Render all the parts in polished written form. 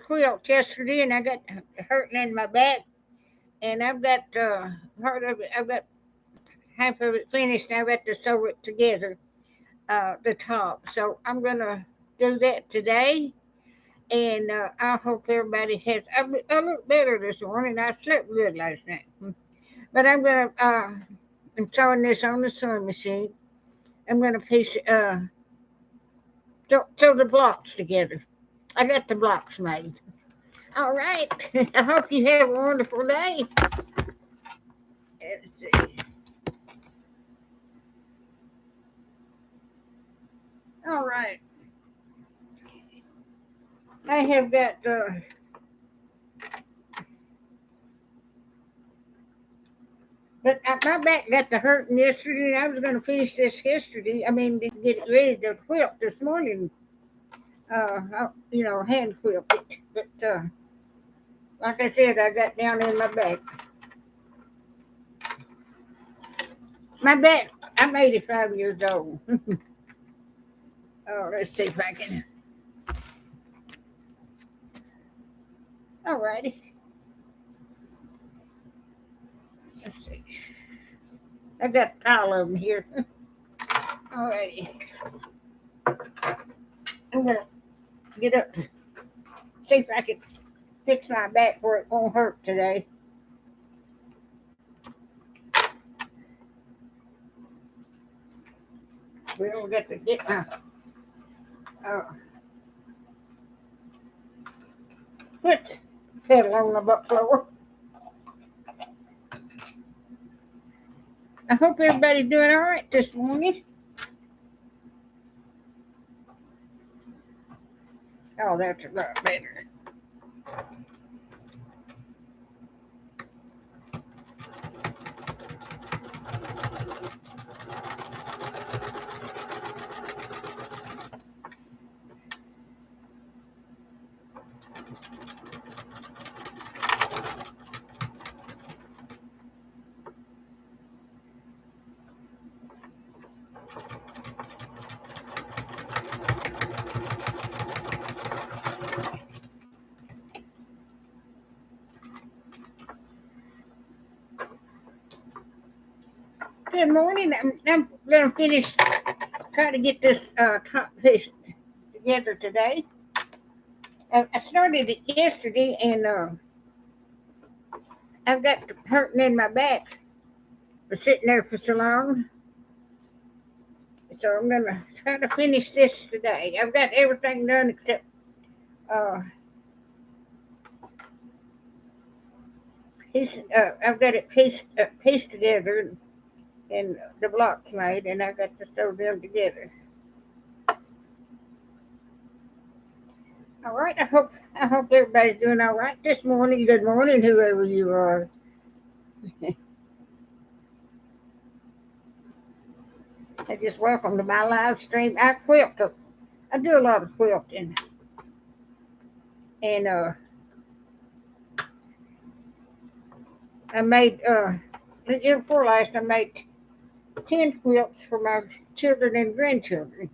quilt yesterday, and I got hurting in my back, and I've got part of it. I've got half of it finished. And I've got to sew it together, the top. So I'm gonna do that today, and I hope everybody has. I look better this morning. I slept good last night, but I'm gonna. I'm sewing this on the sewing machine. I'm gonna piece sew the blocks together. I got the blocks made. All right. I hope you have a wonderful day. Let's see. All right. I have got but my back got to hurting yesterday, and I was going to finish this yesterday. I mean, to get it ready to quilt this morning. Hand quilt it. But like I said, I got down in my back. My back. I'm 85 years old. Oh, let's see if I can. All righty. Let's see. I got a pile of them here. All righty. I'm gonna get up. See if I can fix my back where it won't hurt today. We don't get to get my foot pedal on the butt floor. I hope everybody's doing all right this morning. Oh, that's a lot better. Good morning. I'm going to finish trying to get this top piece together today. I started it yesterday, and I've got hurting in my back for sitting there for so long. So I'm going to try to finish this today. I've got everything done except I've got it pieced together, and the blocks made, and I got to sew them together. All right. I hope everybody's doing all right this morning. Good morning, whoever you are. I just welcome to my live stream. I quilt. I do a lot of quilting, and I made the year before last. I made 10 quilts for my children and grandchildren.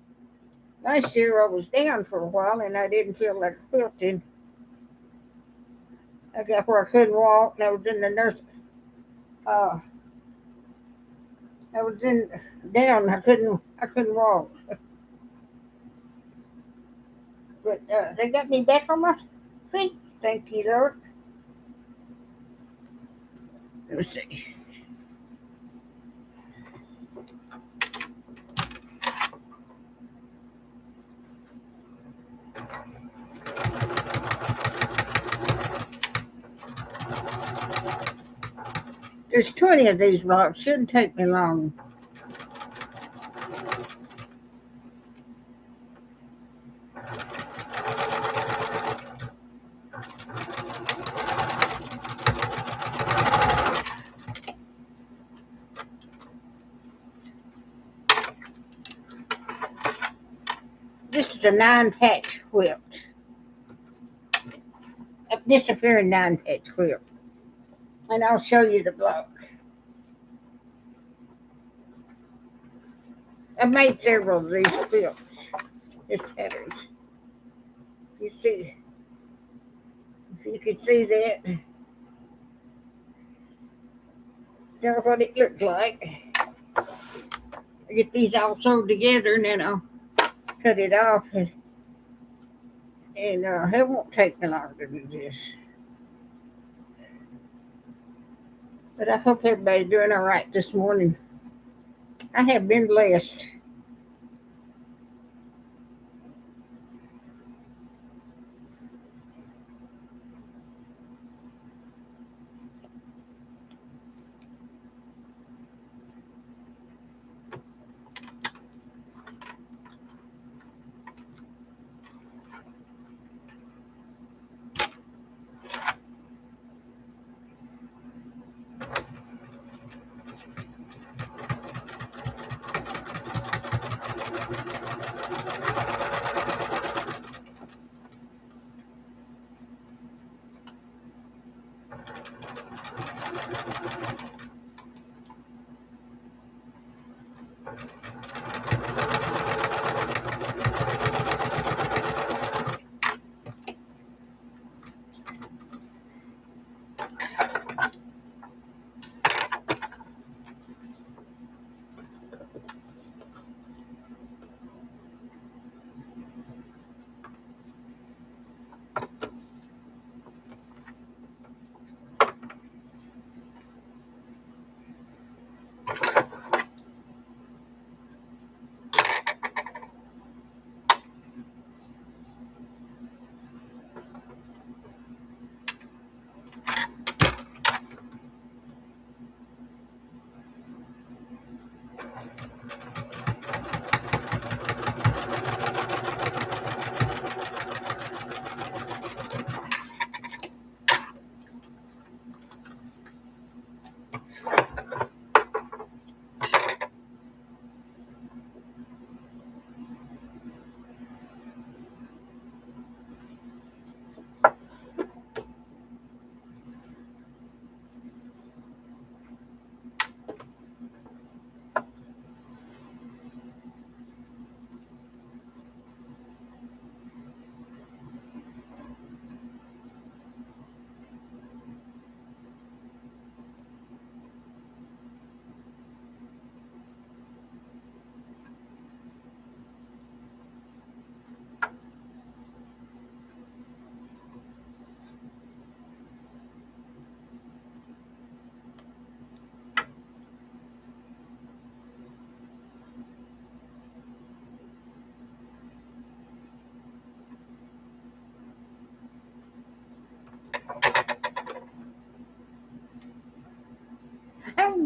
Last year I was down for a while, and I didn't feel like quilting. I got where I couldn't walk, and I was in the nurse. I was down. I couldn't walk. But they got me back on my feet. Thank you, Lord. Let's see. There's 20 of these blocks. Shouldn't take me long. This is a 9-patch quilt. A disappearing 9-patch quilt. And I'll show you the block. I've made several of these quilts, these patterns. You see, If you could see that, that's what it looked like. I get these all sewed together and then I'll cut it off. And it won't take me long to do this. But I hope everybody's doing all right this morning. I have been blessed.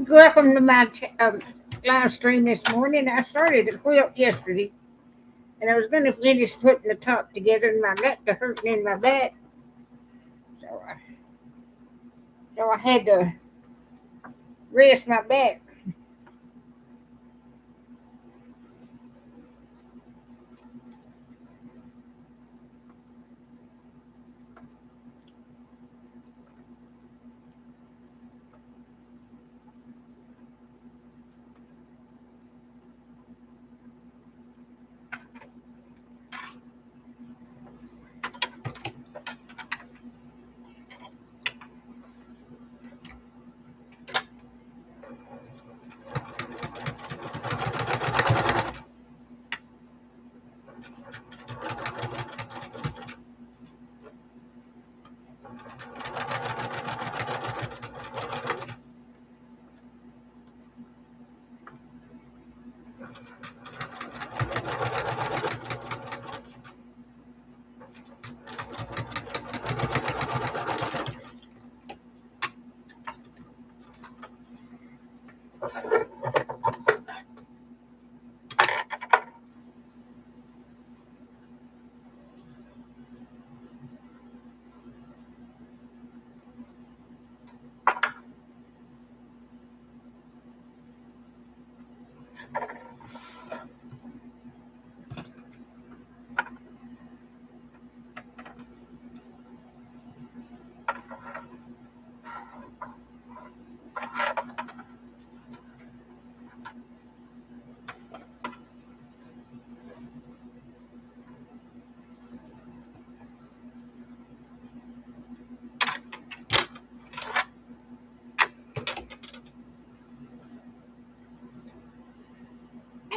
Welcome to my live stream this morning. I started a quilt yesterday, and I was going to finish putting the top together, and I got to hurting in my back, so I had to rest my back.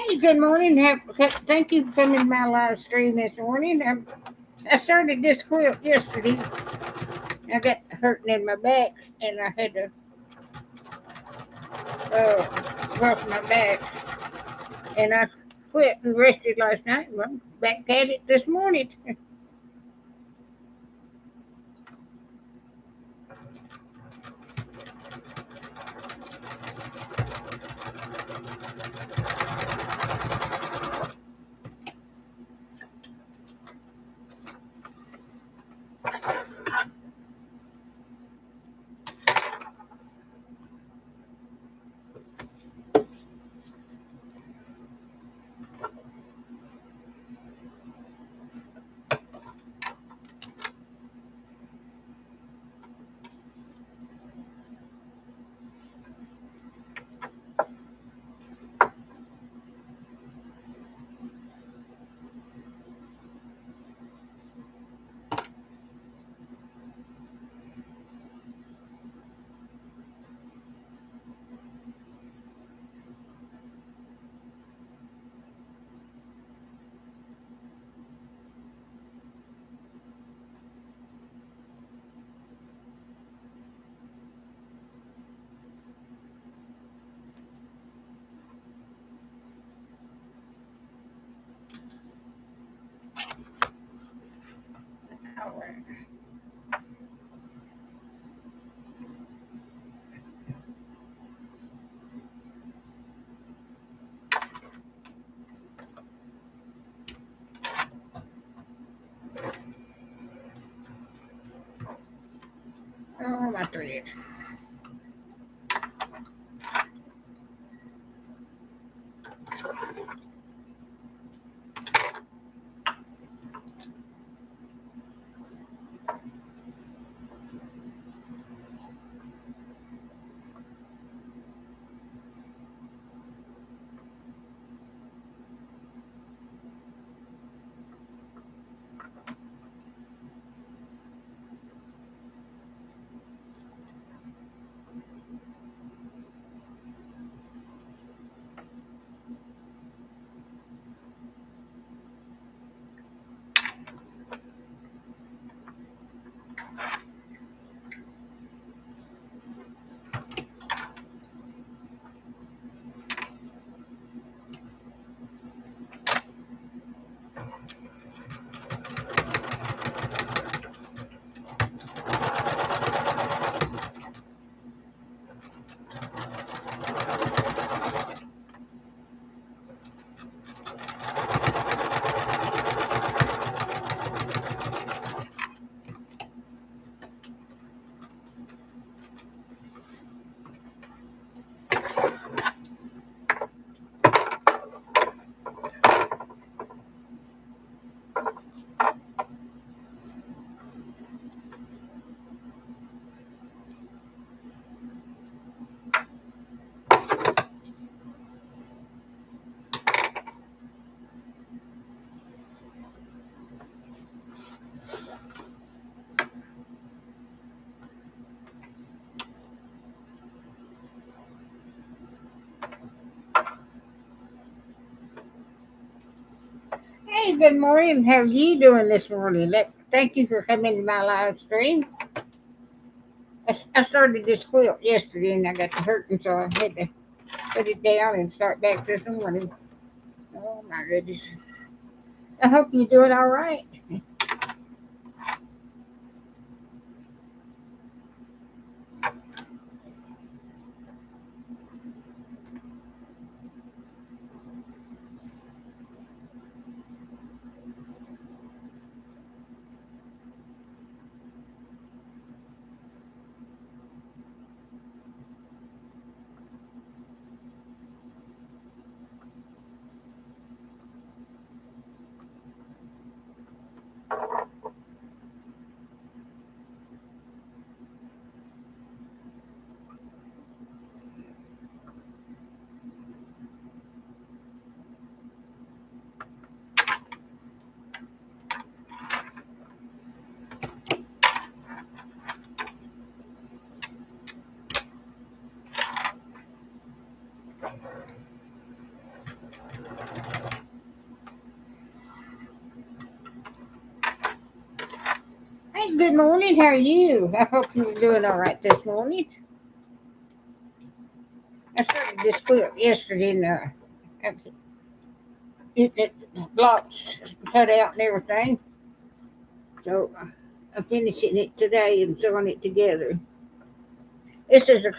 Hey, good morning. Thank you for coming to my live stream this morning. I started this quilt yesterday. I got hurting in my back, and I had to rub my back. And I quit and rested last night. And I'm back at it this morning. All right. Oh, my thread. Hey, good morning. How are you doing this morning? Thank you for coming to my live stream. I started this quilt yesterday and I got to hurting, so I had to put it down and start back this morning. Oh, my goodness. I hope you're doing all right. Good morning. How are you? I hope you're doing all right this morning. I started this quilt yesterday and it blocks cut out and everything. So I'm finishing it today and sewing it together. This is a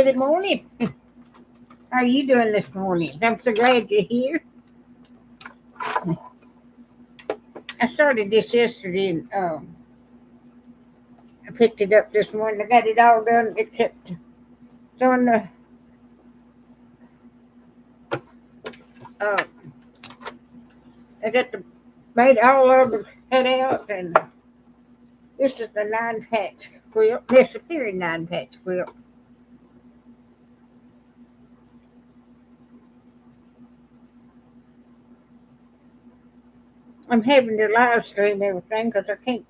good morning. How are you doing this morning? I'm so glad you're here. I started this yesterday and I picked it up this morning. I got it all done except it's on the uh, I got the made all of it cut out and this is the 9 patch quilt. Disappearing 9 patch quilt. I'm having to live stream everything because I can't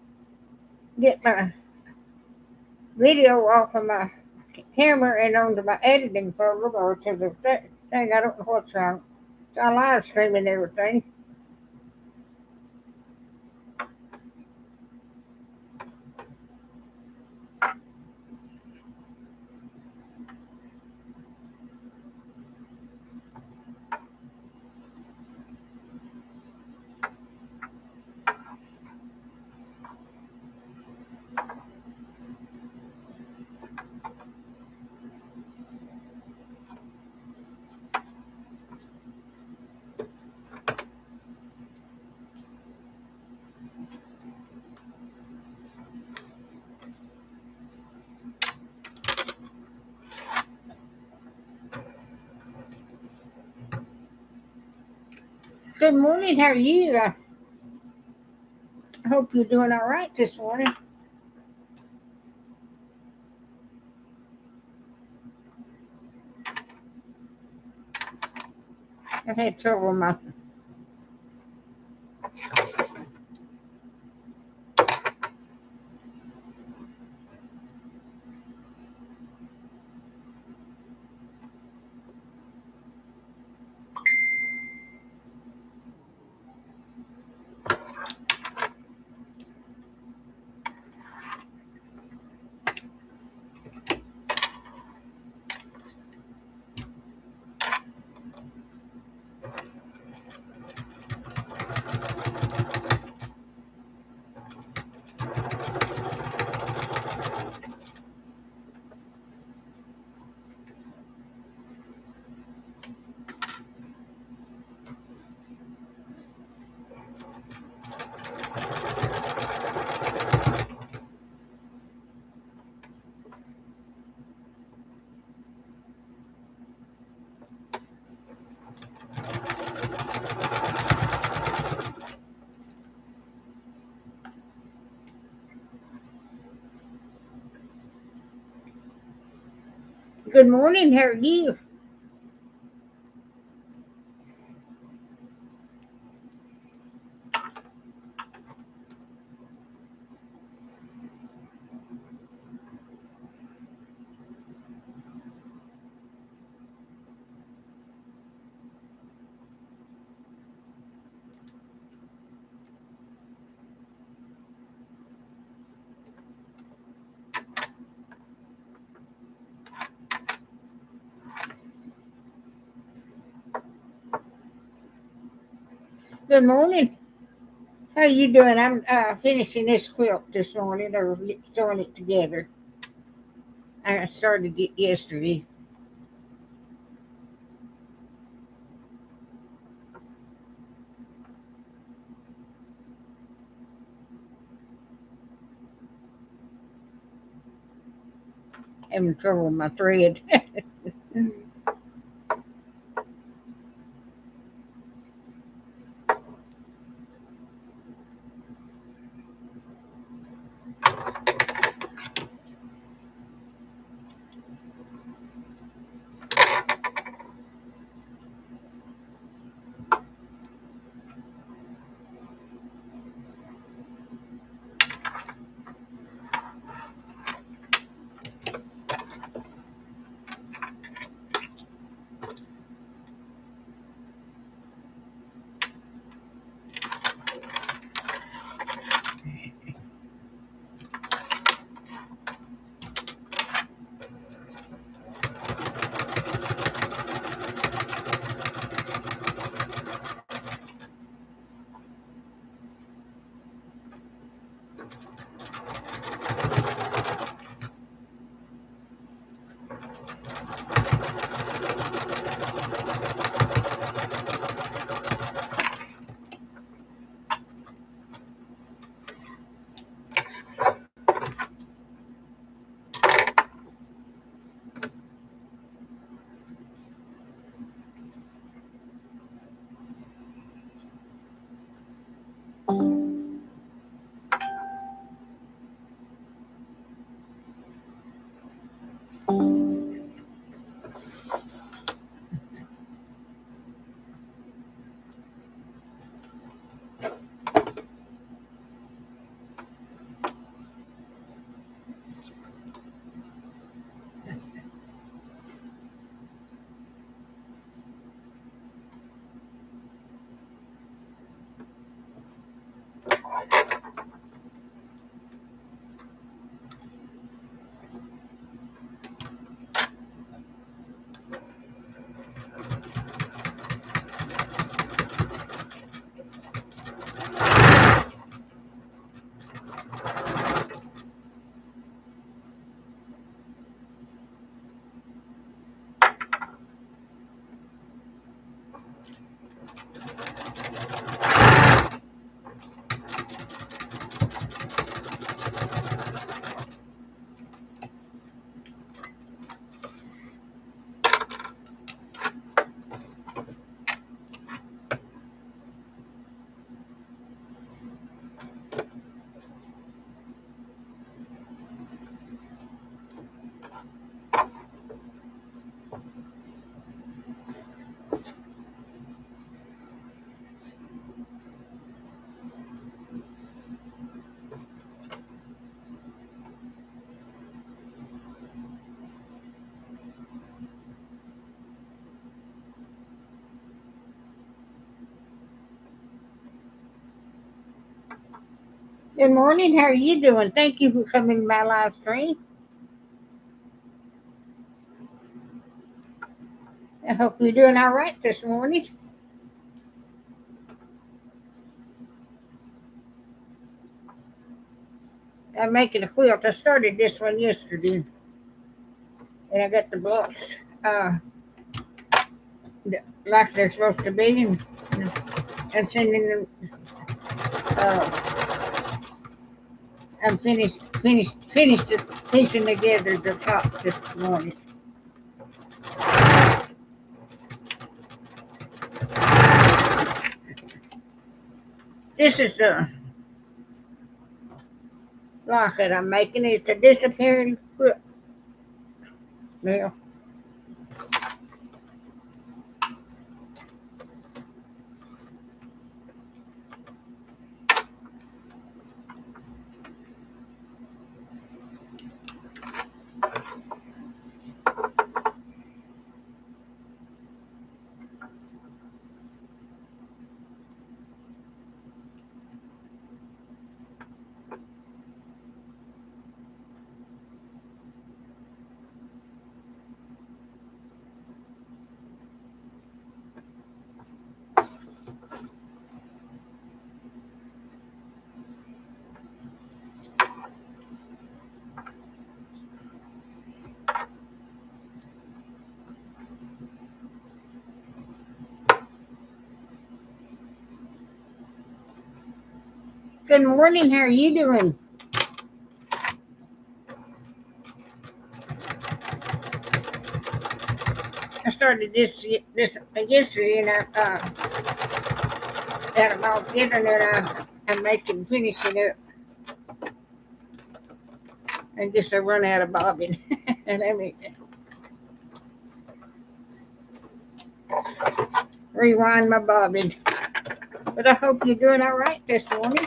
get my video off of my camera and onto my editing program or to the thing. I don't know what's wrong. So I'm live streaming everything. Good morning. How are you? I hope you're doing all right this morning. I had trouble with my. Good morning. How are you? Good morning. How you doing? I'm finishing this quilt this morning, or throwing it together. I started it yesterday. Having trouble with my thread. Good morning. How are you doing? Thank you for coming to my live stream. I hope you're doing all right this morning. I'm making a quilt. I started this one yesterday, and I got the blocks like they're supposed to be, and sending them. Uh, I'm finished piecing together the top this morning. This is the block that I'm making. It's a disappearing quilt. Now, Good morning. How are you doing? I started this yesterday, and got them all together, and I'm making finishing up. I guess I run out of bobbin. And let me rewind my bobbin. But I hope you're doing all right this morning.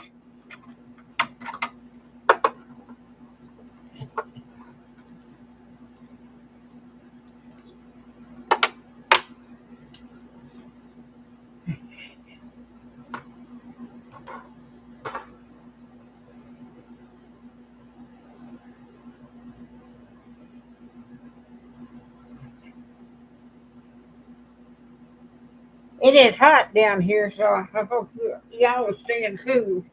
It is hot down here, so I hope y'all are staying cool.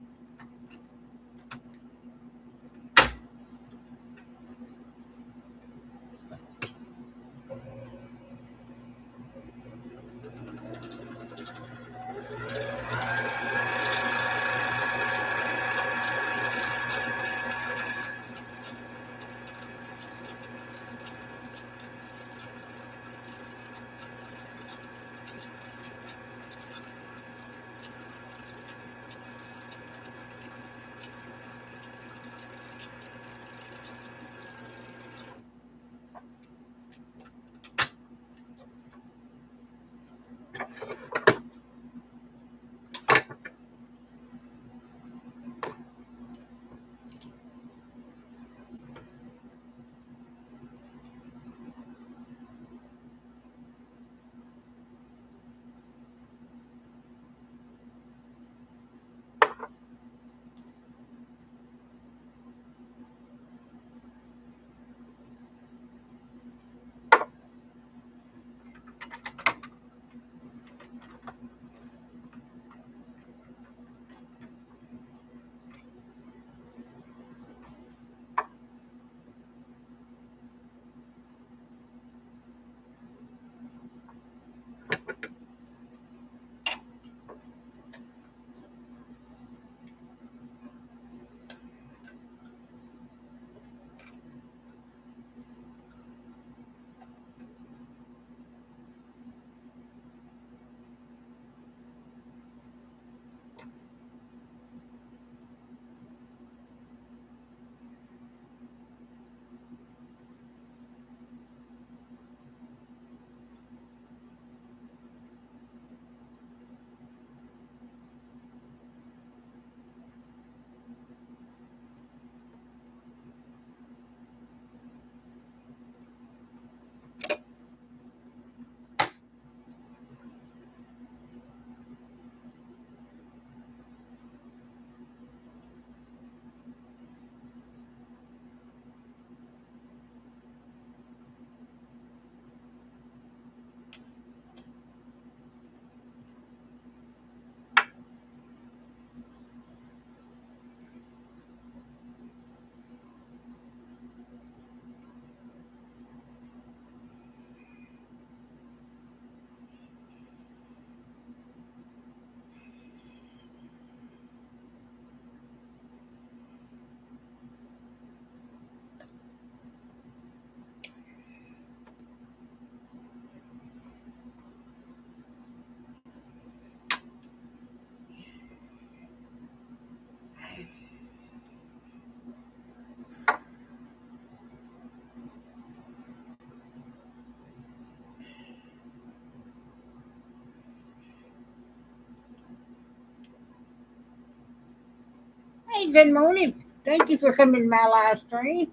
Hey, good morning. Thank you for coming to my live stream.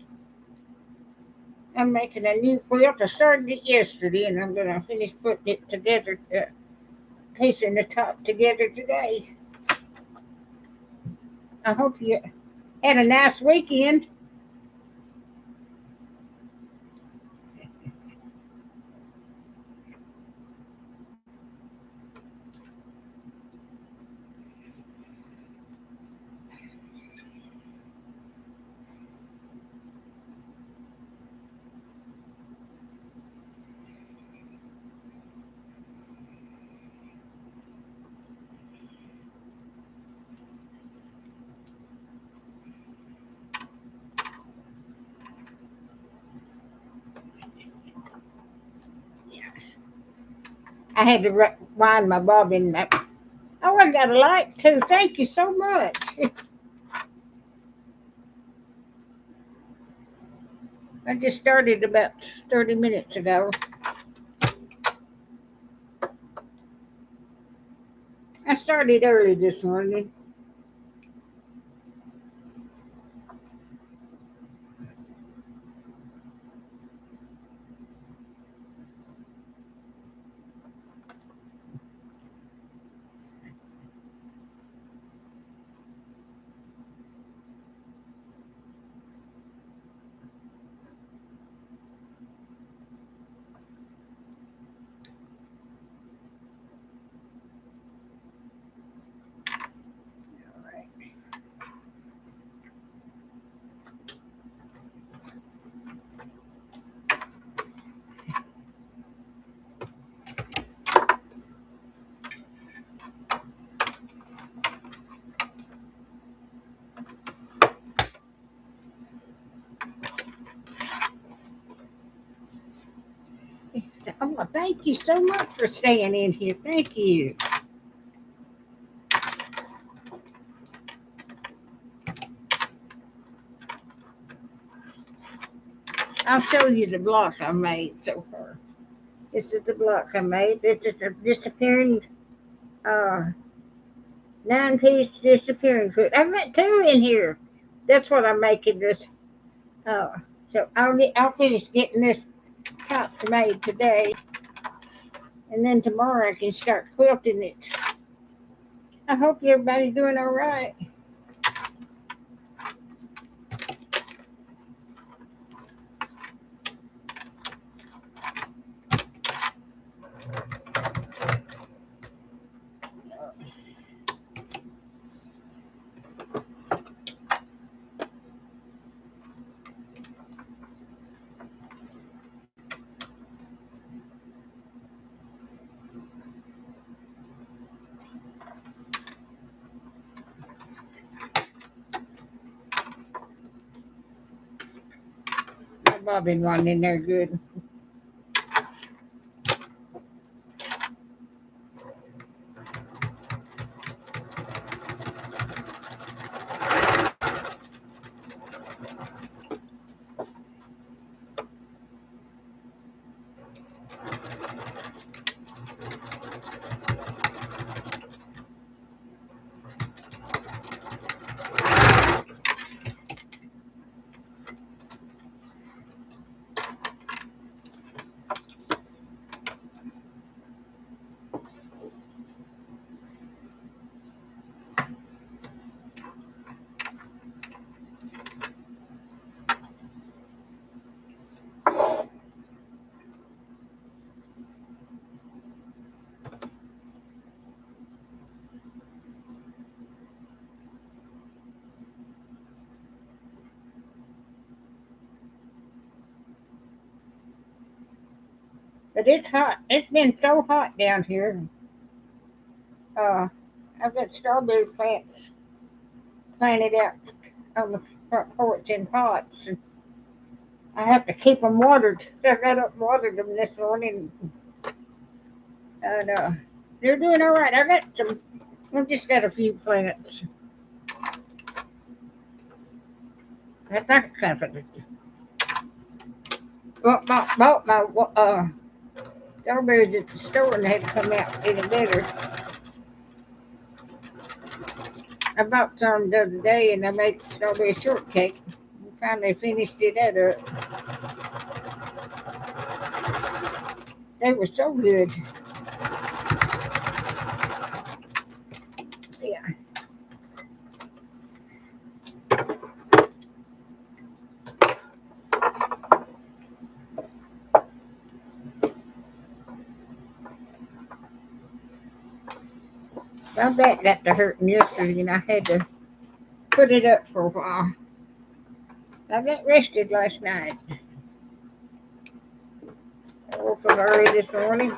I'm making a new quilt. I started it yesterday, and I'm going to finish putting it together, piecing the top together today. I hope you had a nice weekend. I had to wind my bobbin up. Oh, I got a light too. Thank you so much. I just started about 30 minutes ago. I started early this morning. Oh, thank you so much for staying in here. Thank you. I'll show you the block I made so far. This is the block I made. This is a disappearing uh, 9-piece disappearing foot. I've got two in here. That's what I'm making this. Uh, so I'll finish getting this top made today, and then tomorrow I can start quilting it. I hope everybody's doing all right. My bobbin one in there good. But it's hot. It's been so hot down here. Uh, I've got strawberry plants planted out on the front porch in pots. And I have to keep them watered. I got up and watered them this morning. And they're doing all right. I got some, I've just got a few plants. I'm not confident. Well, bought my strawberries at the store and they had to come out even better. I bought some the other day and I made strawberry shortcake. We finally finished it up. They were so good. Yeah. My back got to hurting yesterday and I had to put it up for a while. I got rested last night. I woke up early this morning.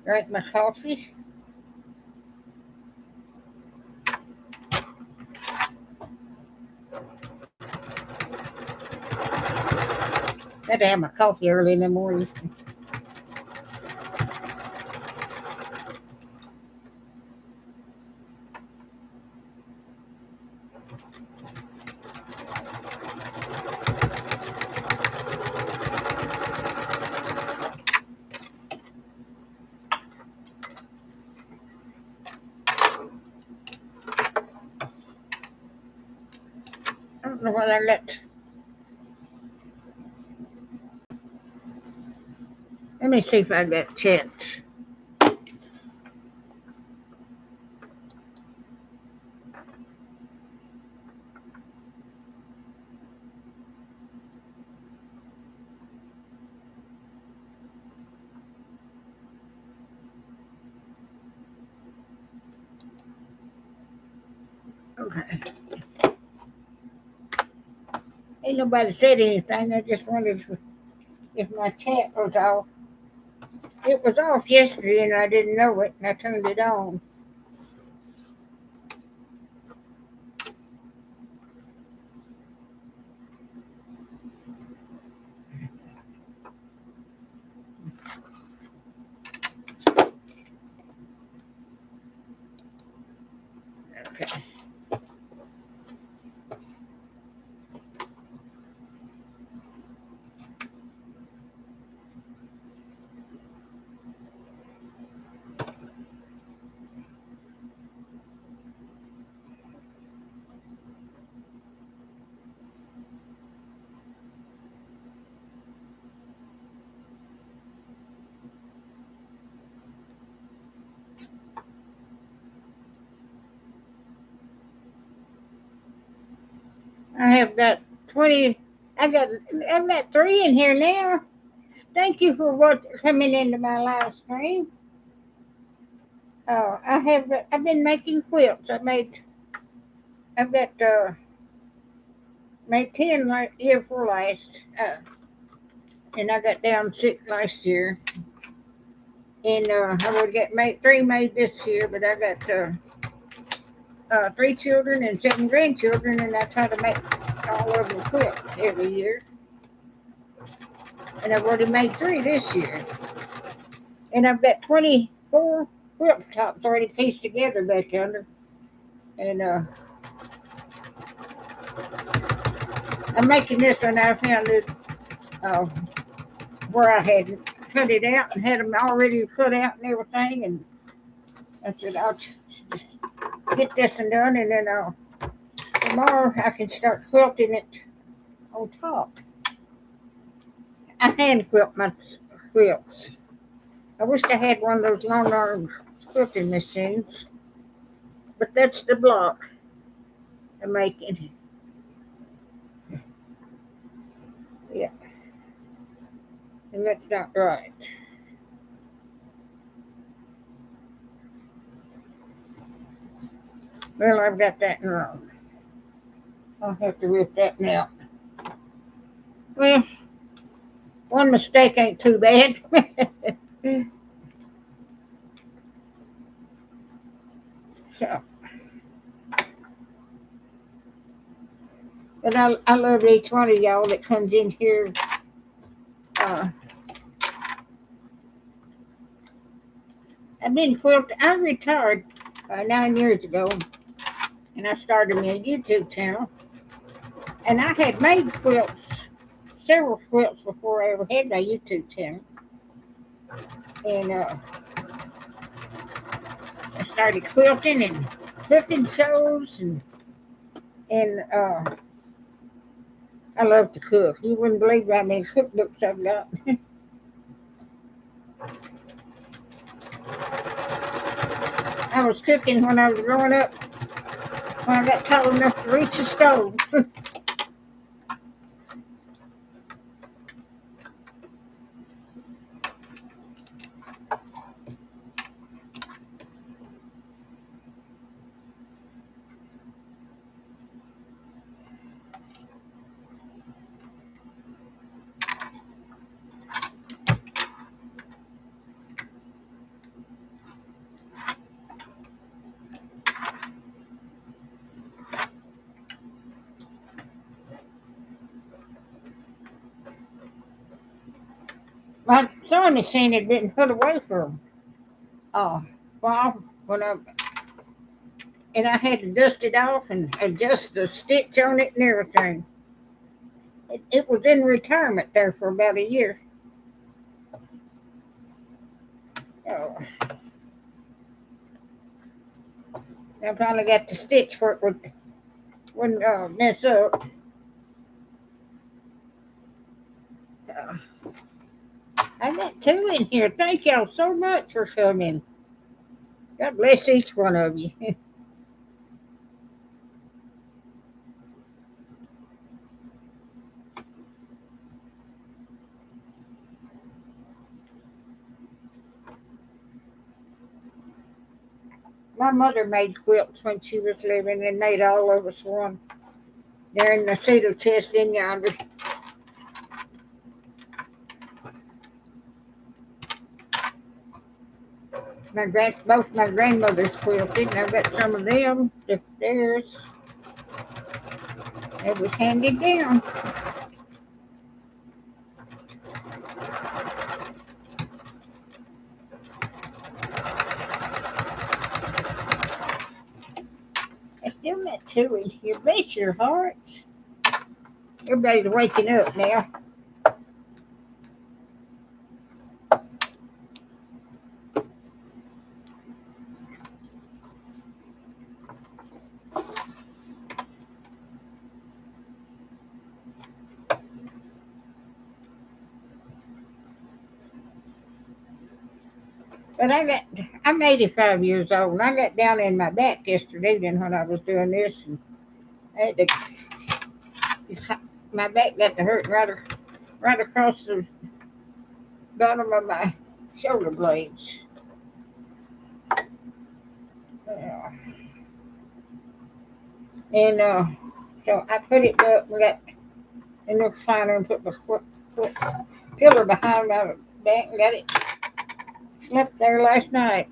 Drank my coffee. Had to have my coffee early in the morning. while I let me see if I got chats. Okay. Ain't nobody said anything. I just wondered if my chat was off. It was off yesterday and I didn't know it and I turned it on. Okay. I have got 20. I've got 3 in here now. Thank you for coming into my live stream. I've been making quilts. I've got made 10 year before last, and I got down 6 last year. And I would get made 3 made this year, but I got 3 children and 7 grandchildren, and I try to make all of them quilts every year. And I've already made 3 this year. And I've got 24 quilt tops already pieced together back under. And I'm making this one. I found it where I had cut it out and had them already cut out and everything. And I said, I'll just get this one done, and then tomorrow I can start quilting it on top. I hand quilt my quilts. I wish I had one of those long arm quilting machines, but that's the block I'm making. Yeah, and that's not right. Well, I've got that wrong. I'll have to rip that out. Well, one mistake ain't too bad. So, but I love each one of y'all that comes in here. Uh, I've been quilting. I retired 9 years ago, and I started me a YouTube channel. And I had made quilts, several quilts before I ever had my YouTube channel. And I started quilting and cooking shows, and I love to cook. You wouldn't believe how many cookbooks I've got. I was cooking when I was growing up, when I got tall enough to reach the stove. My sewing machine had been put away for a while and I had to dust it off and adjust the stitch on it and everything. It was in retirement there for about a year. Oh, I finally got the stitch where it wouldn't mess up. I got two in here. Thank y'all so much for coming. God bless each one of you. My mother made quilts when she was living and made all of us one. They're in the cedar chest in yonder. Both my grandmothers quilted, and I've got some of them. Theirs. It was handed down. I still got two in here. Bless your hearts. Everybody's waking up now. But I'm 85 years old, and I got down in my back yesterday then when I was doing this, and I had my back got to hurt right across the bottom of my shoulder blades. Yeah. And so I put it up and got in the recliner and put the foot pillar behind my back and got it. Slept there last night.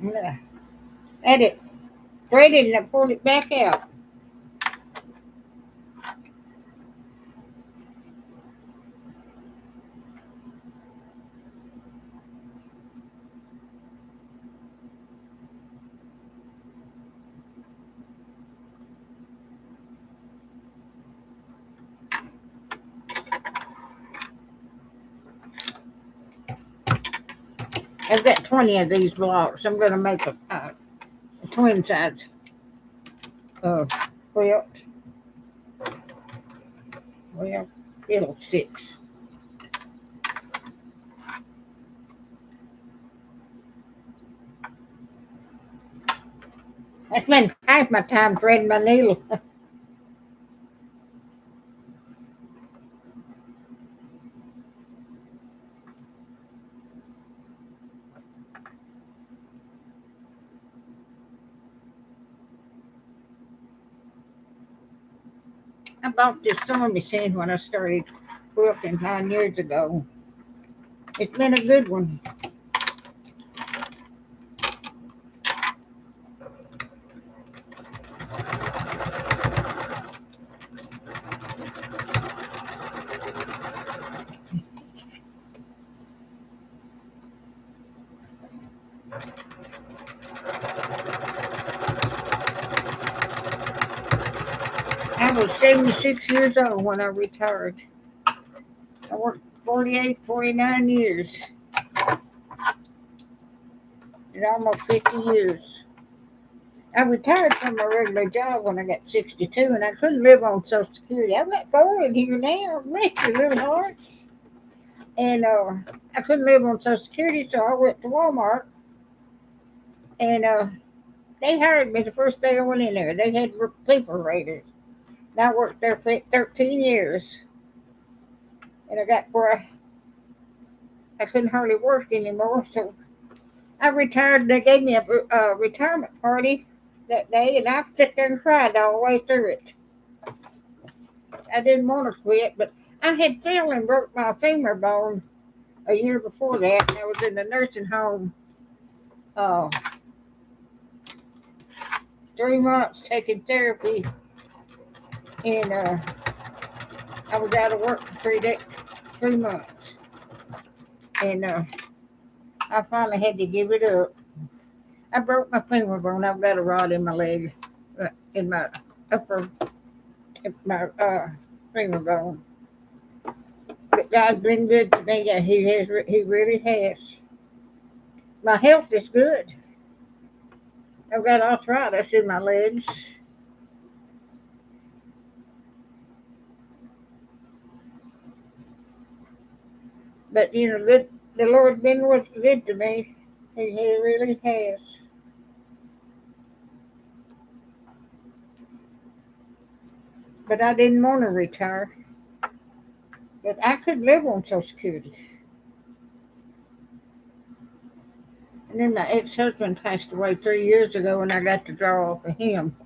Yeah. Had it threaded and I pulled it back out. I've got 20 of these blocks. I'm going to make a twin size quilt. Well, fiddlesticks. I spend half my time threading my needle. I bought this sewing machine when I started quilting 9 years ago. It's been a good one. I was 76 years old when I retired. I worked 48, 49 years. In almost 50 years. I retired from my regular job when I got 62 and I couldn't live on Social Security. I've got four in here now. Bless your little hearts. And I couldn't live on Social Security, so I went to Walmart and they hired me the first day I went in there. They had people raiders. And I worked there for 13 years. And I got where I couldn't hardly work anymore, so I retired. They gave me a retirement party that day, and I sat there and cried all the way through it. I didn't want to quit, but I had fell and broke my femur bone a year before that, and I was in the nursing home 3 months taking therapy, and I was out of work for 3 months, and I finally had to give it up. I broke my femur bone. I've got a rod in my leg, in my upper, my femur bone. But God's been good to me. Yeah, He has. He really has. My health is good. I've got arthritis in my legs, but the Lord's been good to me. He really has. But I didn't want to retire. But I could live on Social Security. And then my ex-husband passed away 3 years ago, and I got to draw off of him.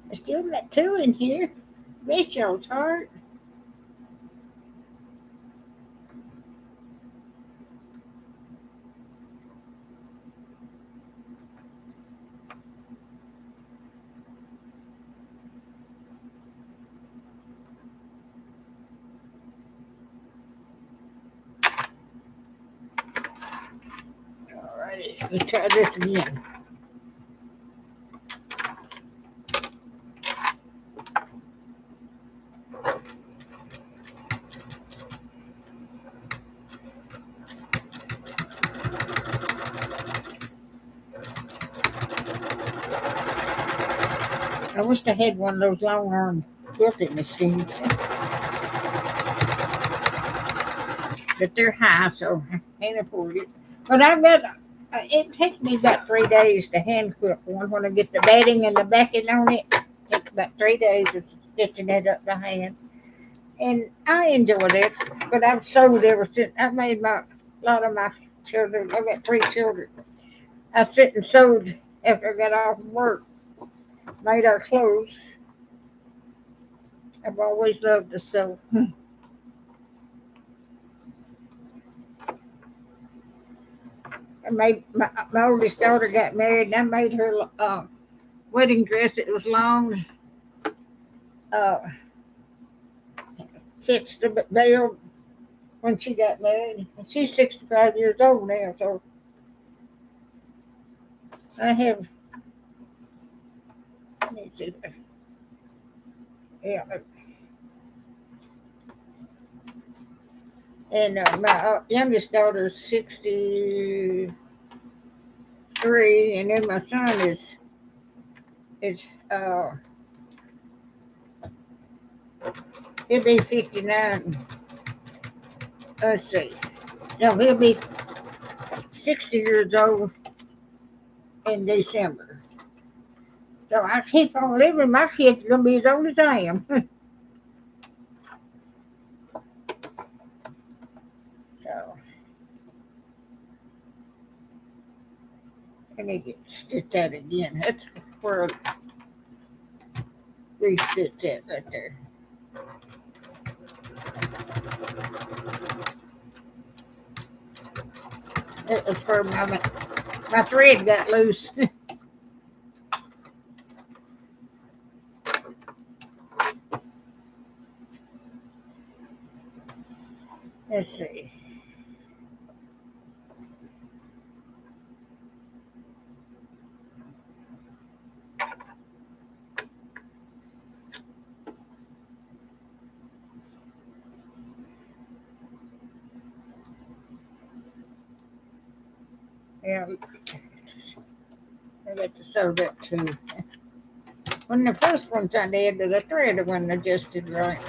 I still got two in here. Bless y'all's heart. Alrighty, let's try this again. I wish I had one of those long arm quilting machines, but they're high, so I can't afford it. But I've got. It takes me about 3 days to hand quilt one when I get the bedding and the backing on it. It takes about 3 days of stitching it up by hand, and I enjoyed it. But I've sewed ever since. I've made a lot of my children. I've got 3 children. I sit and sewed after I got off work. Made our clothes. I've always loved to sew. My oldest daughter got married, and I made her wedding dress. It was long, uh, fixed the veil when she got married. And she's 65 years old now, so I have. Let me see. Yeah, and my youngest daughter's 63, and then my son is he'll be 59. Let's see. No, he'll be 60 years old in December. So I keep on living. My kids are gonna be as old as I am. So let me stitch that again. That's where I restitch that right there. That was where my thread got loose. Let's see. Yeah, I got to sew that too. When the first ones I did, the thread wasn't adjusted right.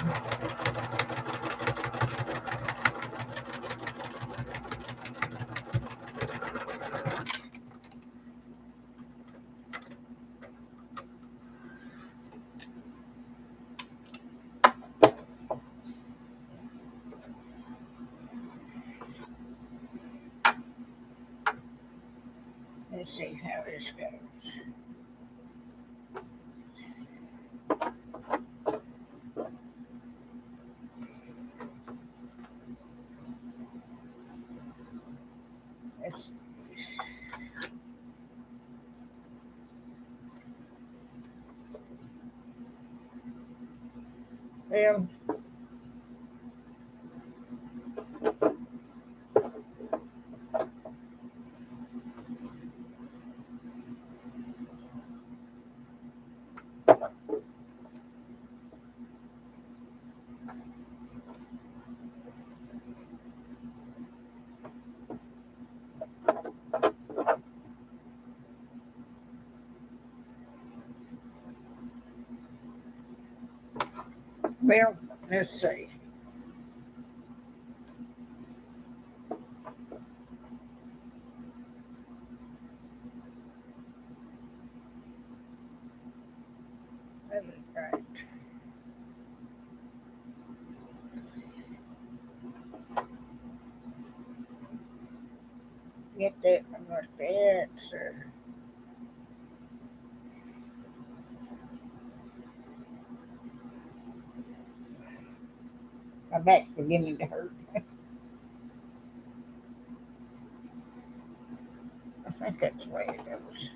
Let's see how this goes. Let's Well, well, let's see. That is right. Get that one like that, sir. My back's beginning to hurt. I think that's the way it goes.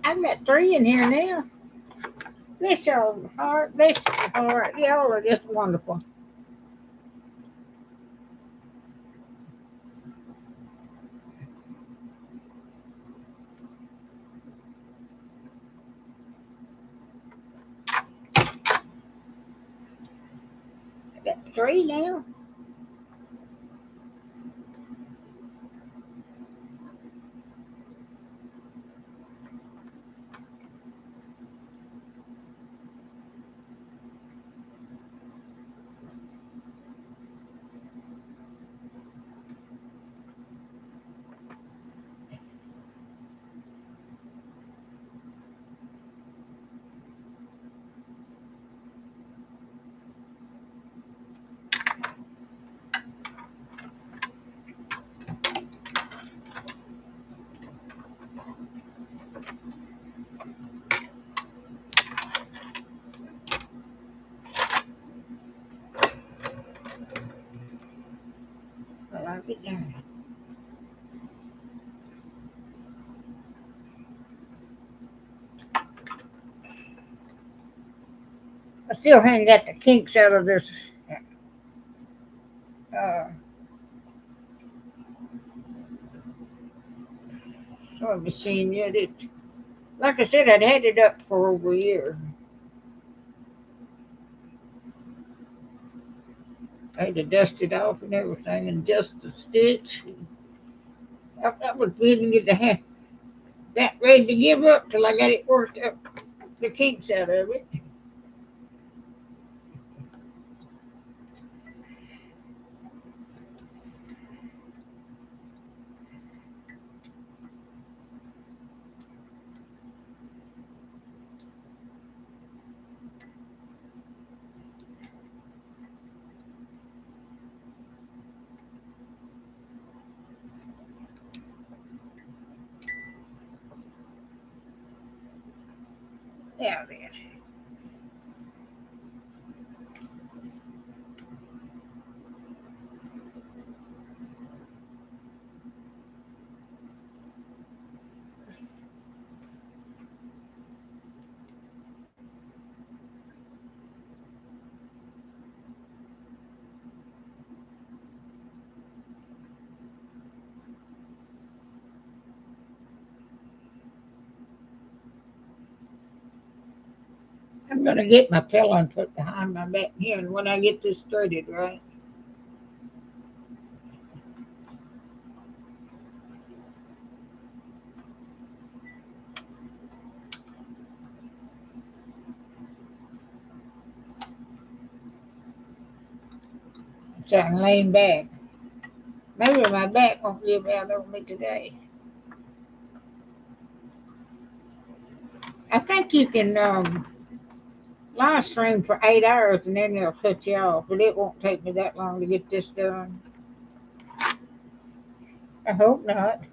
I've got three in here now. Bless your heart, bless your heart. Y'all are just wonderful. I got three now. Well, I'll get down. I still haven't got the kinks out of this uh, sewing machine yet. Like I said, I'd had it up for over a year. I had to dust it off and everything and adjust the stitch. I was feeling it to have that ready to give up till I got it worked up, the kinks out of it. Yeah, man. I'm gonna get my pillow and put behind my back here, and when I get this threaded right, so I can lean back. Maybe my back won't give out on me today. I think you can live stream for 8 hours and then they'll cut you off, but it won't take me that long to get this done. I hope not.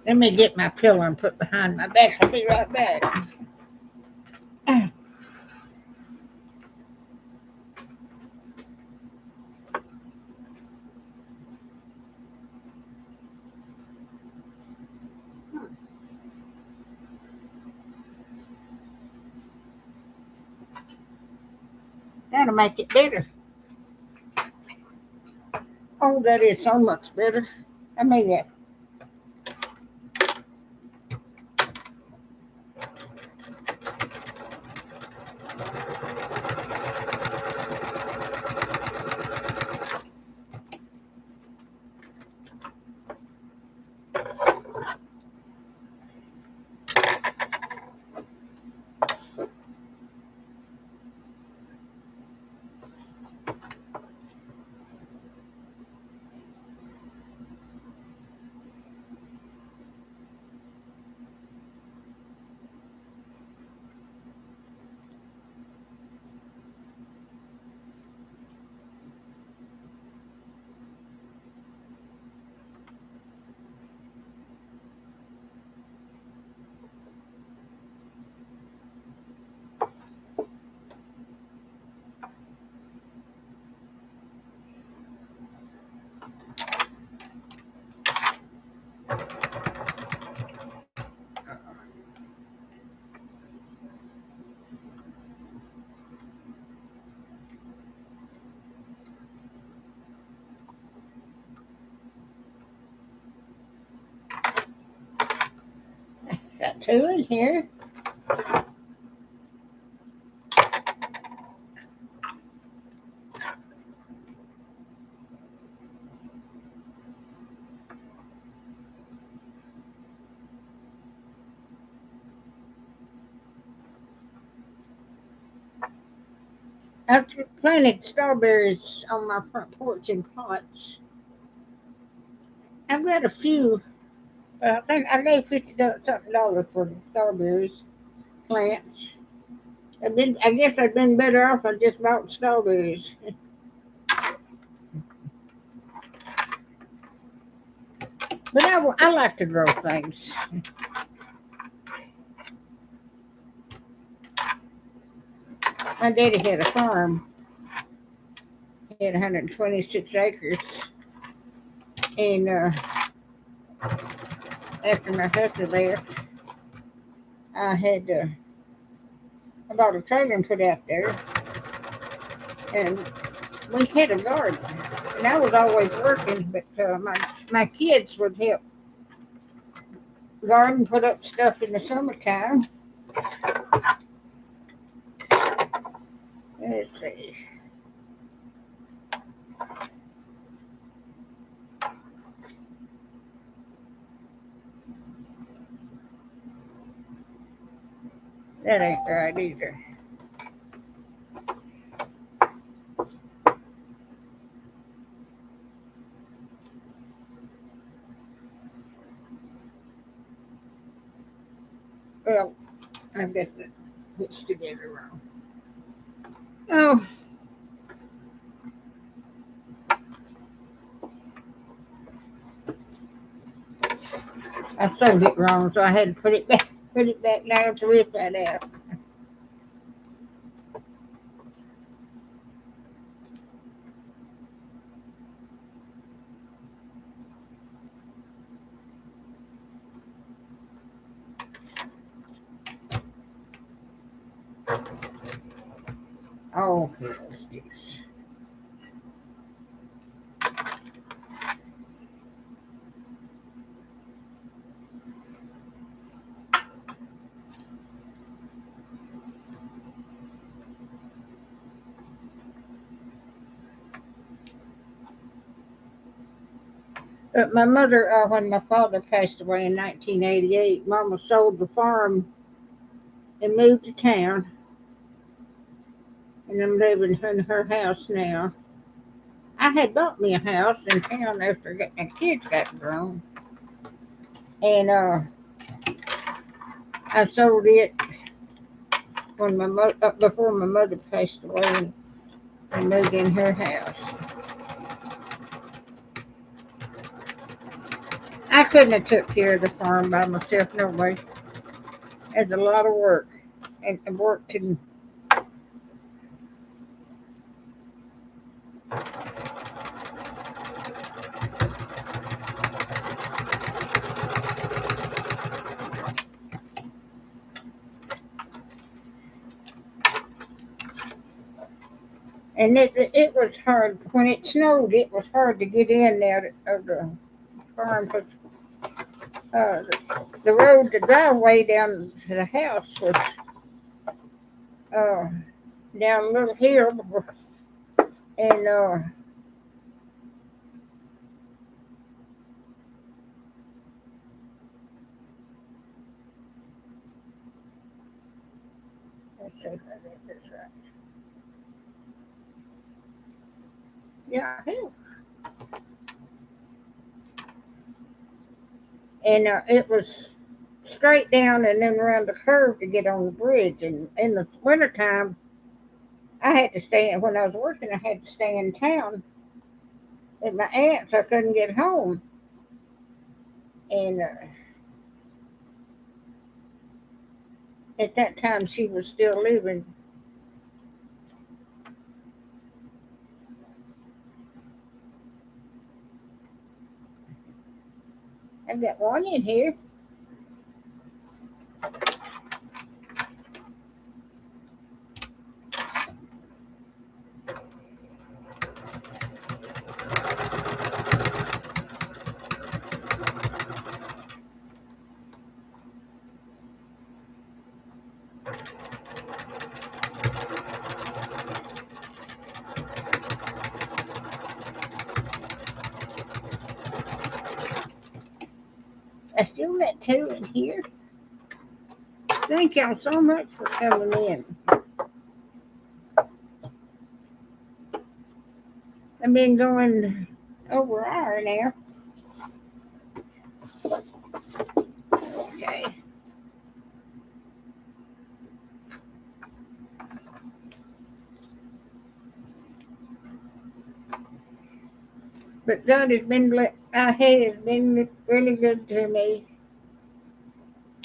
Let me get my pillow and put behind my back. I'll be right back. That'll make it better. Oh, that is so much better. I mean, yeah. Got two in here. I've planted strawberries on my front porch in pots. I've got a few. I think I gave something dollars for the strawberries plants. I guess I've been better off. I just bought strawberries. But I like to grow things. My daddy had a farm. He had 126 acres. And after my husband left, I bought a trailer and put out there. And we had a garden. And I was always working, but my kids would help garden, put up stuff in the summertime. Let's see. That ain't right either. Well, I've got the hitch together wrong. Oh. I sewed it wrong, so I had to put it back down to rip that out. Oh, yes. But my mother, when my father passed away in 1988, Mama sold the farm and moved to town. And I'm living in her house now. I had bought me a house in town after my kids got grown. And I sold it when before my mother passed away and moved in her house. I couldn't have took care of the farm by myself no way. It's a lot of work and work to. And it was hard when it snowed. It was hard to get in there of the farm because the road, the driveway down to the house was uh, down a little hill, and let's see if I got this right. Yeah, and it was straight down and then around the curve to get on the bridge. And in the wintertime, I had to stay when I was working. I had to stay in town at my aunt's. I couldn't get home, and at that time she was still living. I've got one in here. I still got two in here. Thank y'all so much for coming in. I've been going over an hour now. Okay. But God has been, has been really good to me.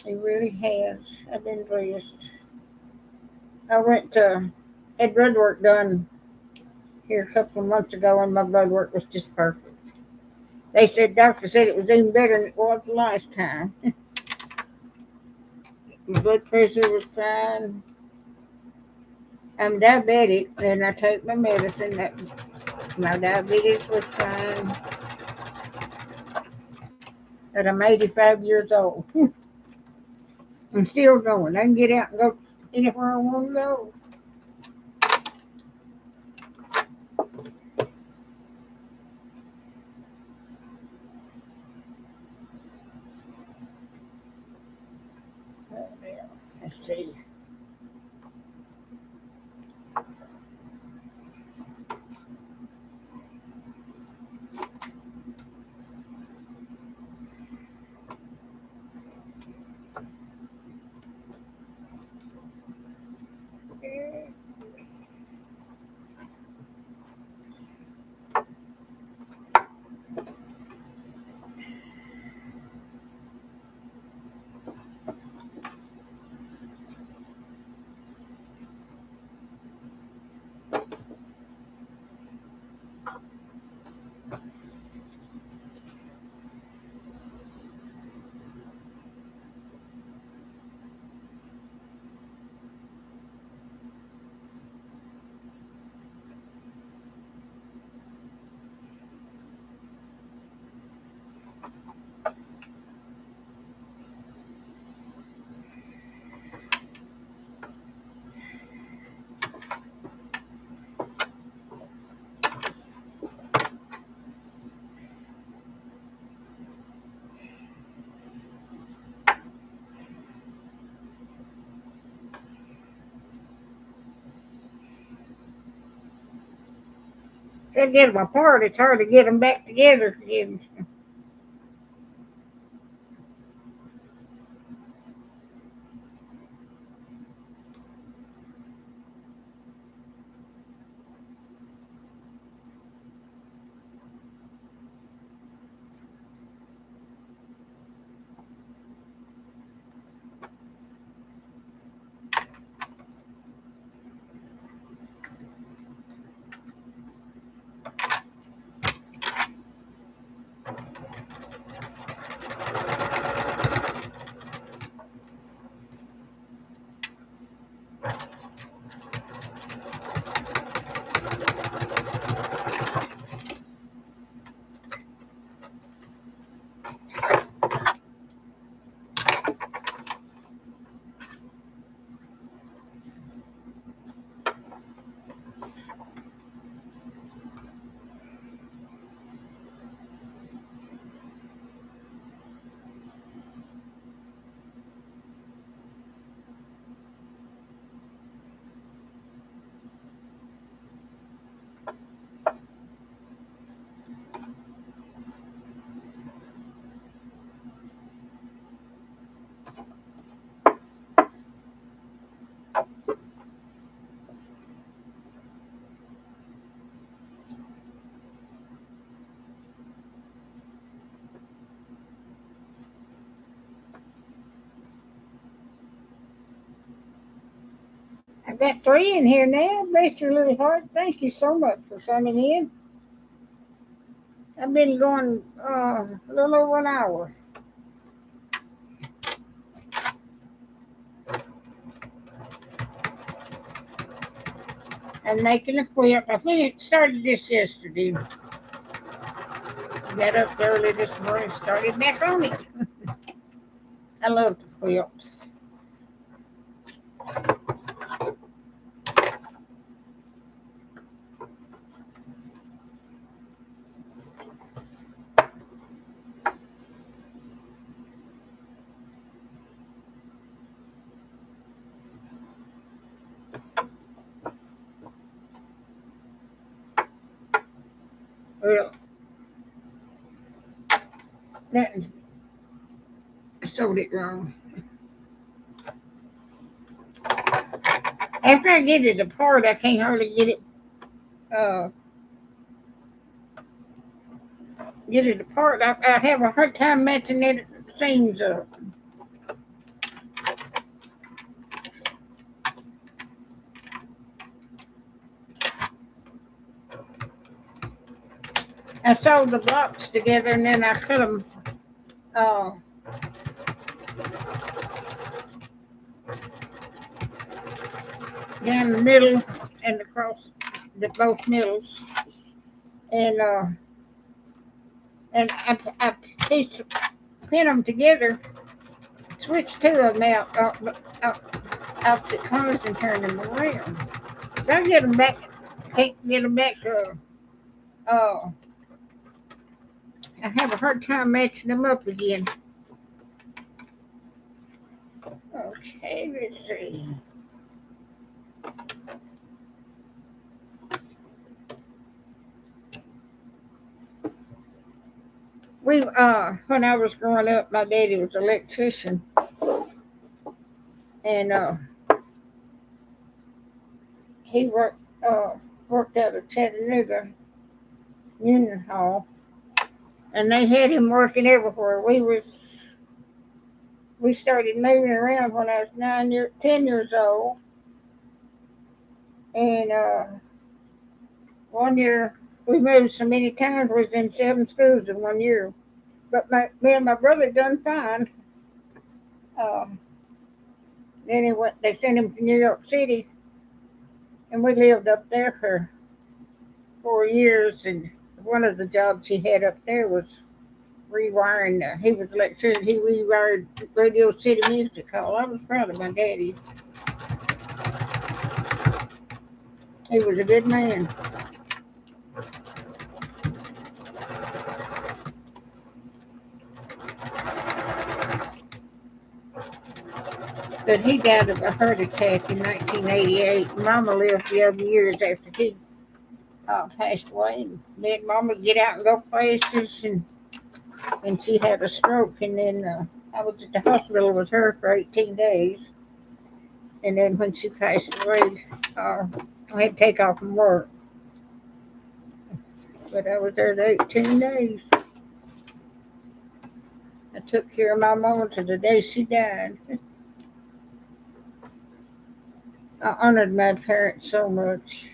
He really has. I've been blessed. I went to had blood work done here a couple of months ago, and my blood work was just perfect. They said doctor said it was even better than it was the last time. My blood pressure was fine. I'm diabetic, and I take my medicine. That my diabetes was fine. But I'm 85 years old. I'm still going. I can get out and go anywhere I want to go. Let's see. They get them apart. It's hard to get them back together again. Got three in here now. Bless your little heart. Thank you so much for coming in. I've been going a little over an hour. I'm making a quilt. I started this yesterday. Got up early this morning, started back on it. I love to quilt. Well, that I sold it wrong. After I get it apart, I can't hardly uh, get it apart. I have a hard time matching it seams up. I sewed the blocks together and then I cut them down the middle and across both middles, and I pin them together, switch two of them out the corners and turn them around. I get them back, can't get them back. I have a hard time matching them up again. Okay, let's see. When I was growing up, my daddy was an electrician, and he worked out of Chattanooga Union Hall, and they had him working everywhere. We started moving around when I was 10 years old, and 1 year we moved so many times. We was in 7 schools in 1 year, but me and my brother done fine. Um, then they sent him to New York City, and we lived up there for 4 years. And one of the jobs he had up there was rewiring. He was an electrician. He rewired Radio City Music Hall. I was proud of my daddy. He was a good man. But he died of a heart attack in 1988. Mama lived the other years after he passed away. And me and Mama get out and go places, and she had a stroke. And then I was at the hospital with her for 18 days. And then when she passed away, I had to take off from work. But I was there 18 days. I took care of my mama to the day she died. I honored my parents so much.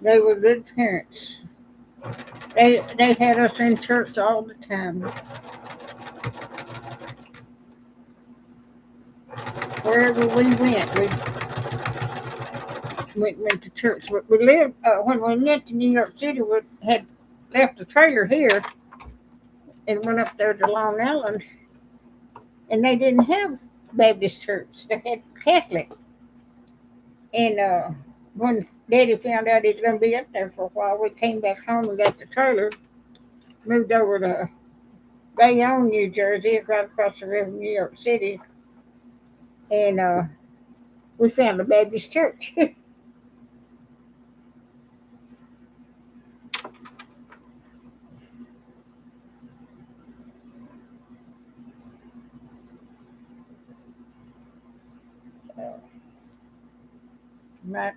They were good parents. They had us in church all the time. Wherever we went to church. We lived when we went to New York City. We had left the trailer here and went up there to Long Island, and they didn't have Baptist church. They had Catholic. And when Daddy found out he was going to be up there for a while, we came back home and got the trailer, moved over to Bayonne, New Jersey, right across the river, New York City, and we found a Baptist church.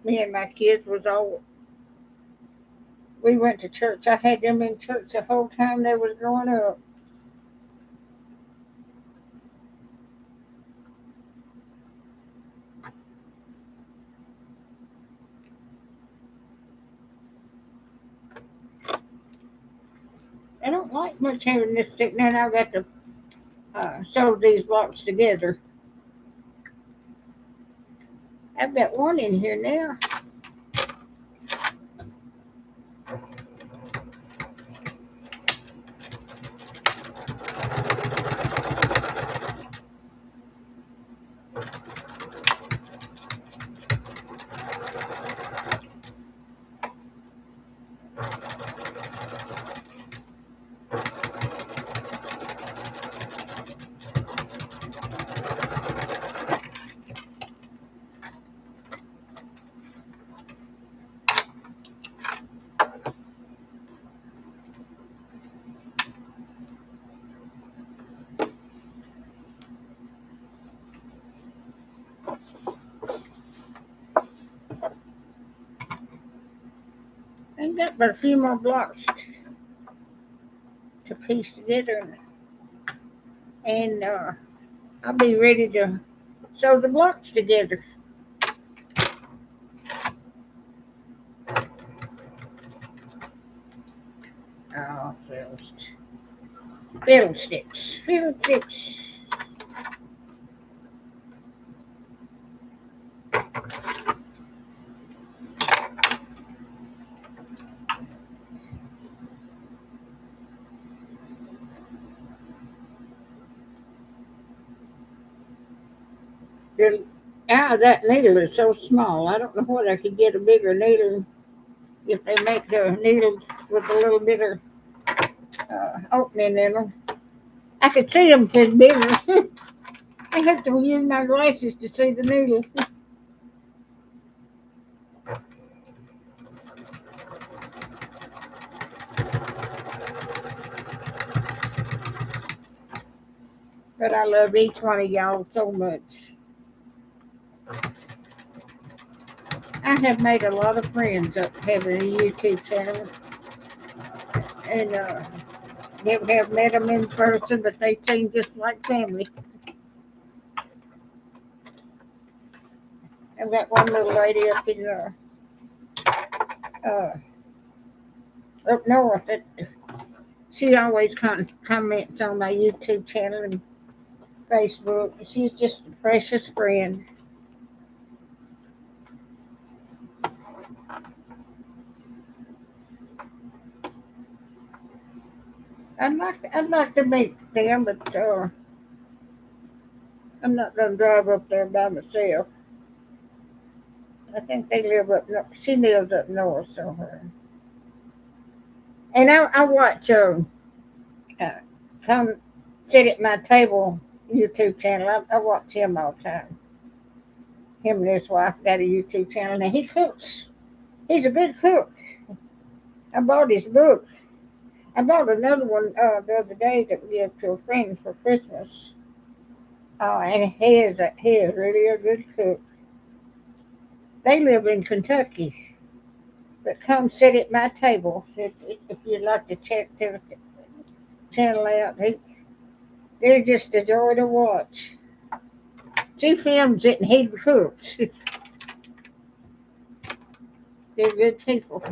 Me and my kids was all. We went to church. I had them in church the whole time they was growing up. I don't like much having this stick. Now I've got to sew these blocks together. I've got one in here now. I've got but a few more blocks to piece together, and I'll be ready to sew the blocks together. Oh, fiddlesticks, fiddlesticks. The, that needle is so small. I don't know what I could get a bigger needle if they make the needles with a little bit of opening in them. I could see them getting bigger. I have to use my glasses to see the needle. But I love each one of y'all so much. I have made a lot of friends up having a YouTube channel, and never have met them in person, but they seem just like family. I've got one little lady up in uh, up north that she always comments on my YouTube channel and Facebook. She's just a precious friend. I'd like to meet them, but I'm not gonna drive up there by myself. I think they live up north. She lives up north somewhere. And I watch uh, come sit at my table YouTube channel. I watch him all the time. Him and his wife got a YouTube channel. Now he cooks. He's a good cook. I bought his book. I bought another one the other day that we gave to a friend for Christmas. And he is really a good cook. They live in Kentucky, but come sit at my table if you'd like to check their channel out. They're just a joy to watch. She films it and he cooks. They're good people.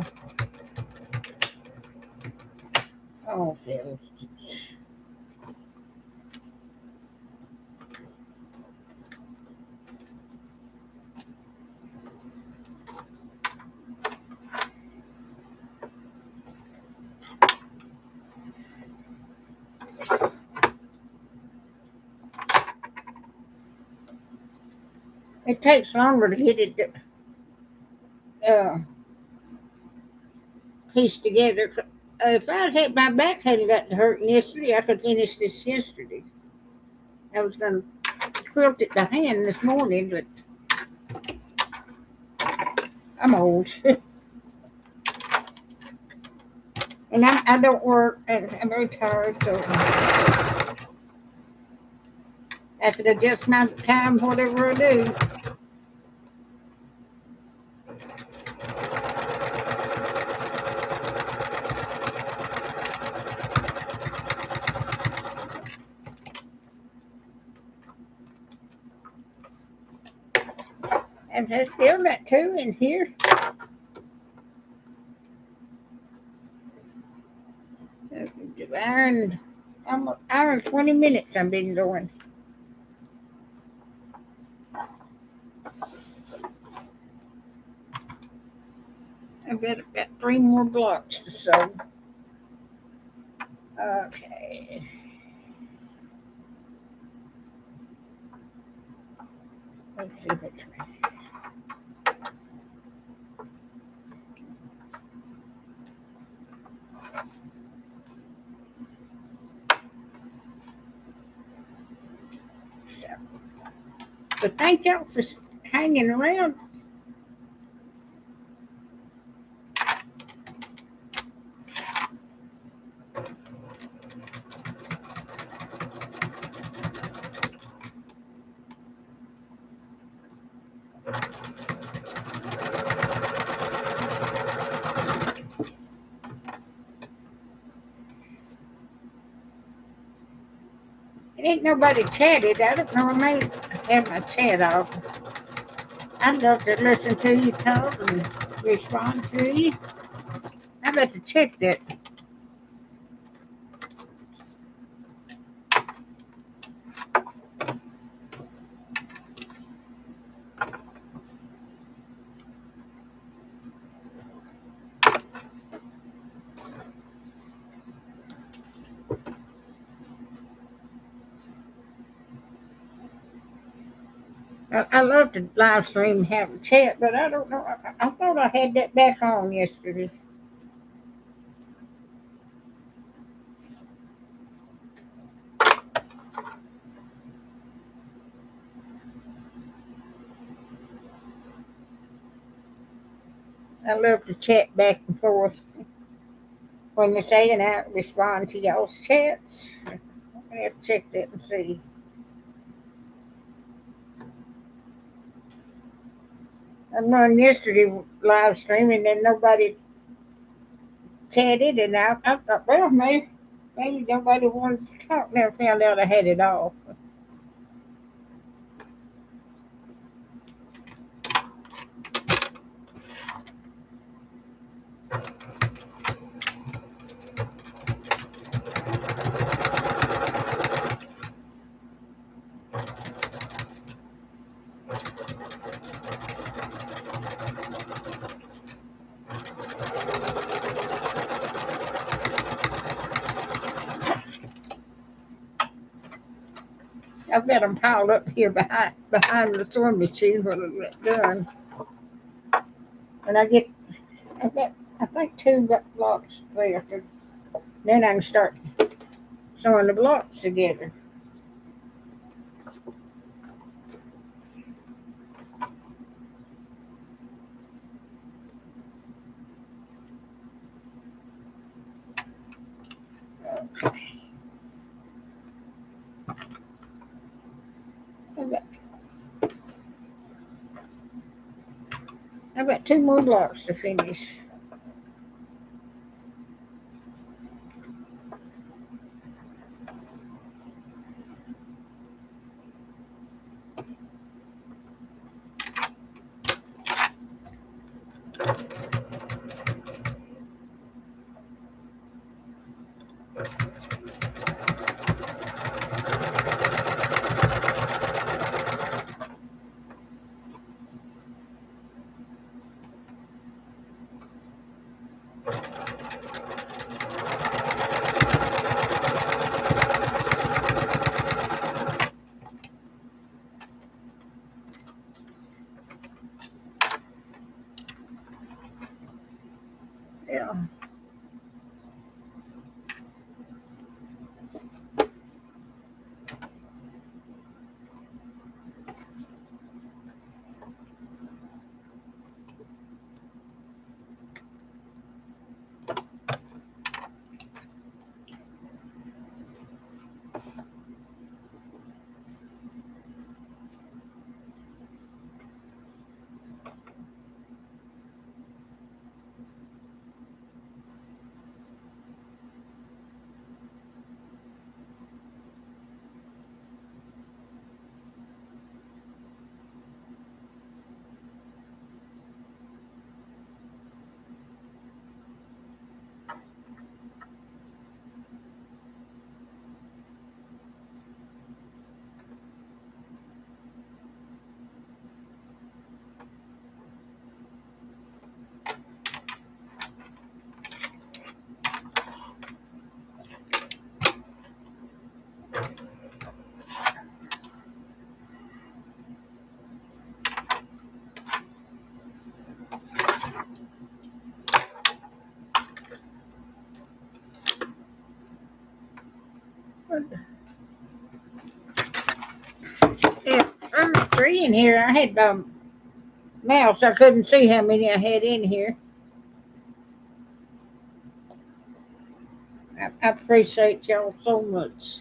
Oh, Phil. It takes longer to get it uh, pieced together. If I'd had my back hadn't gotten hurting yesterday, I could finish this yesterday. I was going to quilt it by hand this morning, but I'm old. And I don't work, and I'm retired, so I could adjust my time, whatever I do. And there's still got two in here. Iron, almost hour and 20 minutes I've been going. I've got three more blocks to sew. Okay. Let's see which one. So, but thank y'all for hanging around. It ain't nobody chatted. I don't know. I may have my chat off. I'd love to listen to you talk and respond to you. I'd like to check that. I love to live stream and have a chat, but I don't know. I thought I had that back on yesterday. I love to chat back and forth. When you're saying I respond to y'all's chats, I have to check that and see. I run yesterday live streaming and nobody chatted, and I thought, well, maybe nobody wanted to talk. Never found out I had it off. I've got them piled up here behind the sewing machine when I get done, and I've got I think two blocks there. Then I can start sewing the blocks together. I've got, I've got two more blocks to finish. Yeah. in here. I had mouse. I couldn't see how many I had in here. I appreciate y'all so much.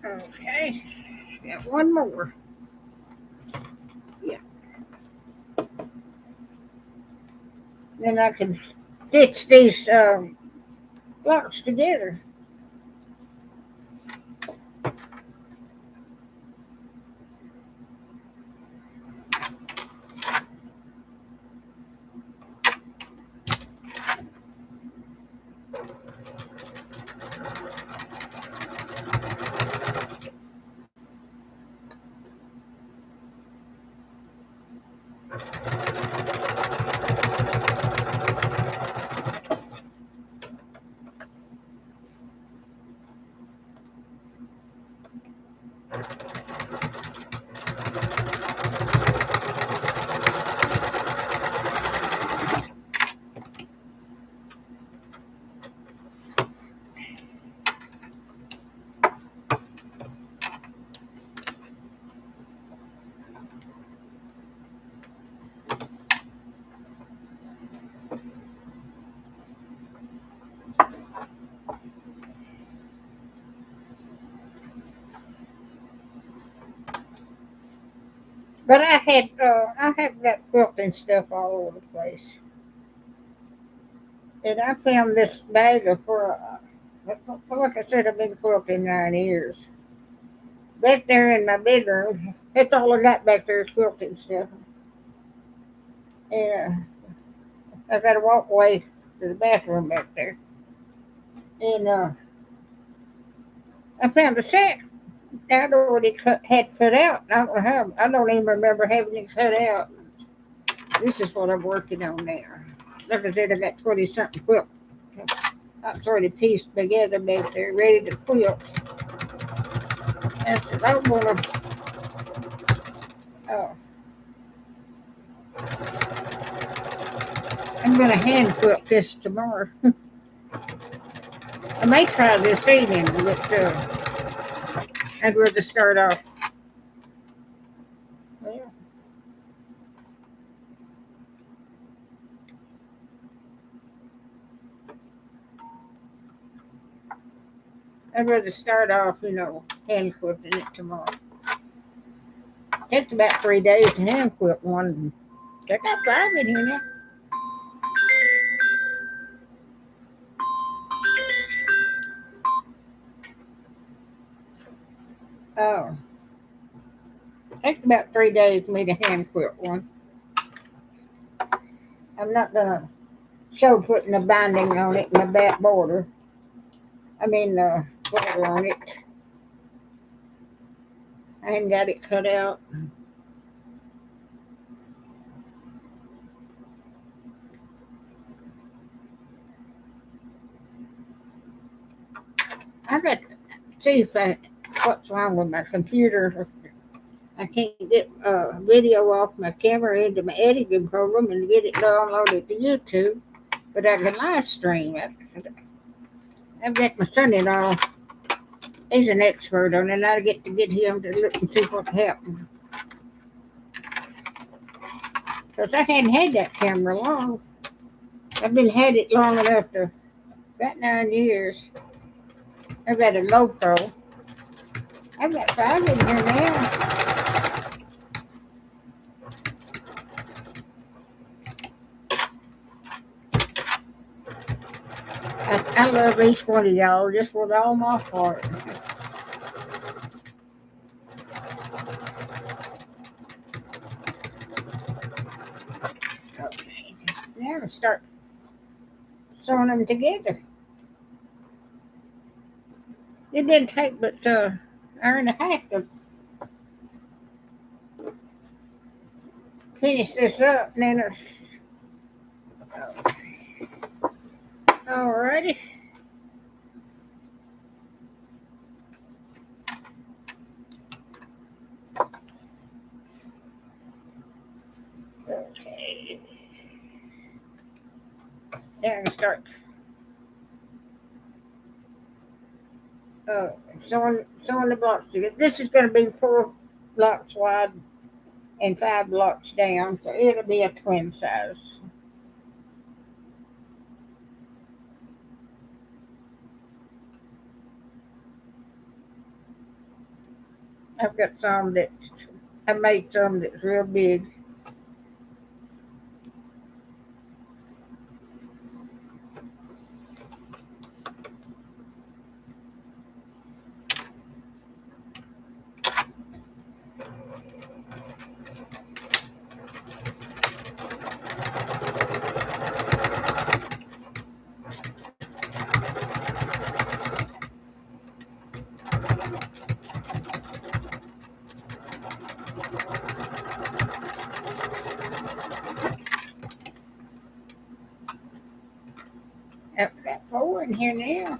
Okay, got one more. Yeah, then I can stitch these blocks together. But I have got quilting stuff all over the place. And I found this bag of like I said, I've been quilting 9 years. Back there in my bedroom, that's all I got back there is quilting stuff. And I got a walkway to the bathroom back there. And I found a sack I'd already had cut out. I don't know how. I don't even remember having it cut out. This is what I'm working on now. Like I said, I got 20 something quilt. It's already pieced together back there, ready to quilt. And I said, I want to, uh, I'm going to hand quilt this tomorrow. I may try this evening, but I'd rather start off. Well, I'd rather start off, hand quilting it tomorrow. Takes about 3 days to hand quilt one. I got 5 in here now. Oh, takes about 3 days for me to hand quilt one. I'm not gonna show putting a binding on it and the back border. I mean the border on it. I ain't got it cut out. I got to see if what's wrong with my computer. I can't get video off my camera into my editing program and get it downloaded to YouTube. but I can live stream. I've got my son-in-law. He's an expert on it. I get to get him to look and see what's happening. Because I hadn't had that camera long. I've been had it long enough to about 9 years. I've got a GoPro. I've got 5 in here now. I love each one of y'all just with all my heart. Okay, now I start sewing them together. It didn't take but an hour and a half to finish this up, and then it's alrighty. Okay, now I can start sewing the blocks together. This is going to be 4 blocks wide and 5 blocks down, so it'll be a twin size. I've got some that I made some that's real big. I've got 4 in here now.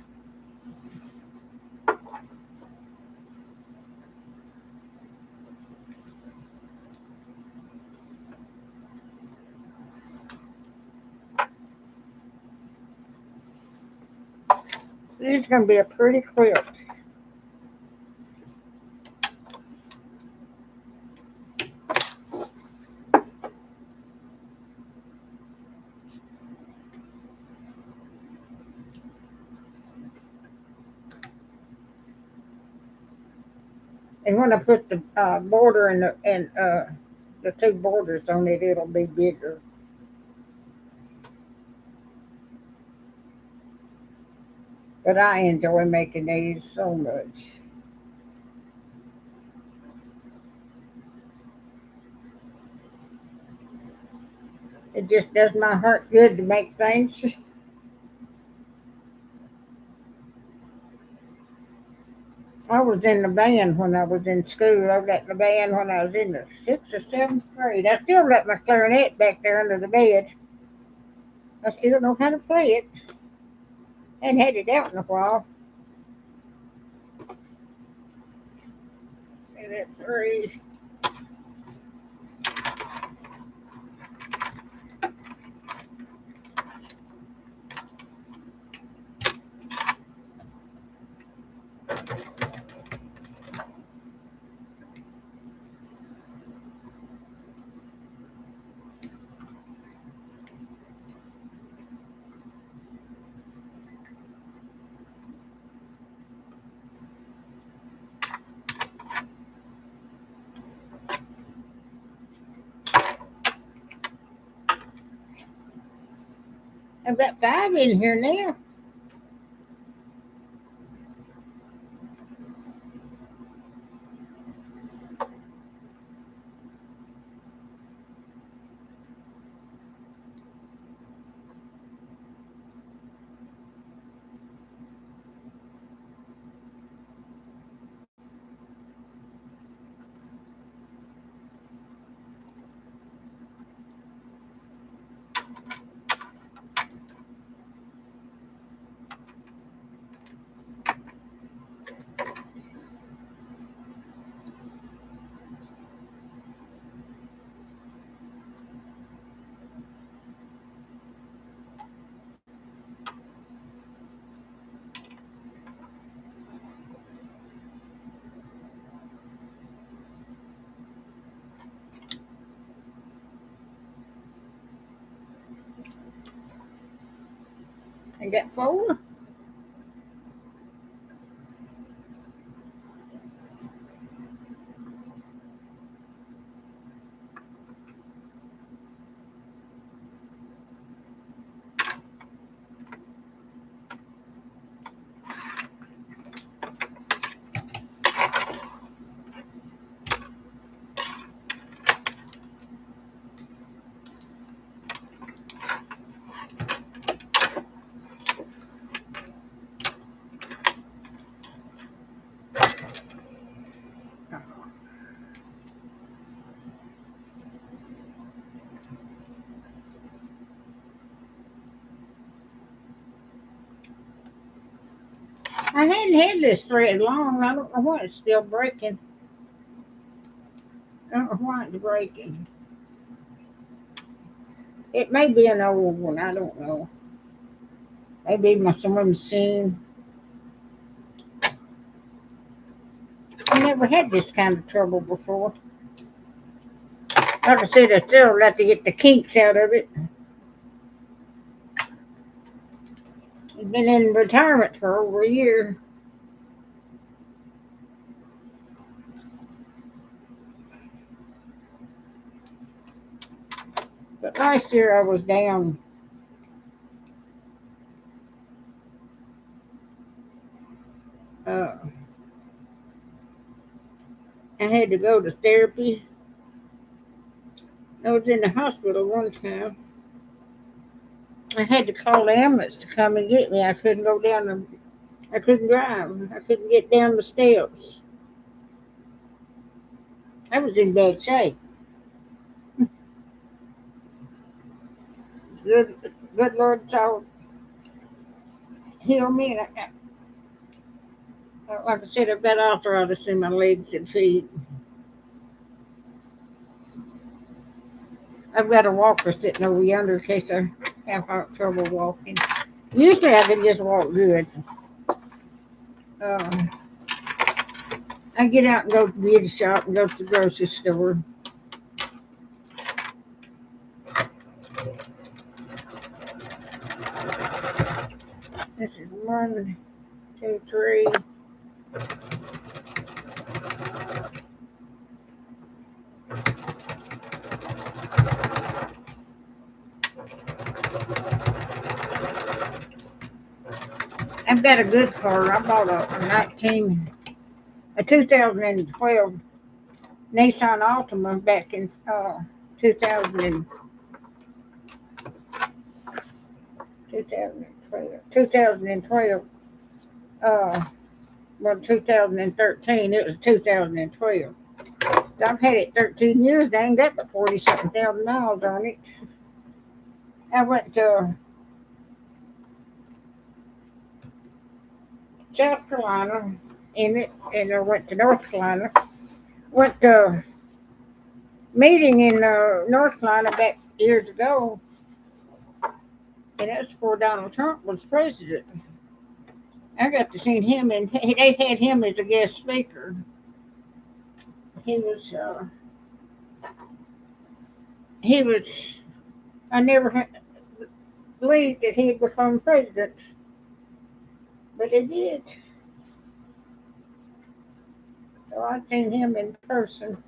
This is going to be a pretty quilt. And when I put the border and the 2 borders on it, it'll be bigger. But I enjoy making these so much. It just does my heart good to make things. I was in the band when I was in school. I got in the band when I was in the 6th or 7th grade. I still got my clarinet back there under the bed. I still know how to play it. Hadn't had it out in a while. And it's 3. I've got 5 in here now. I got 4. I hadn't had this thread long. I don't know why it's still breaking. I don't know why it's breaking. It may be an old one. I don't know. Maybe my sewing machine. I never had this kind of trouble before. Like I said, I still have to get the kinks out of it. I've been in retirement for over a year. But last year I was down. Uh, I had to go to therapy. I was in the hospital one time. I had to call the ambulance to come and get me. I couldn't go down the. I couldn't drive. I couldn't get down the steps. I was in bad shape. Good, good Lord saw heal me. And like I said, I've got arthritis in my legs and feet. I've got a walker sitting over yonder in case I have trouble walking. Usually I can just walk good. Uh, I get out and go to the beauty shop and go to the grocery store. This is 1, 2, 3. I've got a good car. I bought a 2012 Nissan Altima back in 2000 2012. Well, 2013. It was 2012. So I've had it 13 years. Dang, that but 40 something thousand miles on it. I went to South Carolina in it, and I went to North Carolina. Went to a meeting in North Carolina back years ago, and that's before Donald Trump was president. I got to see him, and they had him as a guest speaker. He was, he was. I never believed that he'd become president, but he did. So I've seen him in person.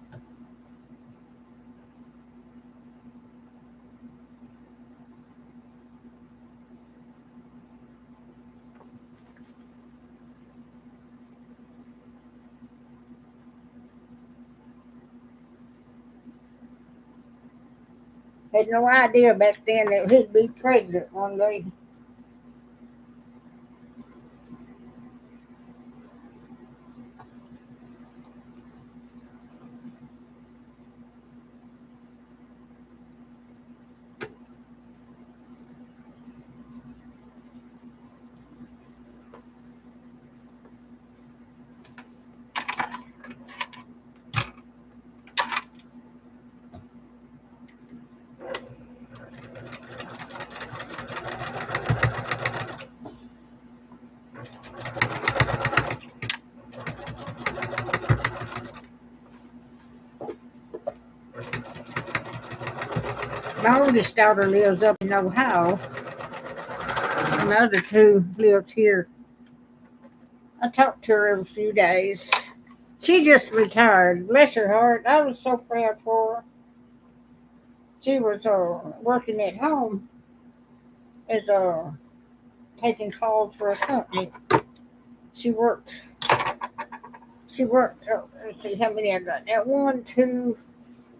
Had no idea back then that he'd be president one day. My oldest daughter lives up in Ohio. And the other two lived here. I talked to her every few days. She just retired. Bless her heart. I was so proud for her. She was working at home as taking calls for a company. She worked. She worked. Let's see how many I got now. 1, 2,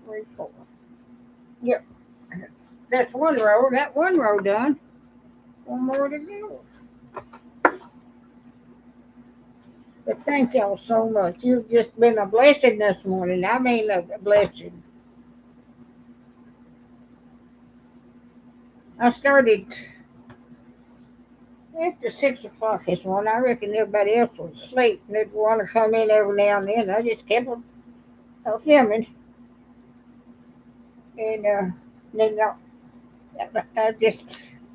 3, 4. Yep, that's one row. That one row done. One more to go. But thank y'all so much. You've just been a blessing this morning. I mean, a blessing. I started after 6 o'clock this morning. I reckon everybody else was asleep and they'd want to come in every now and then. I just kept filming. And then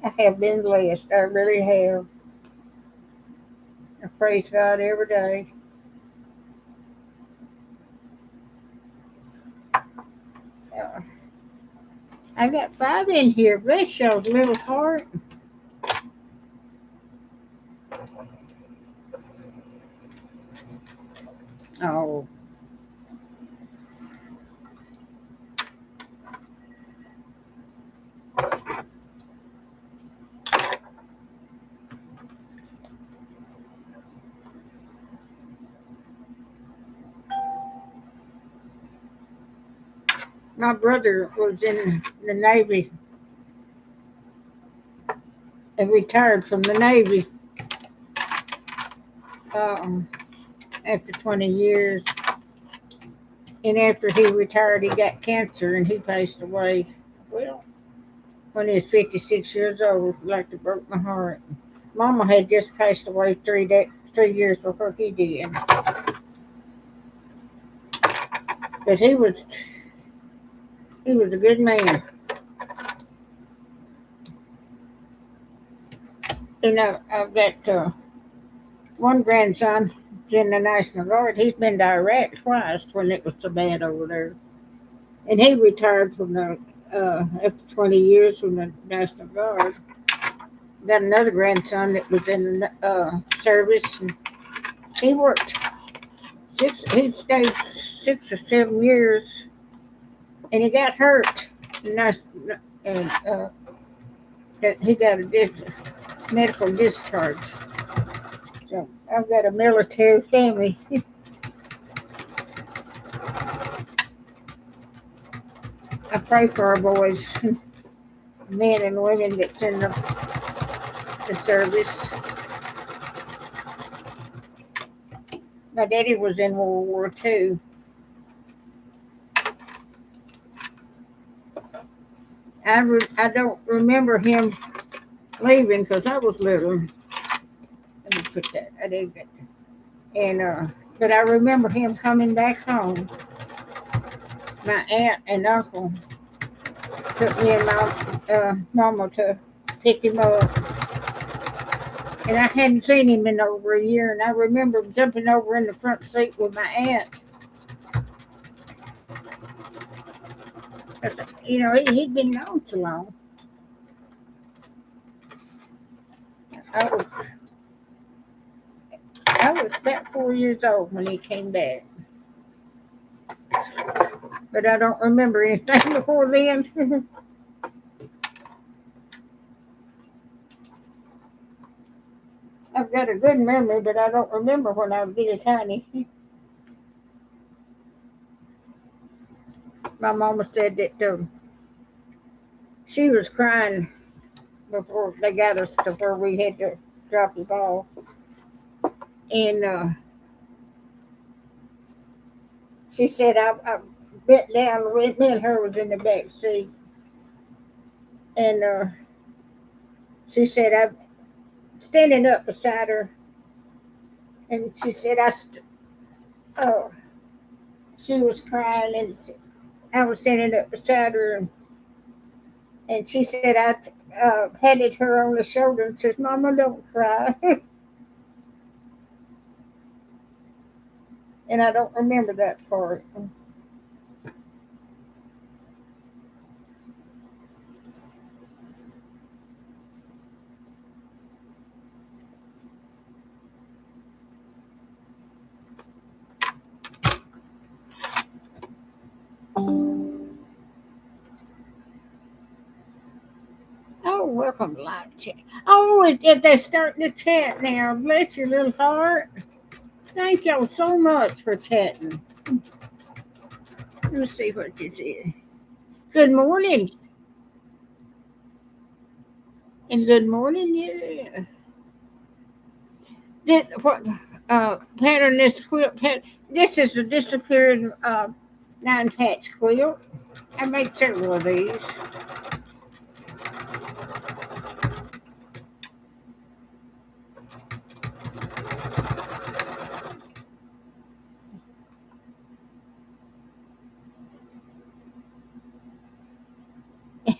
I have been blessed. I really have. I praise God every day. Uh, I got 5 in here. Bless y'all's little heart. Oh, my brother was in the Navy and retired from the Navy um, after 20 years. And after he retired, he got cancer and he passed away. Well, when he was 56 years old, like it broke my heart. Mama had just passed away 3 years before he did. But he was a good man. And I've got one grandson in the National Guard. He's been to Iraq twice when it was so bad over there. And he retired from the after 20 years from the National Guard. Got another grandson that was in the service. And he worked he stayed 6 or 7 years, and he got hurt. And he got a medical discharge. So I've got a military family. I pray for our boys, men and women that's in the service. My daddy was in World War II. I don't remember him leaving because I was little. Let me put that. I didn't get that. And but I remember him coming back home. My aunt and uncle took me and my mama to pick him up. And I hadn't seen him in over a year, and I remember jumping over in the front seat with my aunt. He'd been gone so long. I was, I was about 4 years old when he came back. But I don't remember anything before then. I've got a good memory, but I don't remember when I was little tiny. My mama said that she was crying before they got us to where we had to drop him off. And she said I bent down, me and her was in the back seat. And she said I'm standing up beside her. And she said she was crying and I was standing up beside her. And she said I patted her on the shoulder and says, "Mama, don't cry." And I don't remember that part. welcome to live chat. Oh, they're starting to chat now. Bless your little heart. Thank y'all so much for chatting. Let's see what this is. Good morning. And good morning, yeah. What pattern this quilt pattern? This is the disappearing nine patch quilt. I made several of these.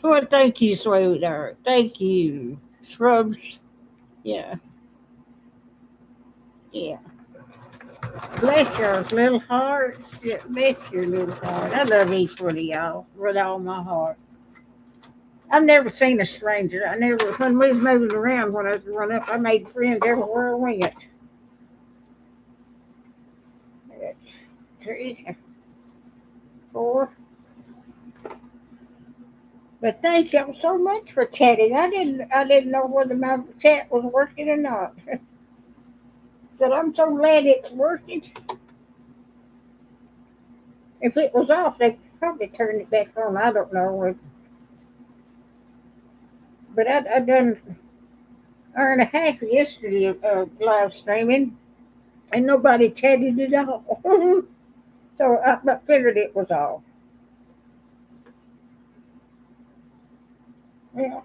Well, thank you, sweetheart. Thank you. Scrubs. Yeah, yeah. Bless your little hearts. Yeah, bless your little heart. I love each one of y'all with all my heart. I've never seen a stranger. I never, when we was moving around when I was growing up, I made friends everywhere I went. That's 3, 4. But thank y'all so much for chatting. I didn't know whether my chat was working or not. But I'm so glad it's working. If it was off, they probably turned it back on. I don't know. But I done hour and a half yesterday live streaming, and nobody chatted at all. So I figured it was off. Yeah,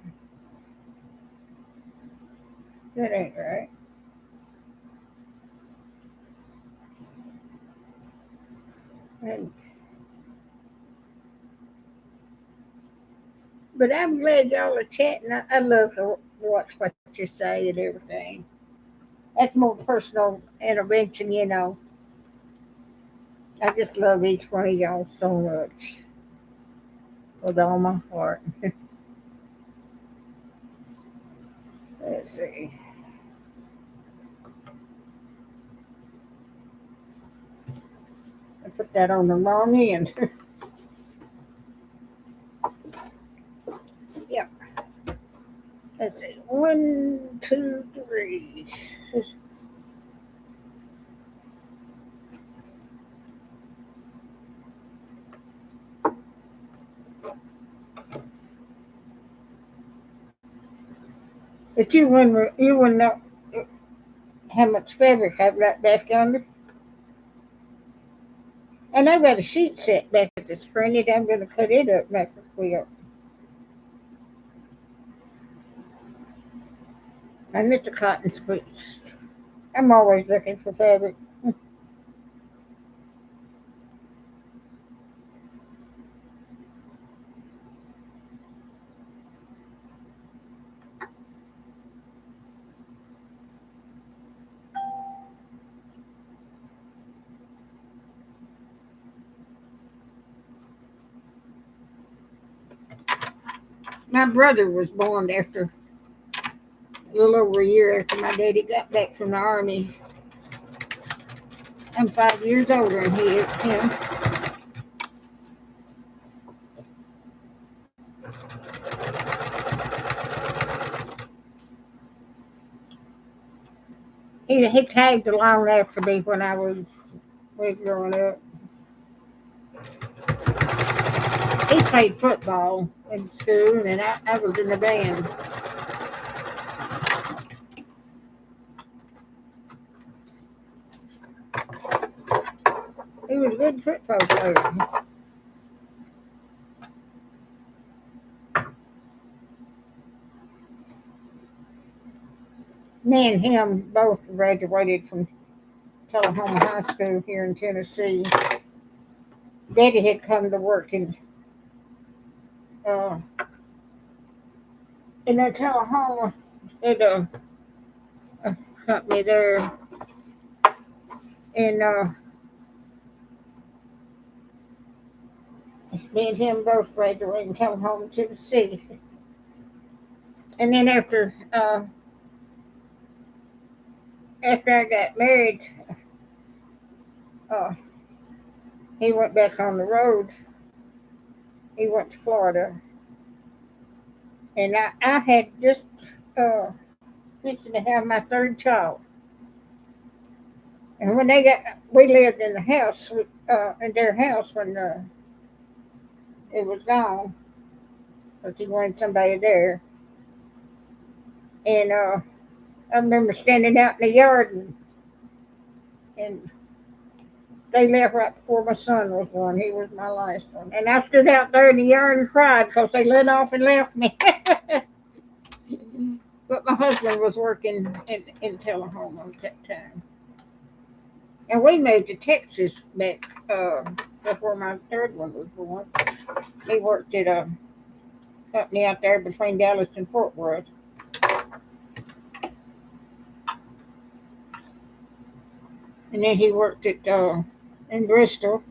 that ain't right. And, but I'm glad y'all are chatting. I love to watch what you say and everything. That's more personal intervention, you know. I just love each one of y'all so much with all my heart. Let's see. I put that on the wrong end. Yeah. Let's see. 1, 2, 3. But you wouldn't know how much fabric I've got back yonder. And I've got a sheet set back at the spring that I'm going to cut it up like a quilt. And it's a cotton squeeze. I'm always looking for fabric. My brother was born after a little over a year after my daddy got back from the army. I'm 5 years older than him. He tagged along after me when I was growing up. He played football in school, and I was in the band. He was a good football player. Me and him both graduated from Tullahoma High School here in Tennessee. Daddy had come to work uh, in that Tullahoma at a company there, and me and him both graduated and come home to the city. And then after I got married, uh, he went back on the road. He went to Florida, and I had just uh, fixing to have my third child. And when we lived in the house, in their house when it was gone, because he wanted somebody there. And I remember standing out in the yard, and they left right before my son was born. He was my last one. And I stood out there in the yard and cried because they let off and left me. But my husband was working in Telehoma at that time. And we moved to Texas back before my third one was born. He worked at a company out there between Dallas and Fort Worth. And then he worked at in Bristol.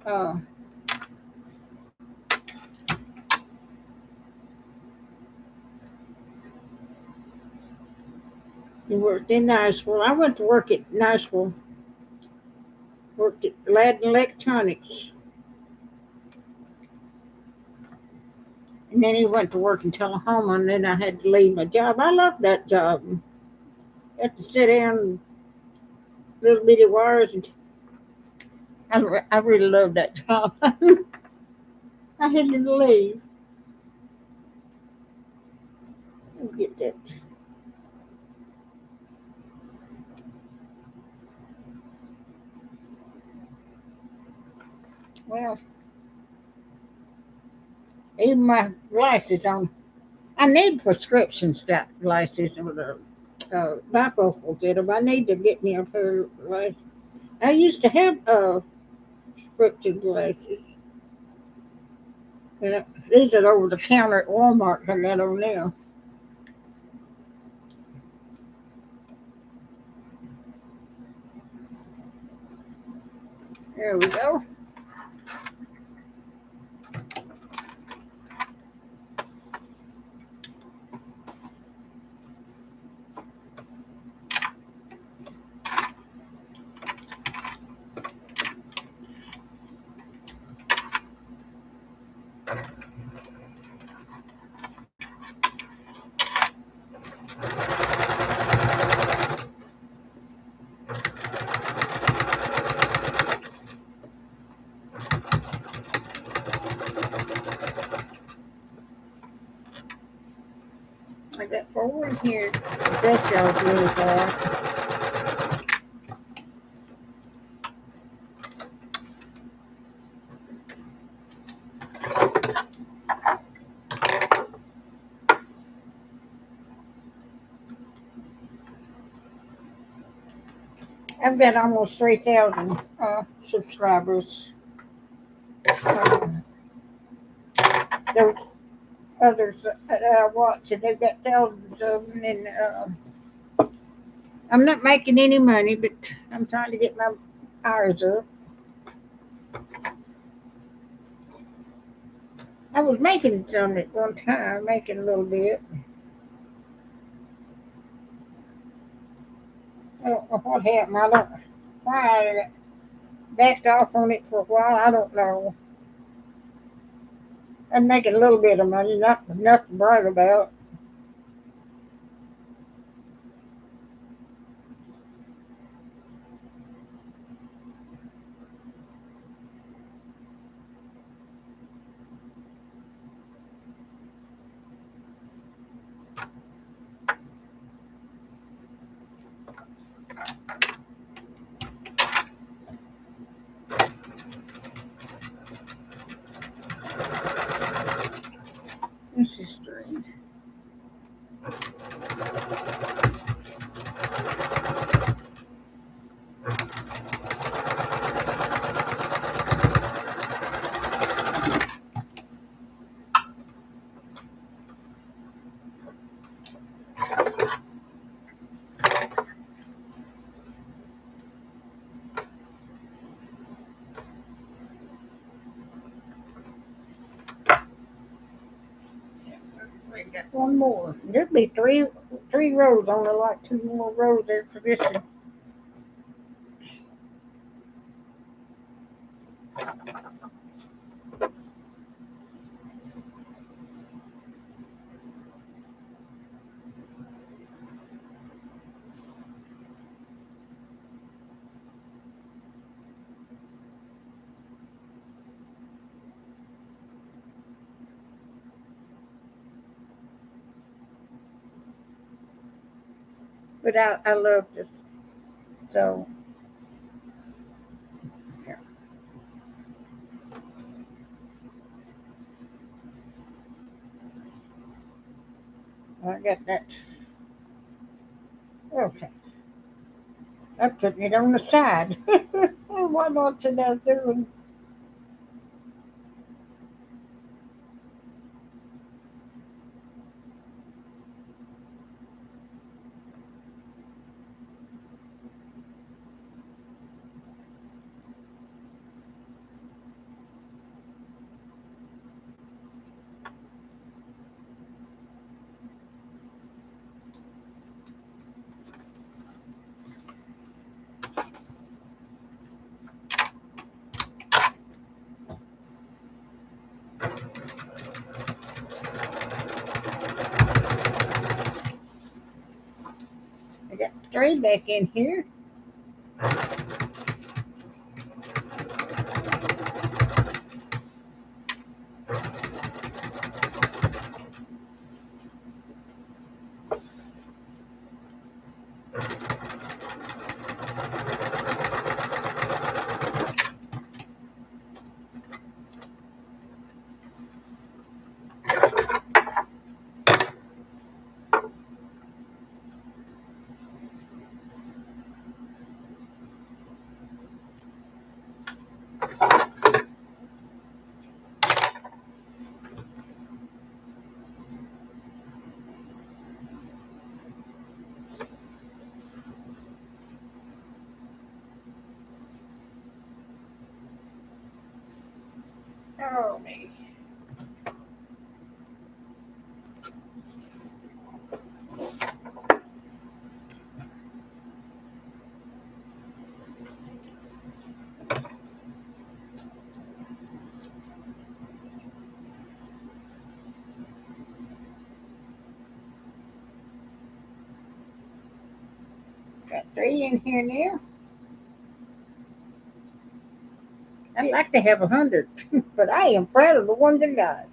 Uh, he worked in Nashville. I went to work at Nashville. Worked at Lad Electronics. And then he went to work in Tullahoma, and then I had to leave my job. I loved that job. I had to sit down little bitty wires, and I really loved that job. I had to leave. Let me get that. Well, even my glasses on. I need prescription glasses with a bifocals in them. I need to get me a pair of glasses. I used to have prescription glasses. These are over the counter at Walmart. I got them now. There we go. I got four in here. This goes really far. I've got almost 3,000 subscribers. Uh, there's others that I watch, and they've got thousands of them. And I'm not making any money, but I'm trying to get my hours up. I was making some at one time, making a little bit. I don't know what happened. I don't why I backed off on it for a while. I don't know. I'm making a little bit of money, not enough to brag about. This is three. We got one more. There'd be three rows, only like two more rows there for this one. But I love this. So yeah, I got that. Okay, I'm putting it on the side. What else did I doing? I got three back in here. Oh me. Got three in here now. I'd like to have 100, but I am proud of the ones I got.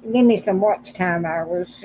Give me some watch time hours.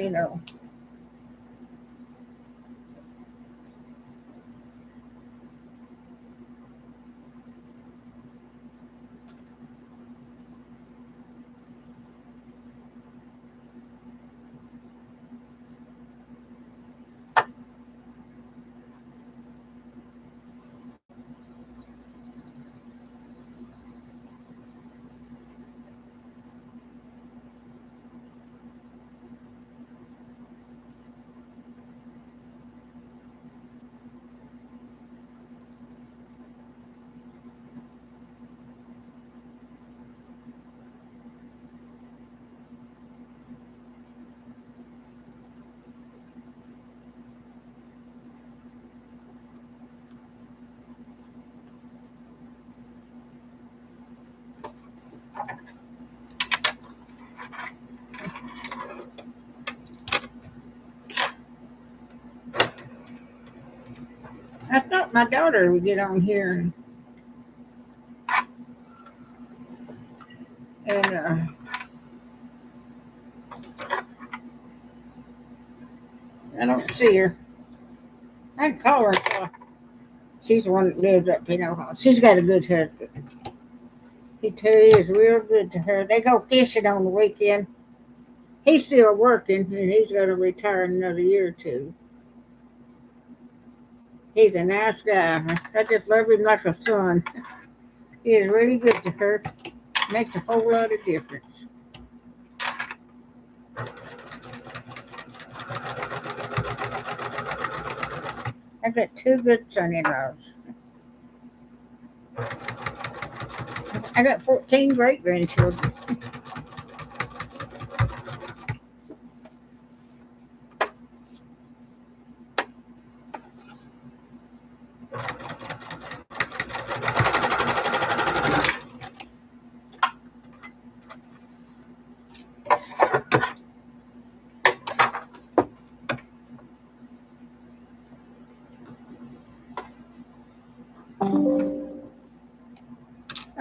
I thought my daughter would get on here and I don't see her. I can call her and tell her. She's the one that lives up in Ohio. She's got a good husband. He too is real good to her. They go fishing on the weekend. He's still working and he's going to retire in another year or two. He's a nice guy. I just love him like a son. He is really good to her. Makes a whole lot of difference. I've got two good son-in-laws. I got 14 great grandchildren.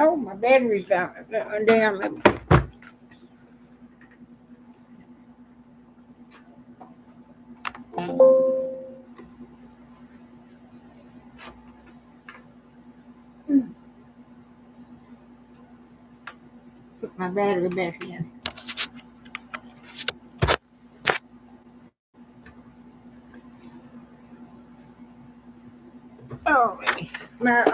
Oh, my battery's down. my battery back in. Oh, my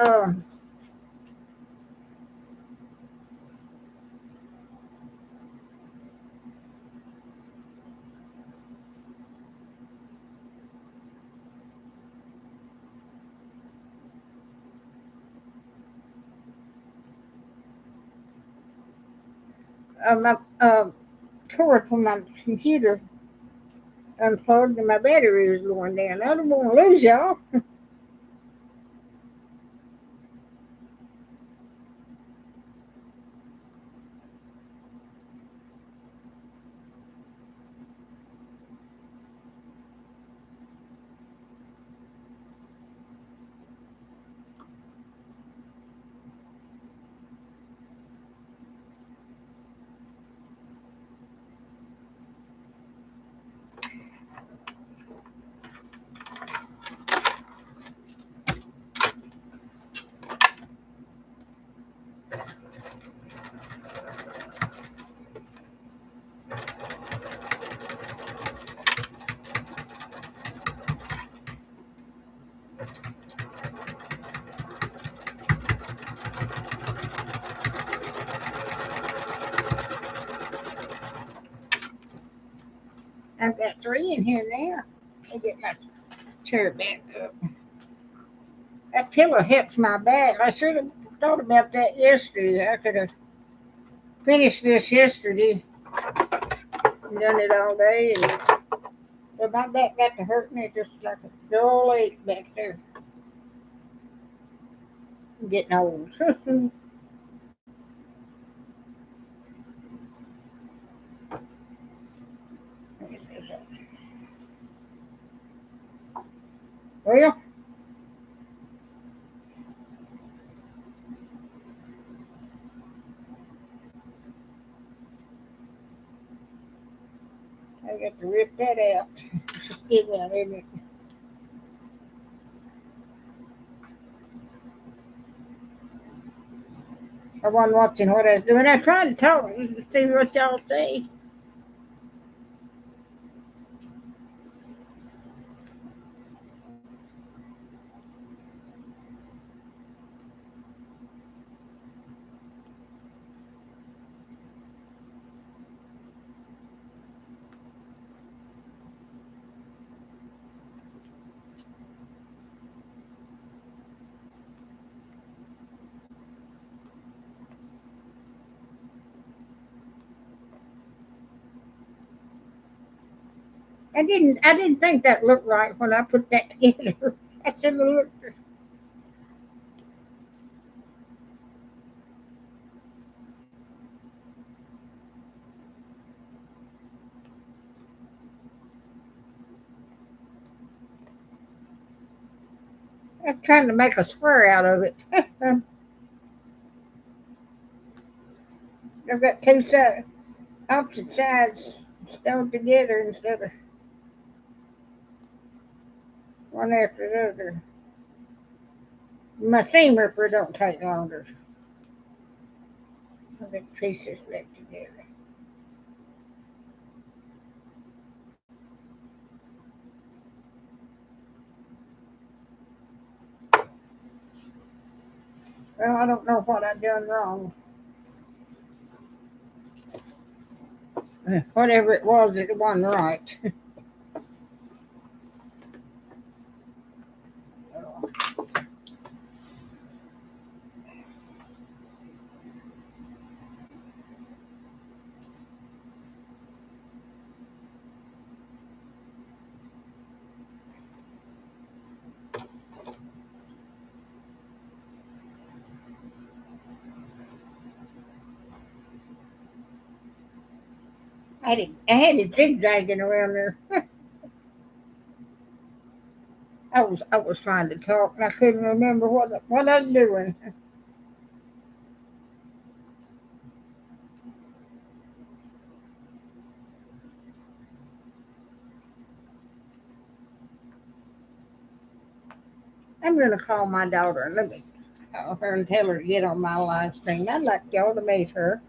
my cord from my computer unplugged and my battery was going down. I don't want to lose y'all. I've got three in here now. Let me get my chair back up. That pillow helps my back. I should have thought about that yesterday. I could have finished this yesterday and done it all day. But my back got to hurting. It just like a dull ache back there. I'm getting old. Well, I got to rip that out. It's a good one, isn't it? I wasn't watching what I was doing. I tried to talk to see what y'all say. I didn't think that looked right when I put that together. I should have looked. I'm trying to make a square out of it. I've got two opposite sides sewed together instead of one after the other. My seam ripper don't take longer. I've got pieces back together. Well, I don't know what I've done wrong. Whatever it was, it wasn't right. I had it zigzagging around there. I was trying to talk and I couldn't remember what I was doing. I'm gonna call my daughter and let me call her and tell her to get on my live stream. I'd like y'all to meet her.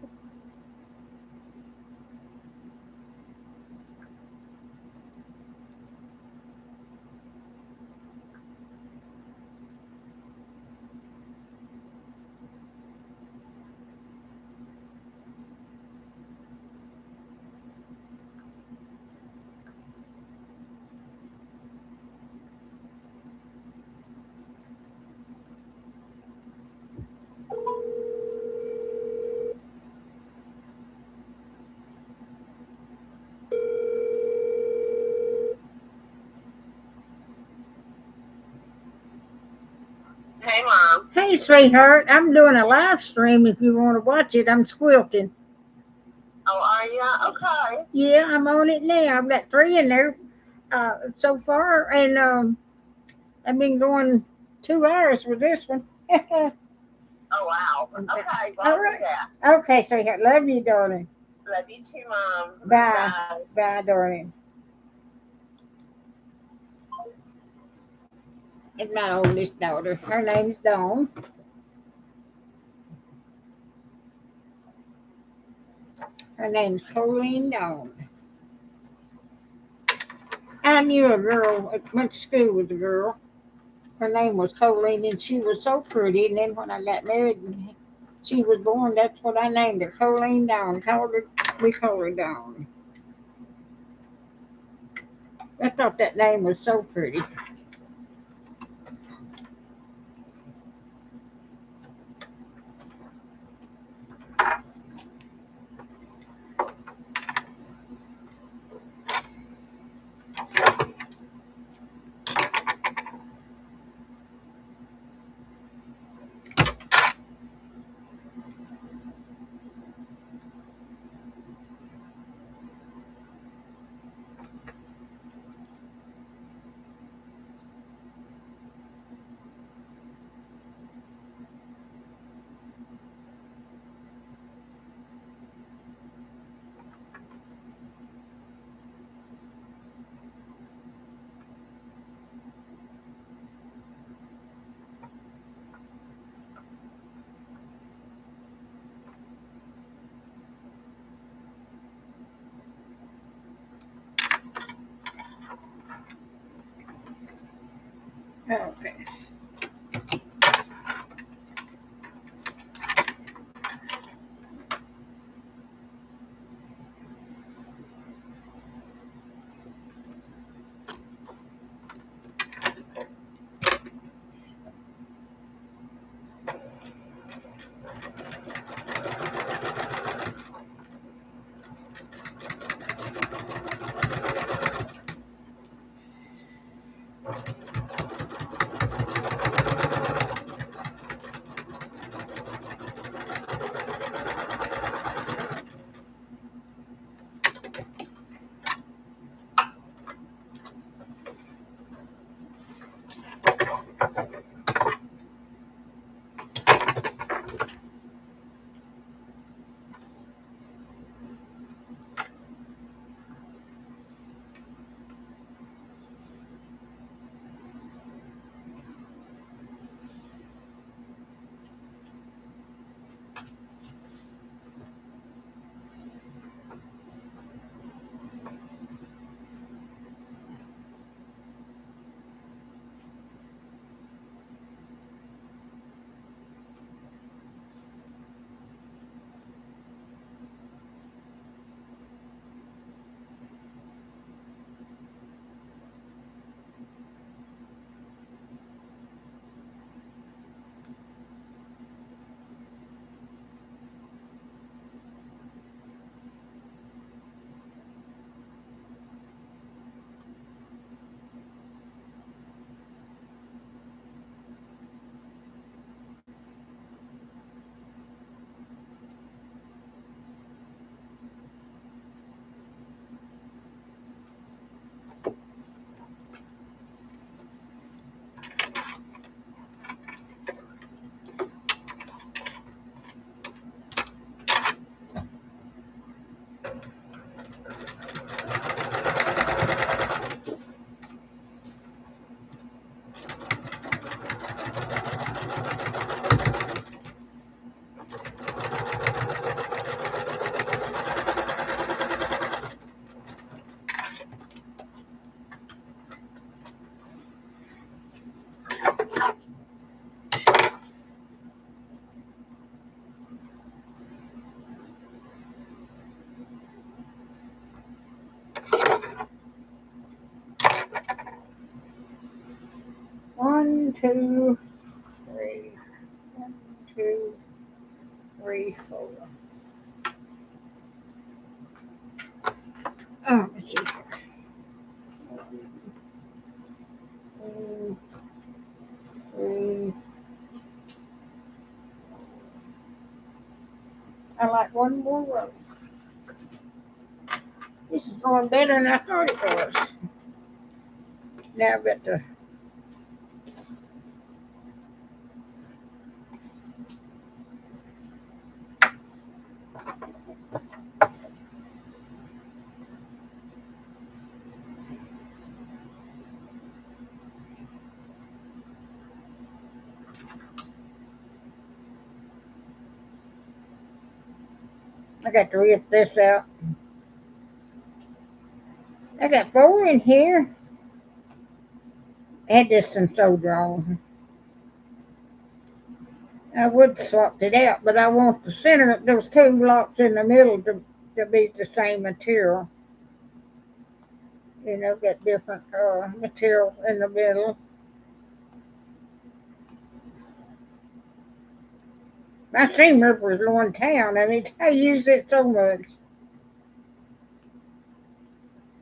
Hey, Mom. Hey, sweetheart. I'm doing a live stream if you want to watch it. I'm quilting. Oh, are you? Okay. Yeah, I'm on it now. I've got three in there so far, and I've been going 2 hours with this one. Oh, wow. Okay. Well, All I'll do right. that. Okay, sweetheart. Love you, darling. Love you too, Mom. Bye. Bye. Bye, darling. It's my oldest daughter. Her name's Dawn. Her name's Colleen Dawn. I knew a girl, went to school with a girl. Her name was Colleen, and she was so pretty. And then when I got married and she was born, that's what I named her, Colleen Dawn. We call her Dawn. I thought that name was so pretty. Okay. 1, 2, 3. 1, 2, 3, 4. Let's see. 1, 2, 3, I like one more row. This is going better than I thought it was. Now I've got to. I got to rip this out. I got 4 in here. I had this one sewed wrong. I would swap it out, but I want the center, those 2 blocks in the middle to be the same material. You know, got different materials in the middle. My seam ripper is low in town. I mean, I use it so much.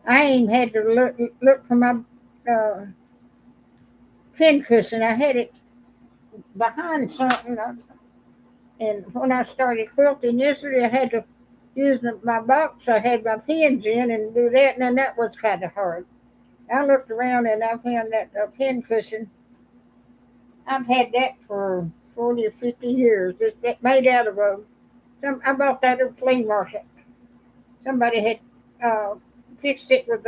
I ain't had to look for my uh, pin cushion. I had it behind something. And when I started quilting yesterday, I had to use my box I had my pins in and do that, and then that was kind of hard. I looked around and I found that pin cushion. I've had that for 40 or 50 years. Just made out of I bought that at a flea market. Somebody had uh, fixed it with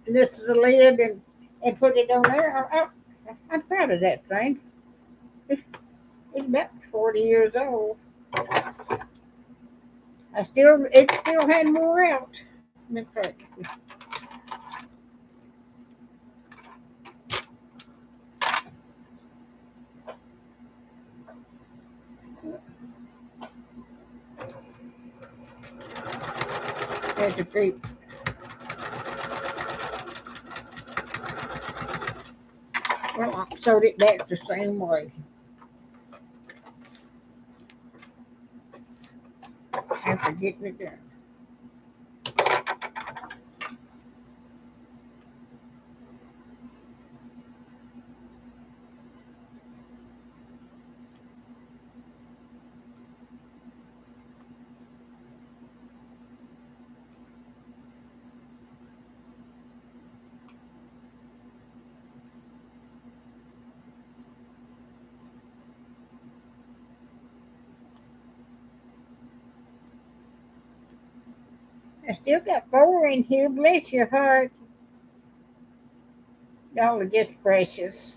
this is a lid and put it on there. I'm proud of that thing. It's about 40 years old. It still had more out. In fact, there's a big. Well, I sewed it back the same way. After getting it done. I still got 4 in here. Bless your heart. Y'all are just precious.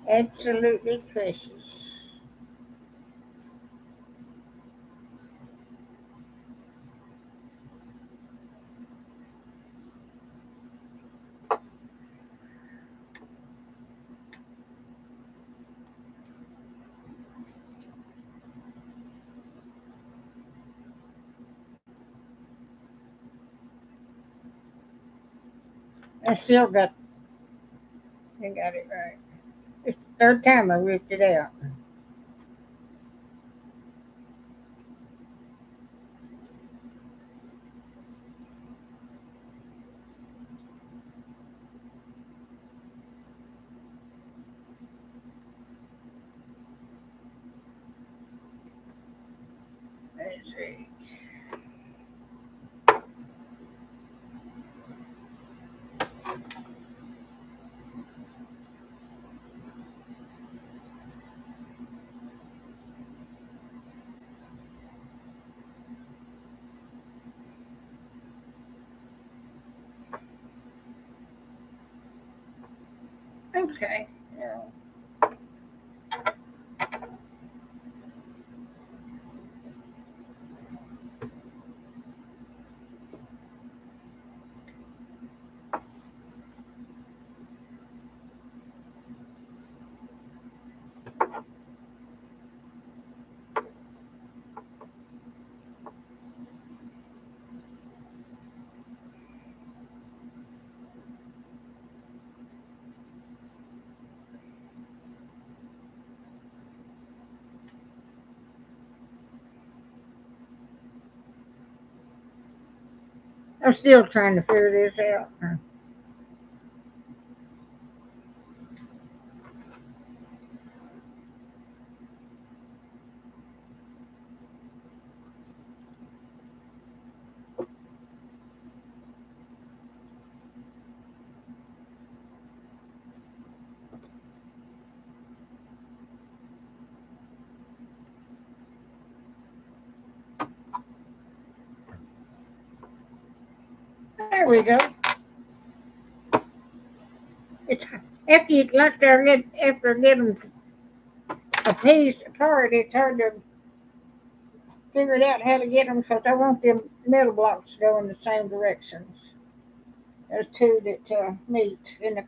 Absolutely precious. I still got. I got it right. It's the 3rd time I ripped it out. Let's see. Okay. Yeah. I'm still trying to figure this out. There we go. It's after you after I get them a piece apart, it's hard to figure out how to get them because I want them metal blocks to go in the same directions. There's two that meet, and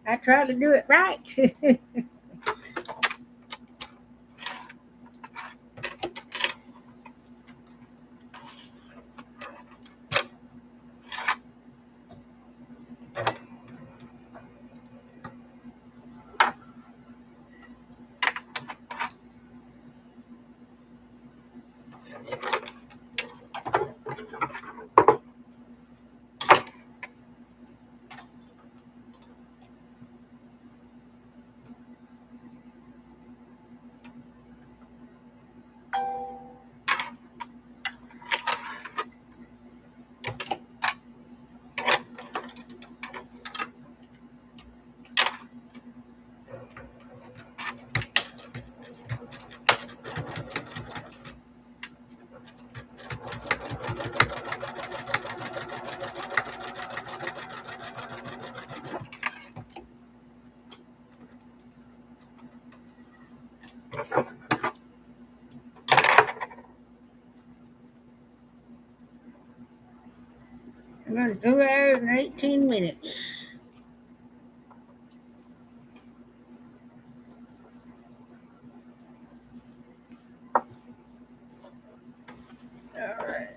I try to do it right. I'm going 2 hours and 18 minutes. All right.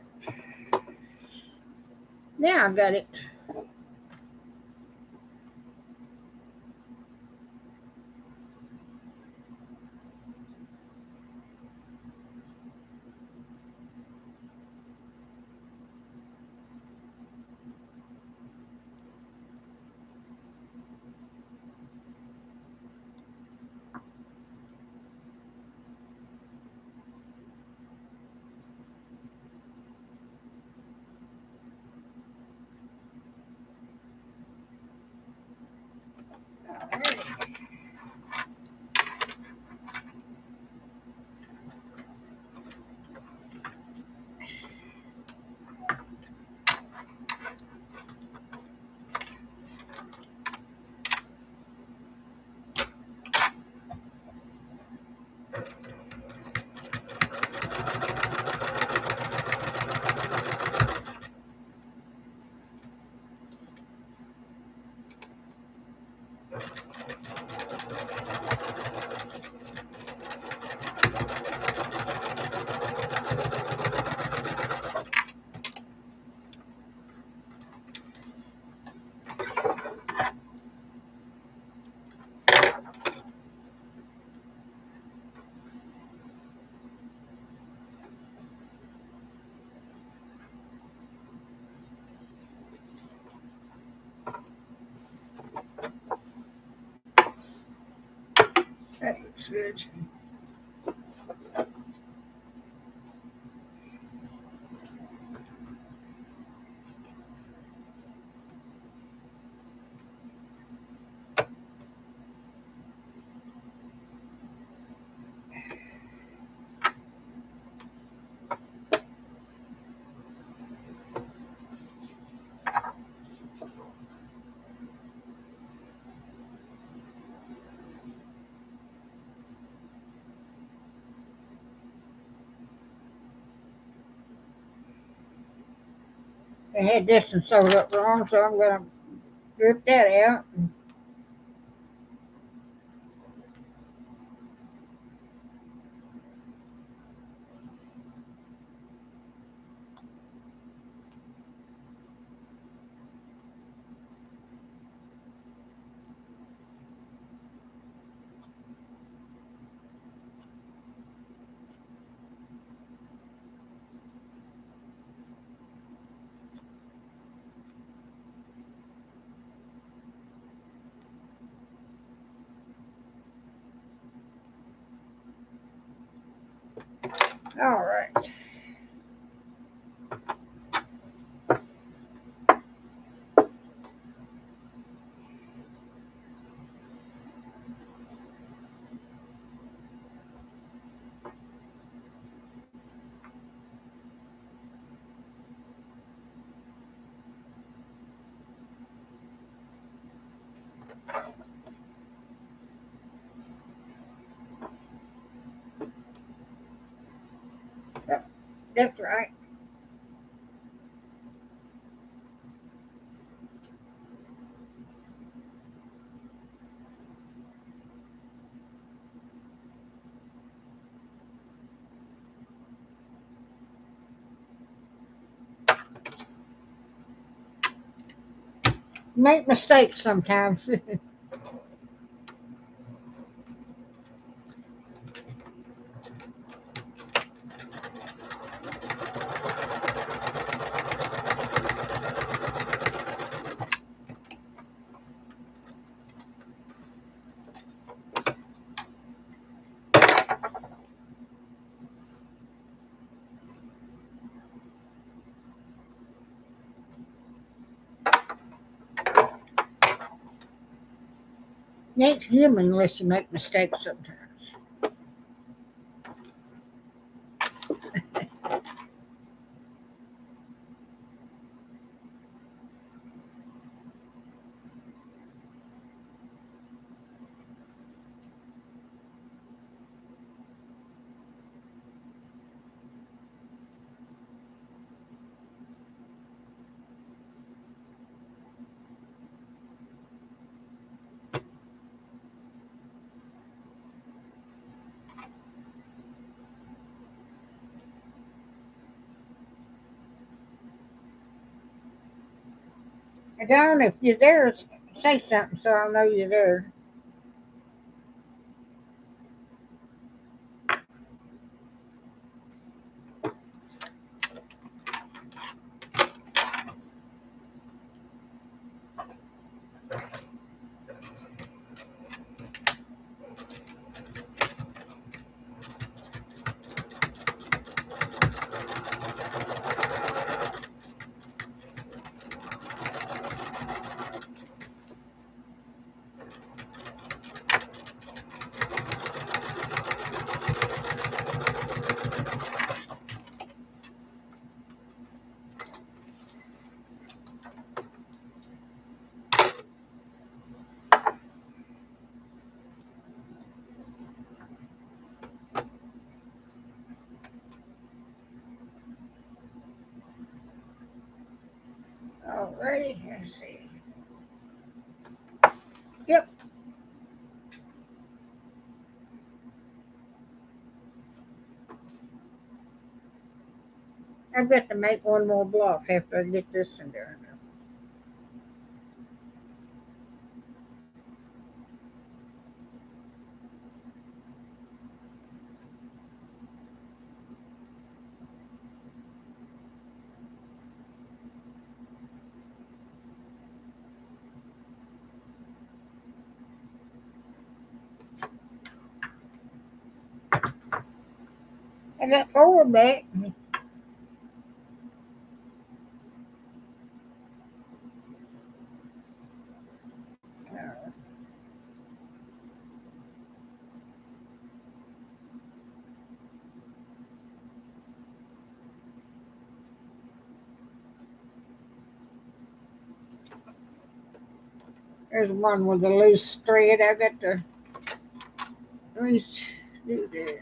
Now I got it. All right. That looks good. I had this one sewed up wrong, so I'm going to rip that out. All right. Yep, that's right. Make mistakes sometimes. You ain't human unless you make mistakes sometimes. And Don, if you're there, say something so I'll know you're there. Alrighty, let's see. Yep, I've got to make one more block after I get this one done. I got four back. There's one with a loose thread. I got to do that.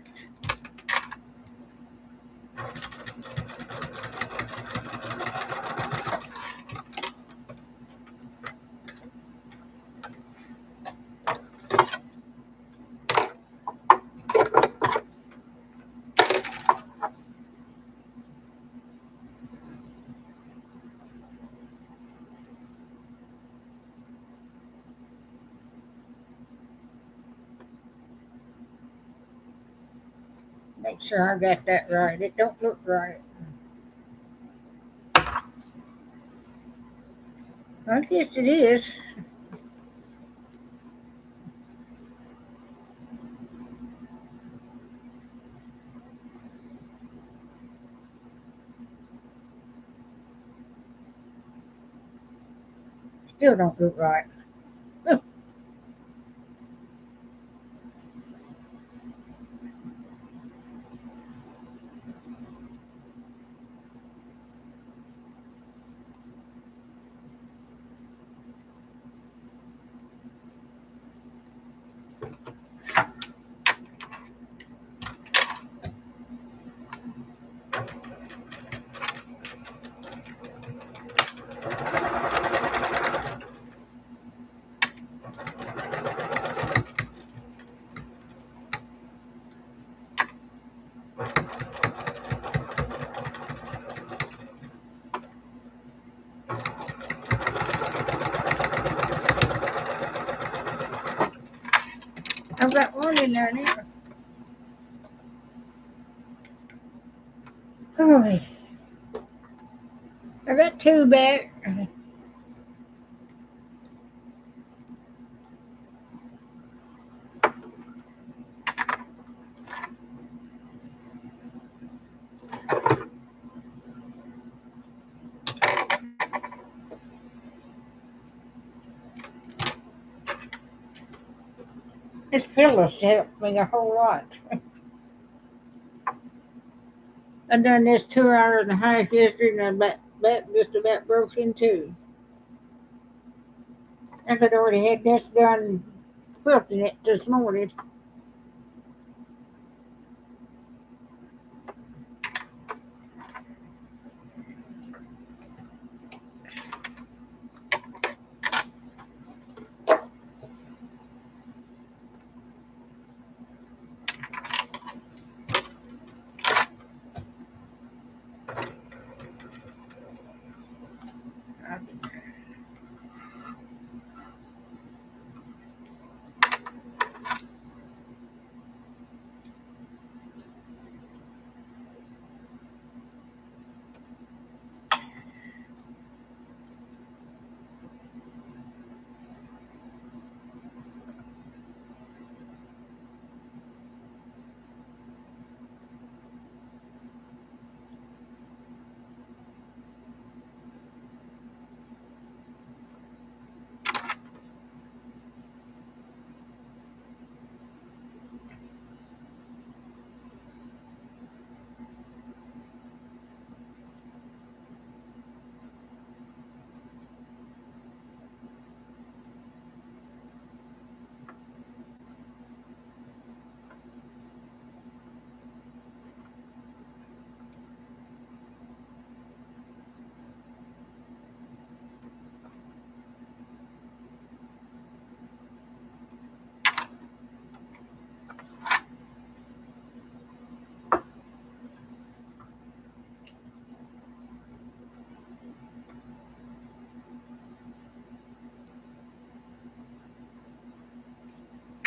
Make sure I got that right. It don't look right. I guess it is. Still don't look right. I've got one in there now. Oh, I got two back. This pillow's helped me a whole lot. I done this 2 hours and a half yesterday, and my back just about broke in two. I could already had this done quilting it this morning.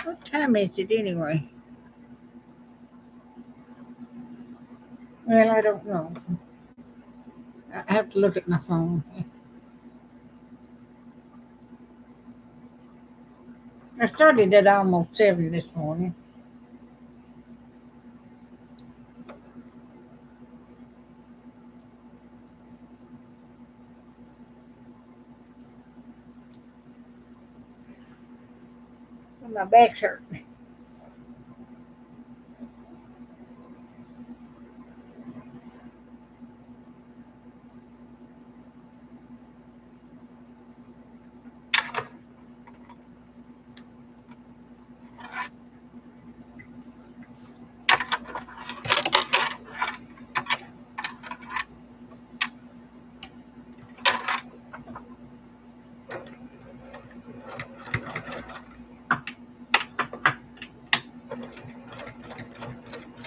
What time is it anyway? Well, I don't know. I have to look at my phone. I started at almost 7 this morning. My back's hurting.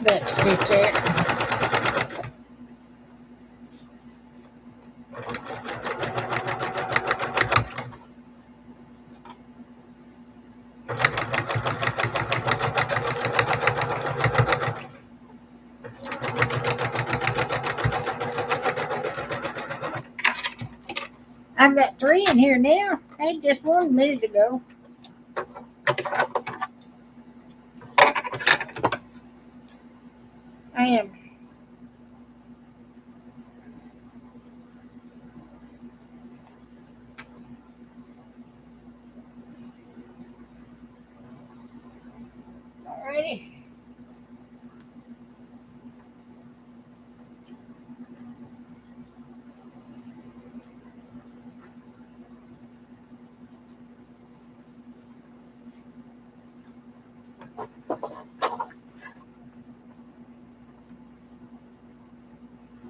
That's it. I've got three in here now. I had just one a minute ago. I am.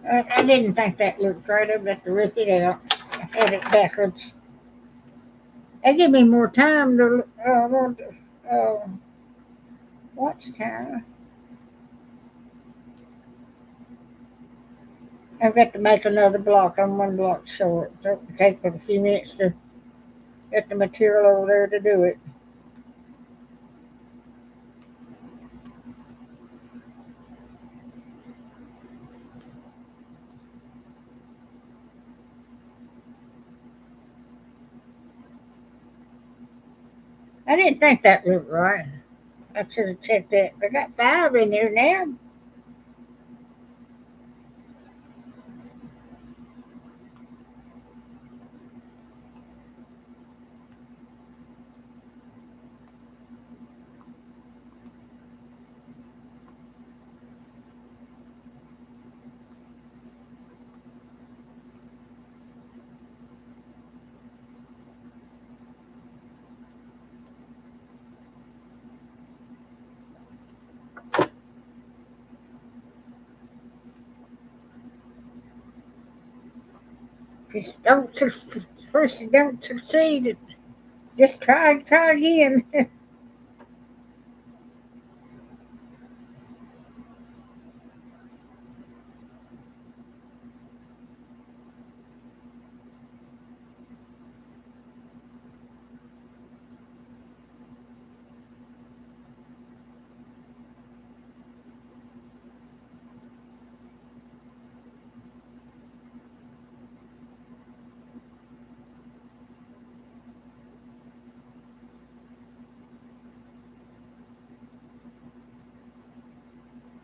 I didn't think that looked right. I've got to rip it out. I had it backwards. They give me more time to watch time. I've got to make another block. I'm one block short. So it'll take a few minutes to get the material over there to do it. I didn't think that looked right. I should have checked that. I got 5 in there now. First you don't succeed, just try again.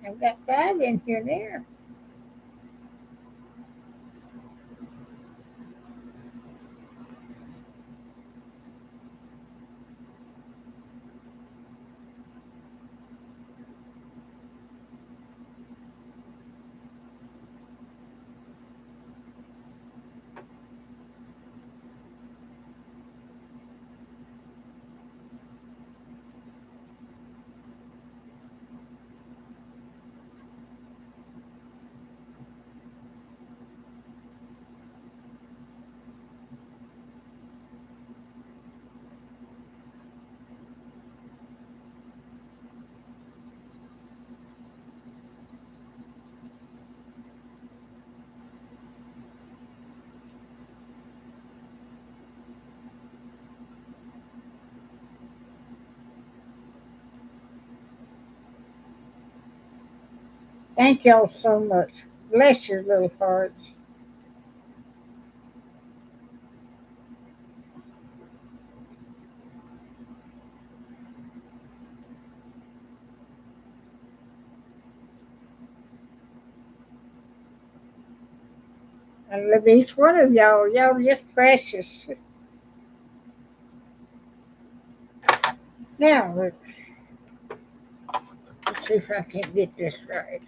I've got 5 in here now. Thank y'all so much. Bless your little hearts. I love each one of y'all. Y'all just precious. Now, let's see if I can get this right.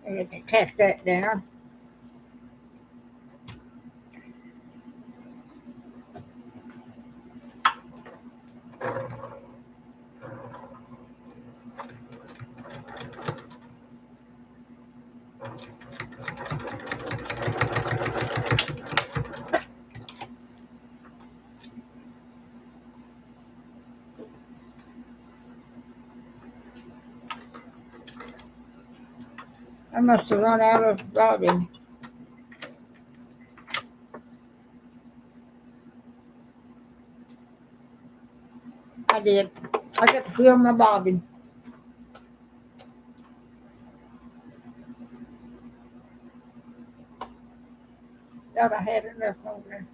I have to tack that down. I must have run out of bobbin. I did. I got to fill my bobbin. Thought I had enough on there.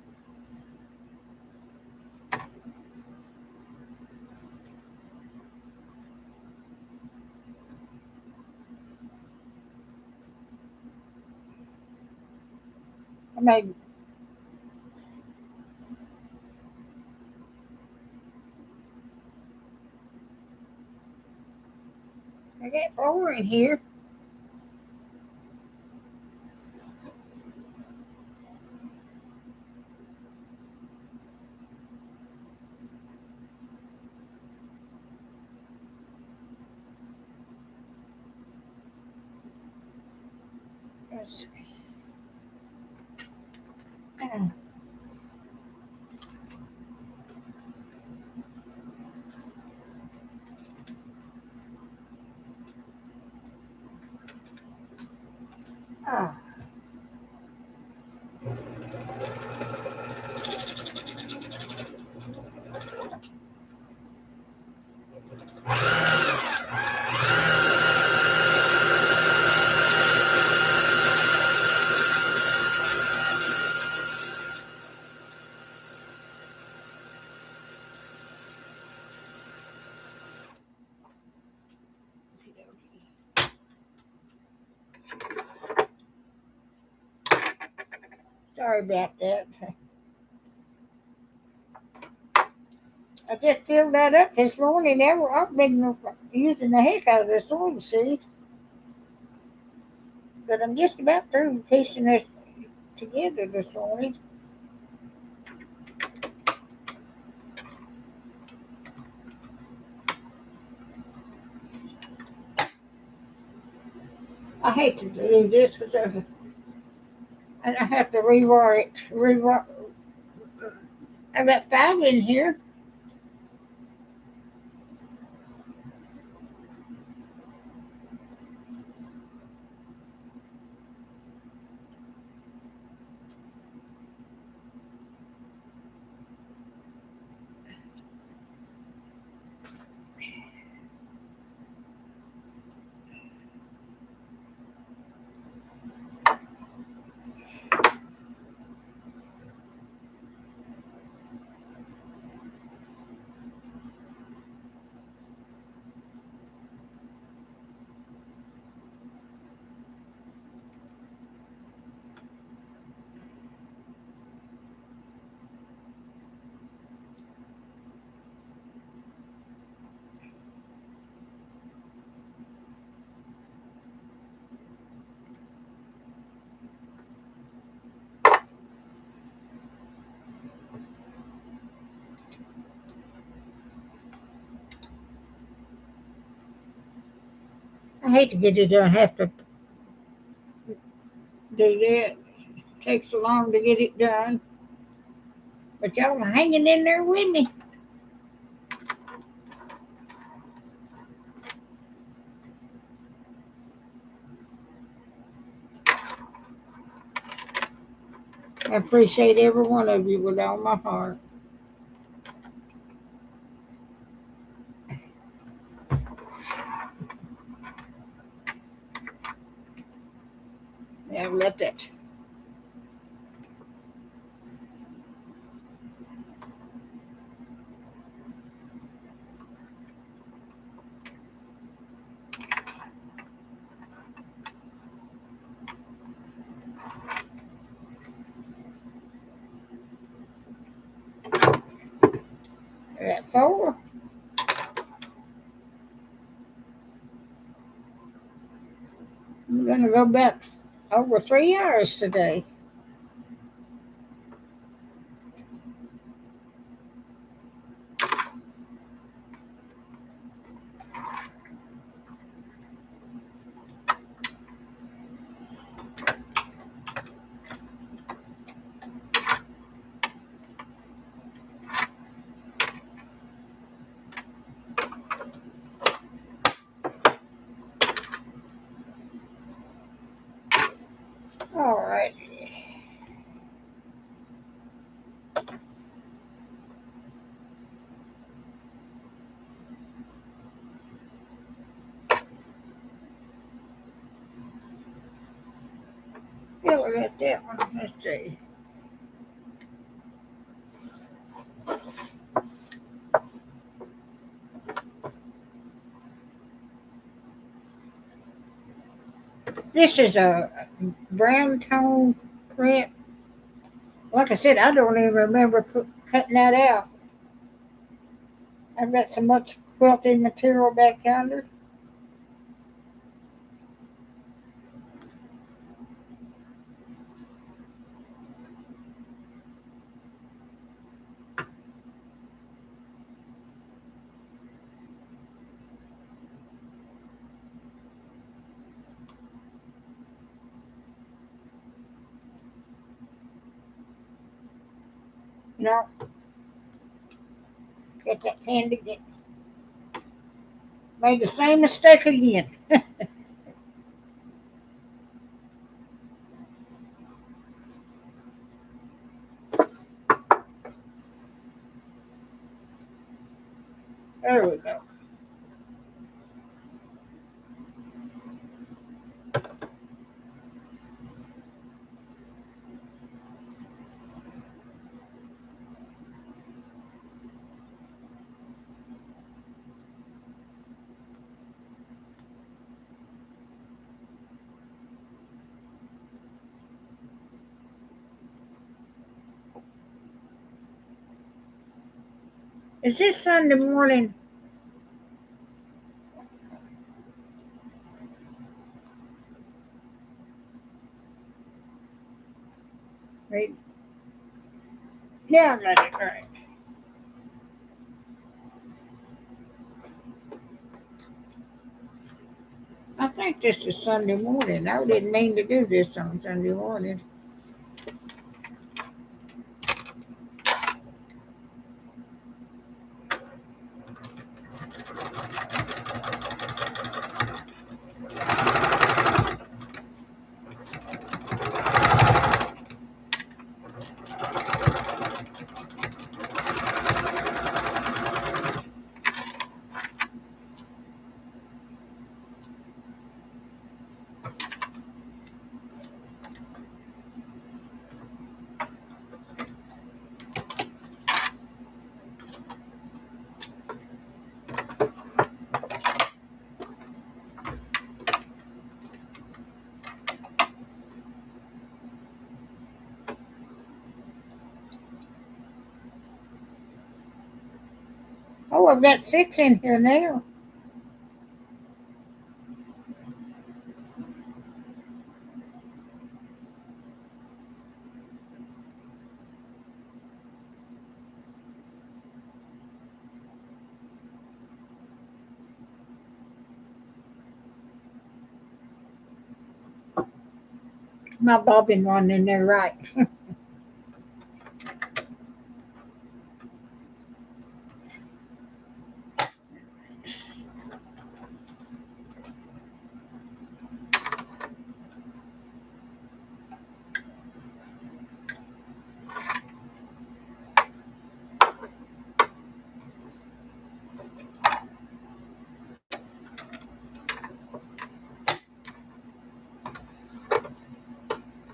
I made I got 4 in here. Let's see. Uh, oh, sorry about that. I just filled that up this morning. I've been using the heck out of the soil seeds, but I'm just about through piecing this together this morning. I hate to do this because I have to rewire it. I've got 5 in here. I hate to get it done. Have to do that. Takes so long to get it done. But y'all are hanging in there with me. I appreciate every one of you with all my heart. Yeah, let that. At 4. I'm gonna go back over 3 hours today. All right. Yeah, we got that one. Let's see. This is a brown tone print. Like I said, I don't even remember cutting that out. I've got so much quilting material back yonder. No, get that pen to get. Made the same mistake again. There we go. Is this Sunday morning? Right. Yeah, I got it right. I think this is Sunday morning. I didn't mean to do this on Sunday morning. Oh, I've got 6 in here now. My bobbin one in there, right?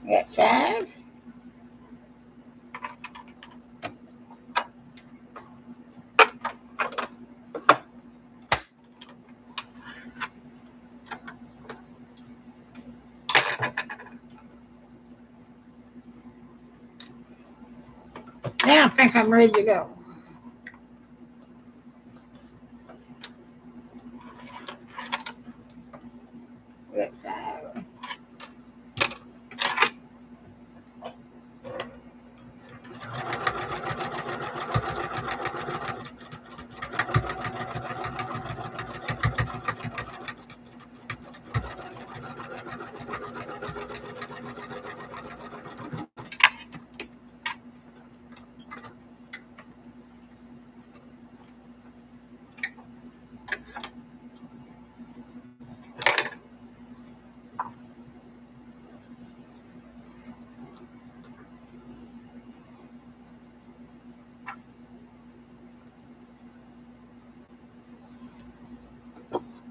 Got 5. Now I think I'm ready to go. Got 5.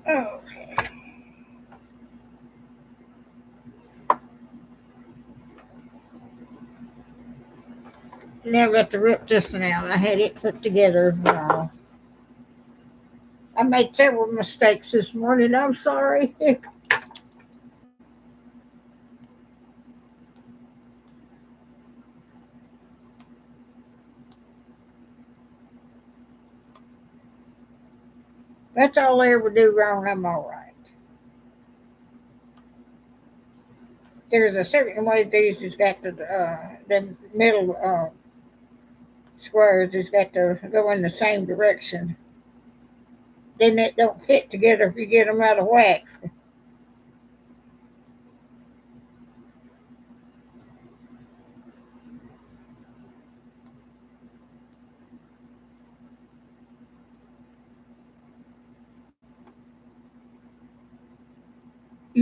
Okay. Now I got to rip this one out. I had it put together. I made several mistakes this morning. I'm sorry. That's all I ever do wrong. I'm all right. There's a certain way these has got the middle squares has got to go in the same direction. Then it don't fit together if you get them out of whack.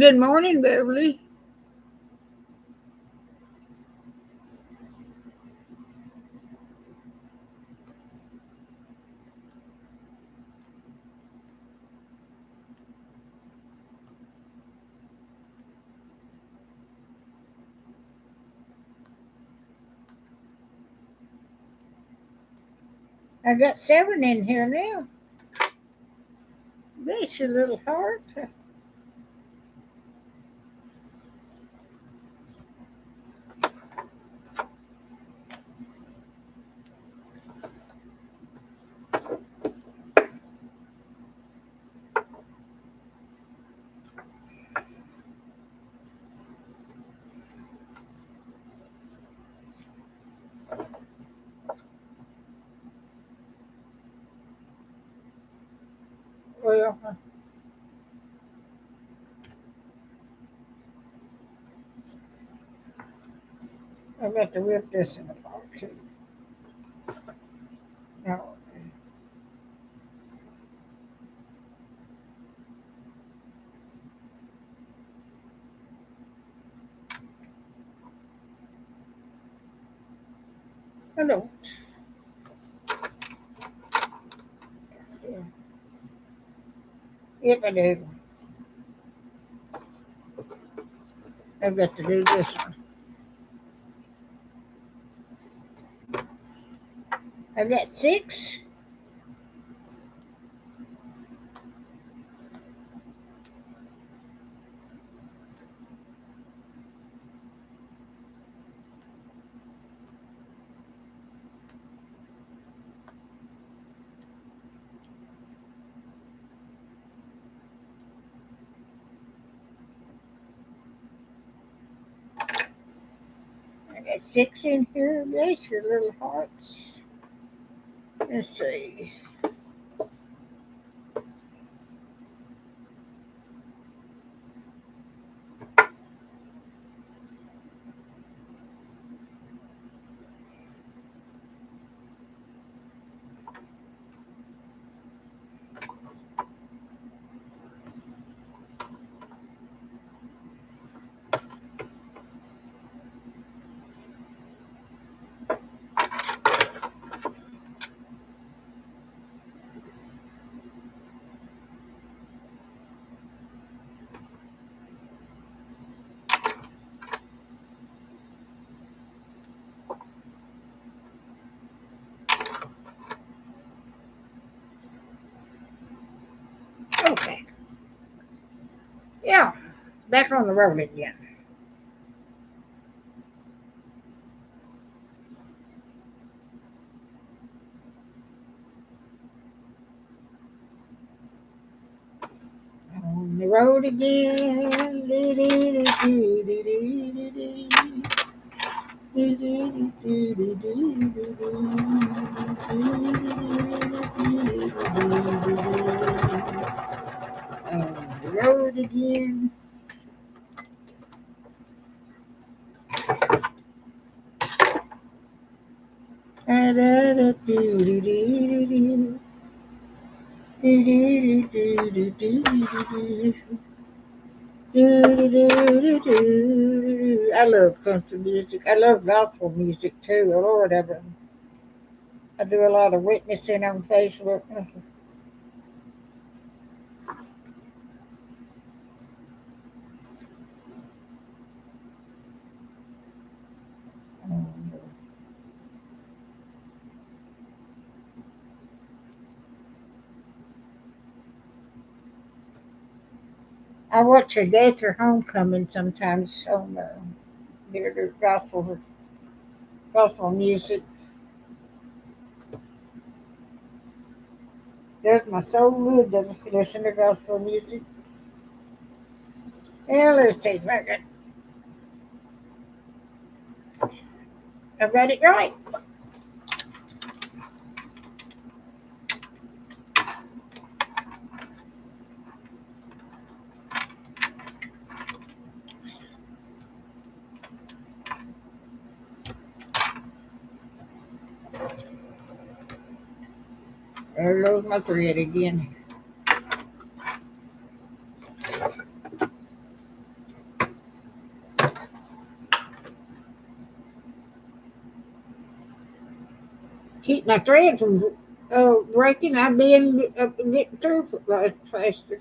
Good morning, Beverly. I got 7 in here now. Bless your little heart. Well, I got to whip this in the pot too. No, I don't. Yep, I do. I've got to do this one. I've got 6. I got 6 in here. Bless your little hearts. Let's see. Okay. Yeah, back on the road again. On the road again. On the road again. I love country music. I love gospel music too. Lord, I do a lot of witnessing on Facebook. I watch a Gaither Homecoming sometimes on their gospel music. Does my soul good to listen to gospel music. Yeah, let's see if I've got it right. There goes my thread again. keep my thread from breaking. I'd be getting through faster.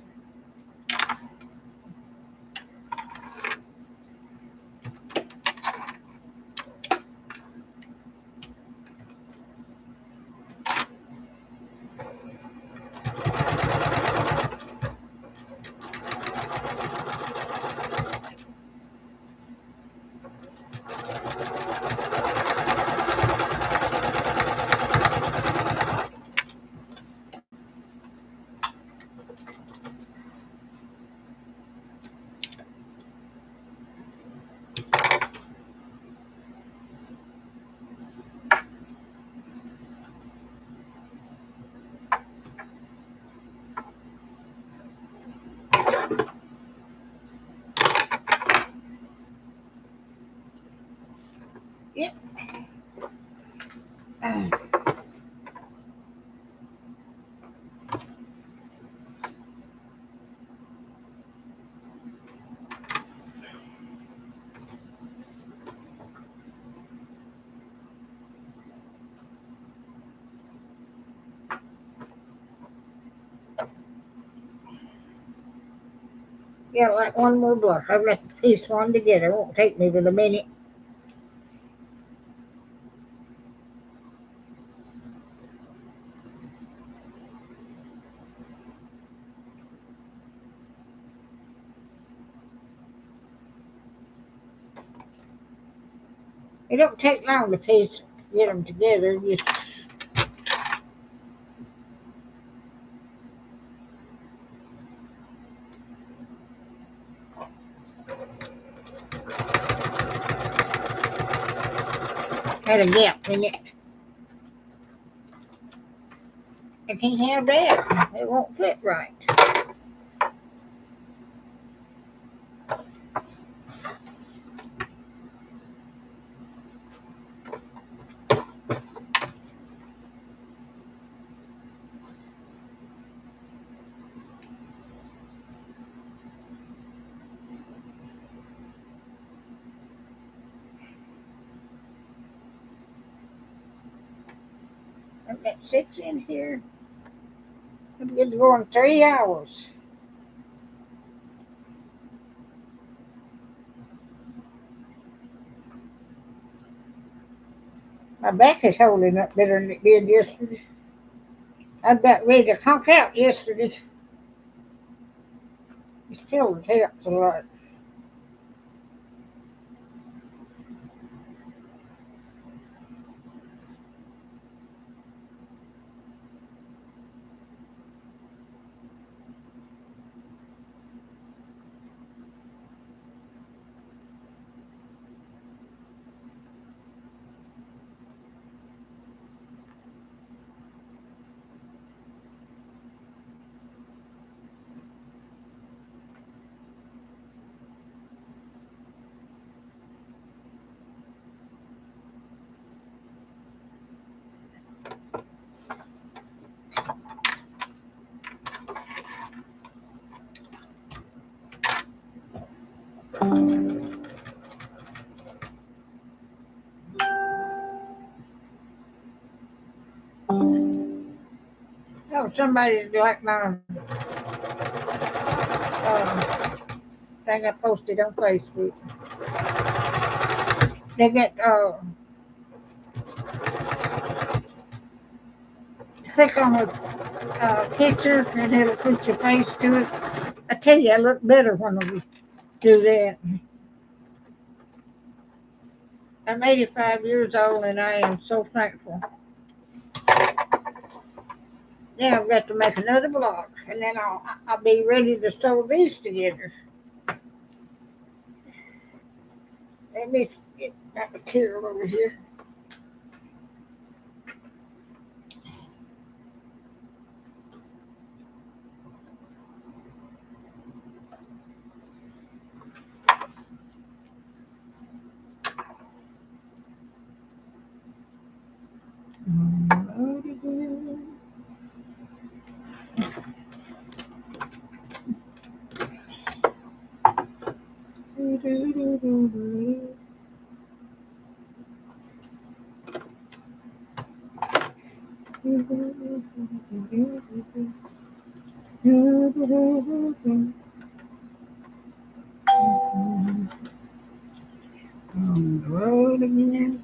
Yep. Yeah, like one more block. I've got to piece one together. It won't take me but a minute. It don't take long to get them together. Just had a gap in it. I can't have that. It won't fit right. I've got 6 in here. I'm good to go in 3 hours. My back is holding up better than it did yesterday. I was about ready to conk out yesterday. It still helps a lot. Oh, somebody's like my thing I posted on Facebook. They get click on the picture and it'll put your face to it. I tell you, I look better when I do that. I'm 85 years old and I am so thankful. Now I've got to make another block and then I'll be ready to sew these together. Let me get that material over here. On the road again.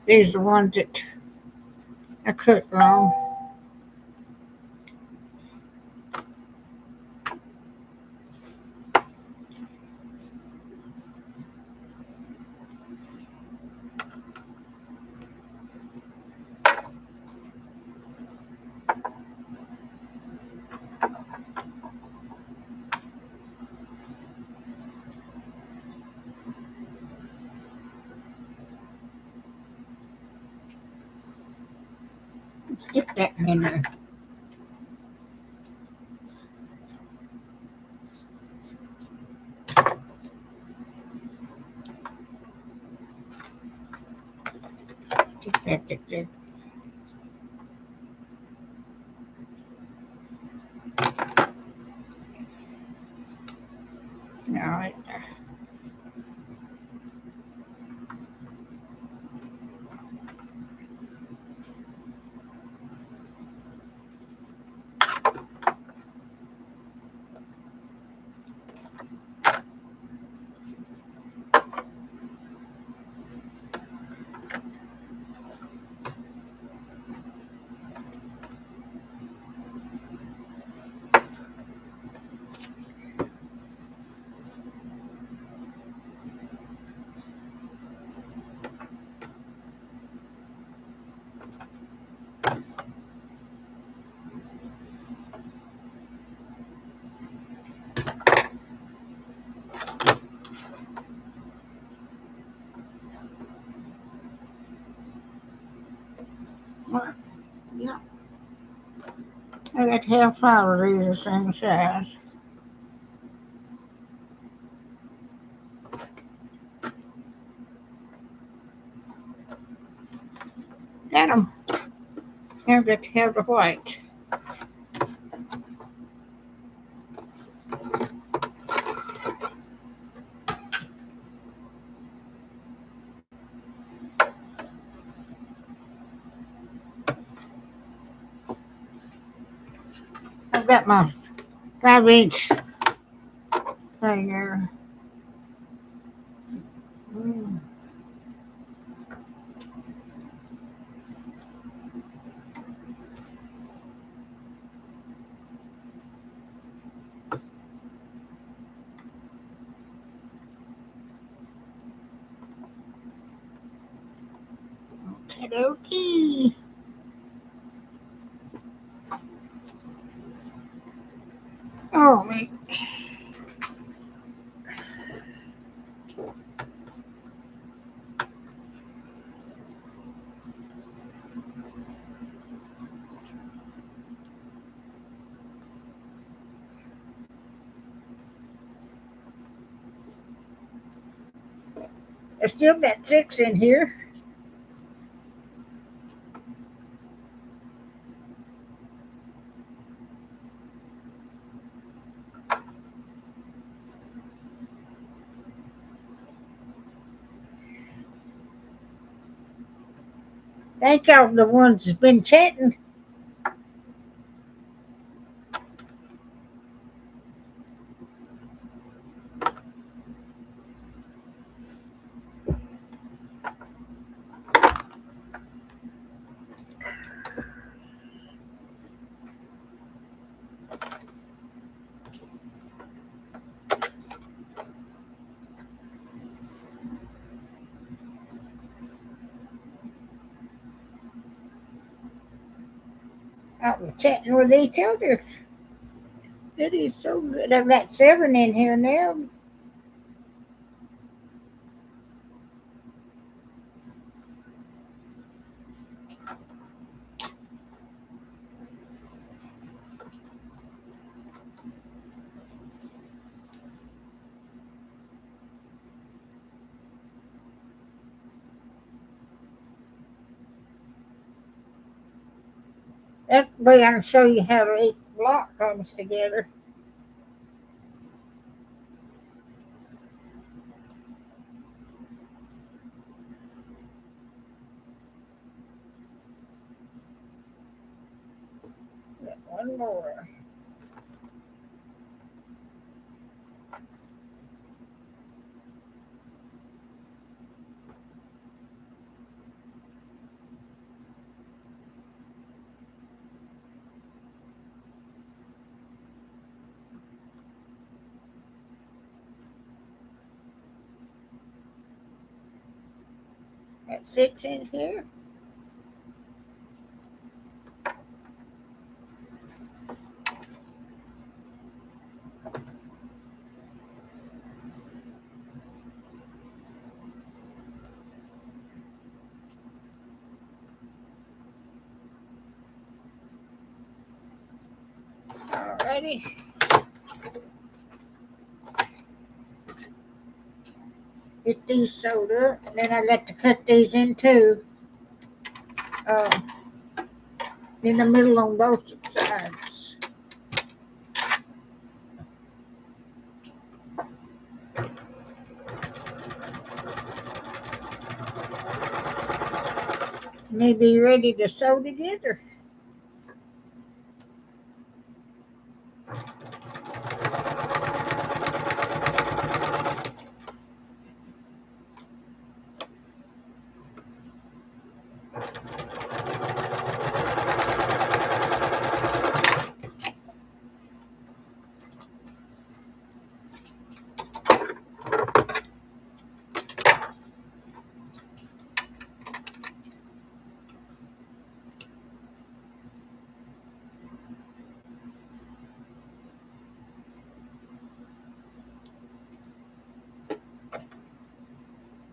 These are the ones that I cut wrong. Stick that in there. Stick that there. All right. All right. Yeah. I got to have 5 of these the same size. Got them. Now I've got to have the white. I've got my 5-inch thing there. Mm. Okay, okay. Oh, me. I still got 6 in here. Thank y'all for the ones that's been chatting. Out and chatting with each other. It is so good. I've got 7 in here now. That way I can show you how each block comes together. Got 6 in here. Alrighty. Get these sewed up. Then I got to cut these in two. Uh, in the middle on both sides. And they be ready to sew together.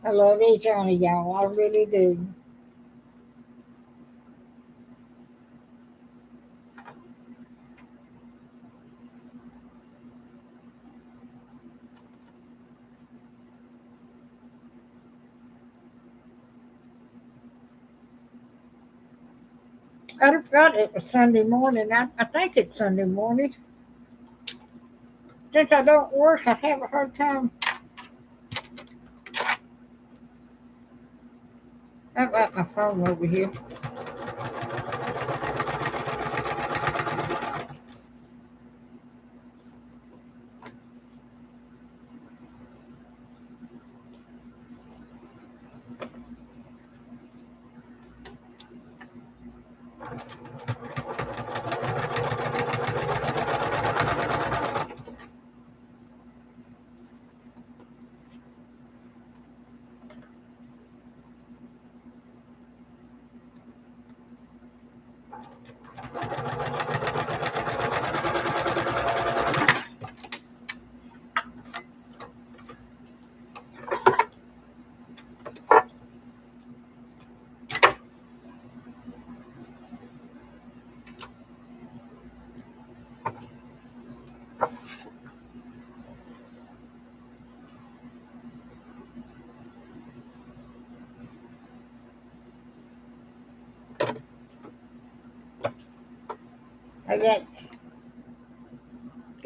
I love each one of y'all. I really do. I forgot it was Sunday morning. I think it's Sunday morning. Since I don't work, I have a hard time. I've got my phone over here.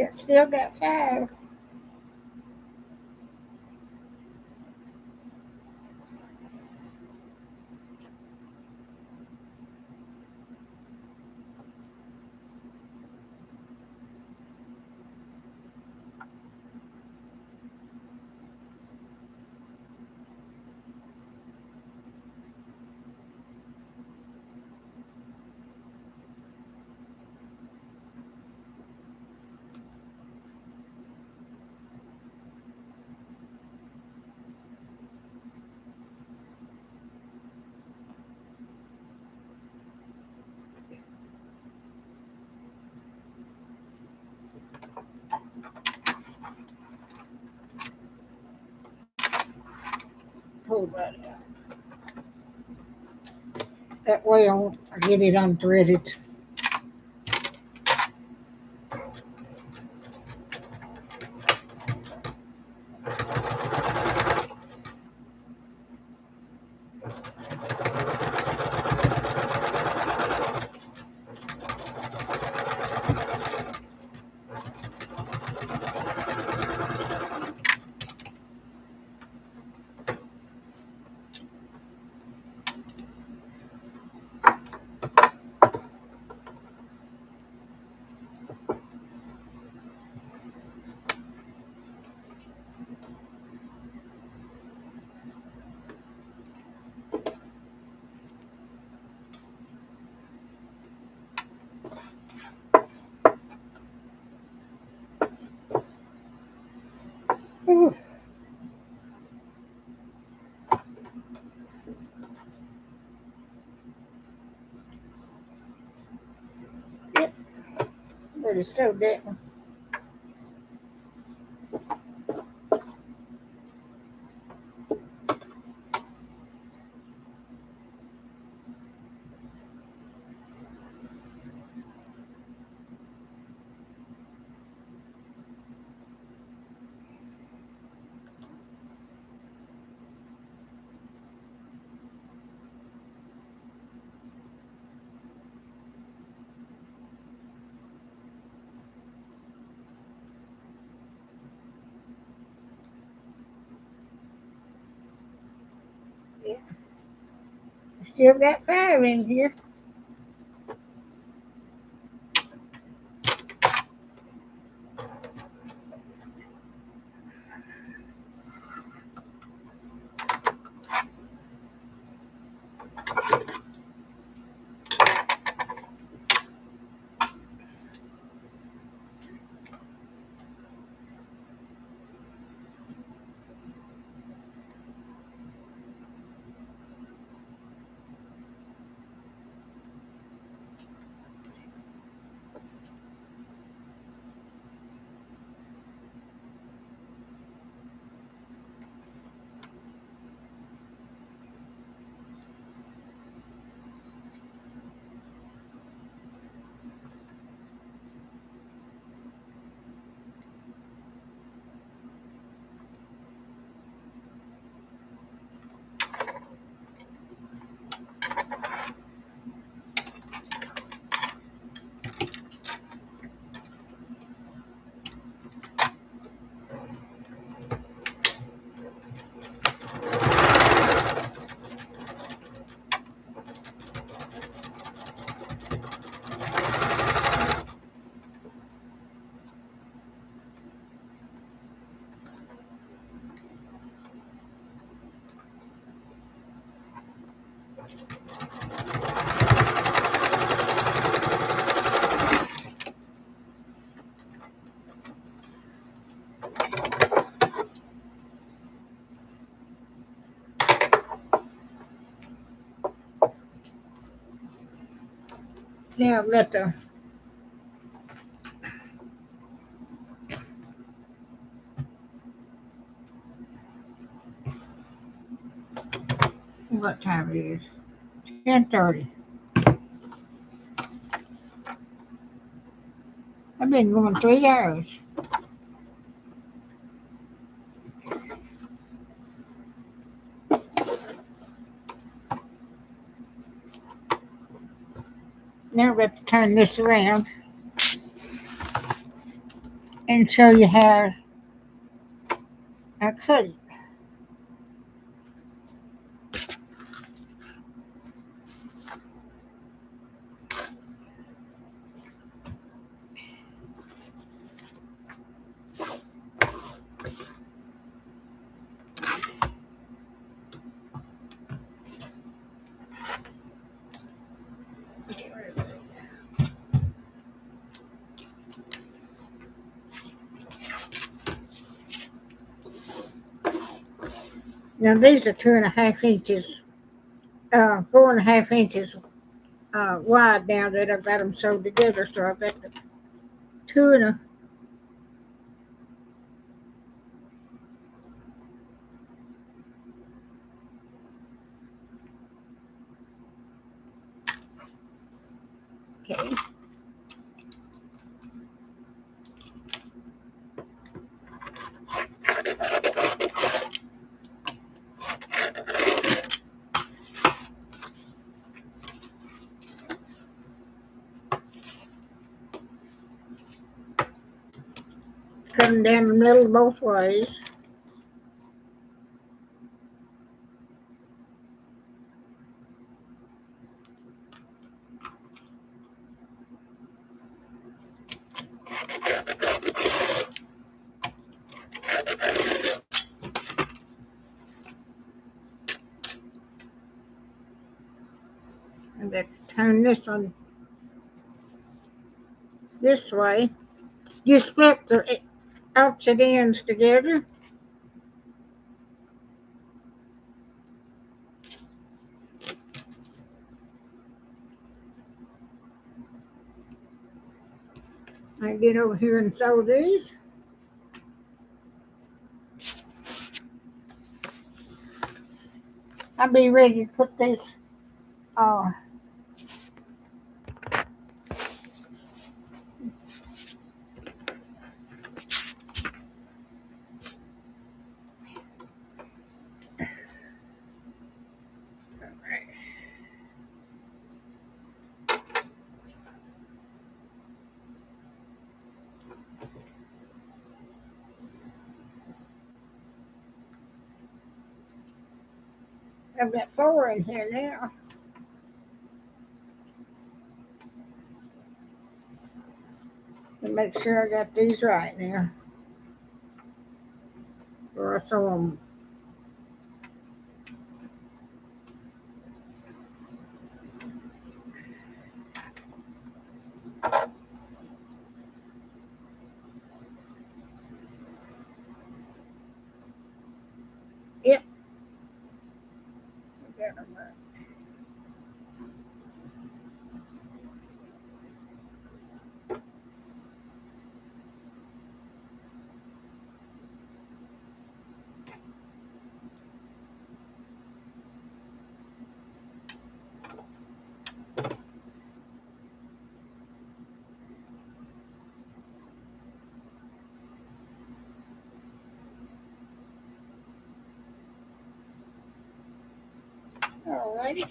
I still got 5. Hold that out. That way I won't get it unthreaded. Ooh. already sewed that one. Yeah. Still got 5 in here. Now let the what time it is? 10:30. I've been going 3 hours. Now I've got to turn this around and show you how I cut it. Now these are 2.5 inches, 4.5 inches wide now that I've got them sewed together. So I've got the two and a okay. Cut them down the middle both ways. I've got to turn this one this way. You split the opposite ends together. I get over here and sew these. I'll be ready to put this uh, I've got 4 in here now. To make sure I got these right now. Or I sew them. Yep. I got 'em right. Alrighty.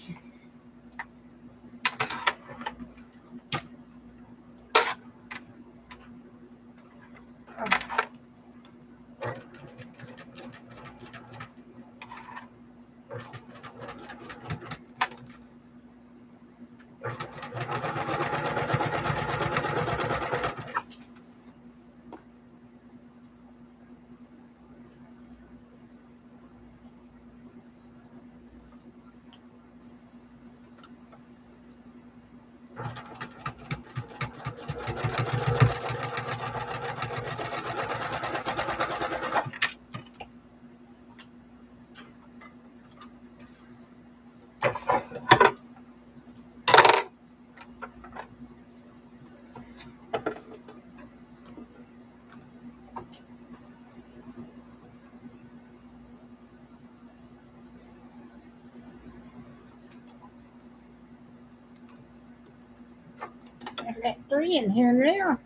I've got 3 in here now.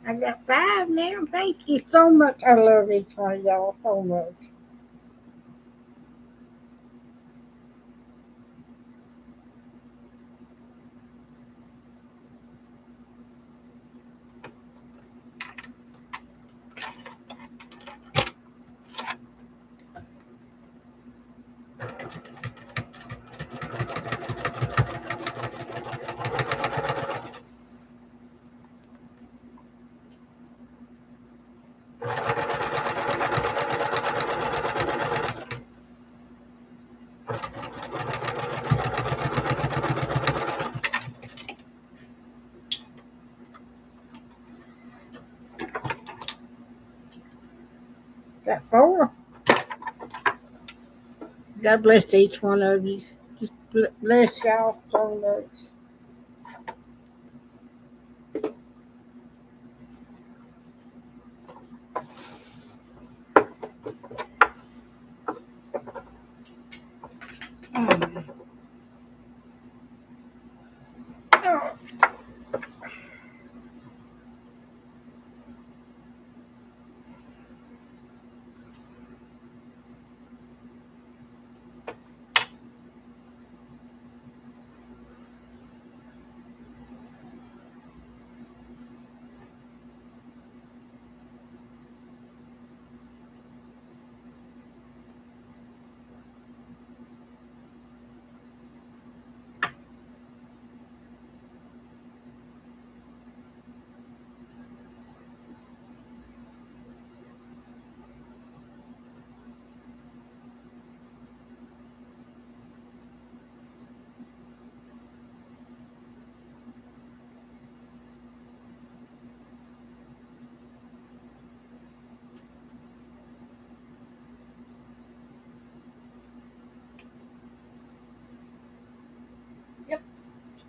I got 5 now. Thank you so much. I love each one of y'all so much. Got 4. God bless each one of you. Just bless y'all so much. Oh,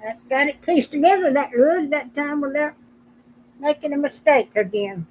I got it pieced together that good that time without making a mistake again.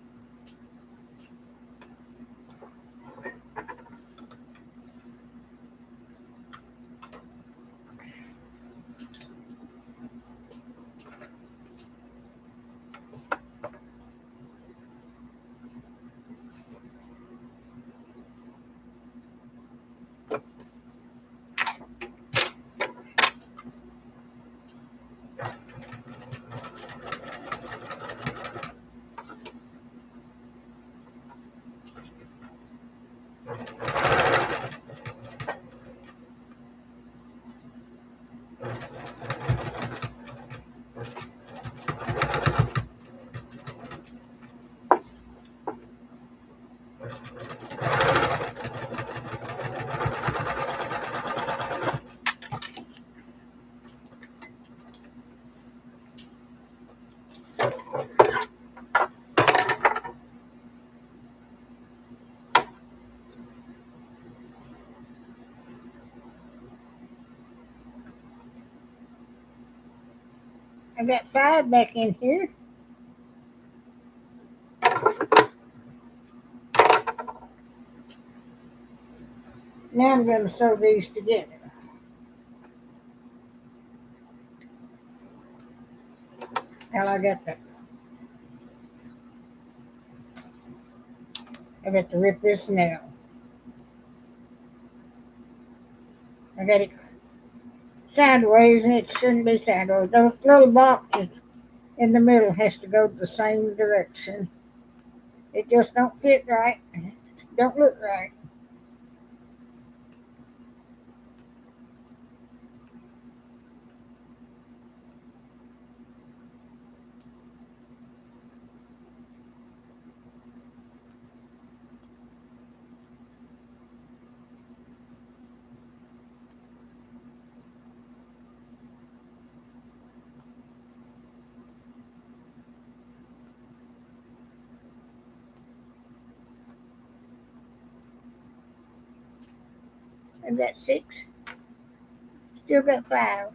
I got 5 back in here. Now I'm going to sew these together. Well, I got to rip this now. I got it sideways and it shouldn't be sideways. Those little boxes in the middle has to go the same direction. It just don't fit right. Don't look right. I've got 6. Still got 5.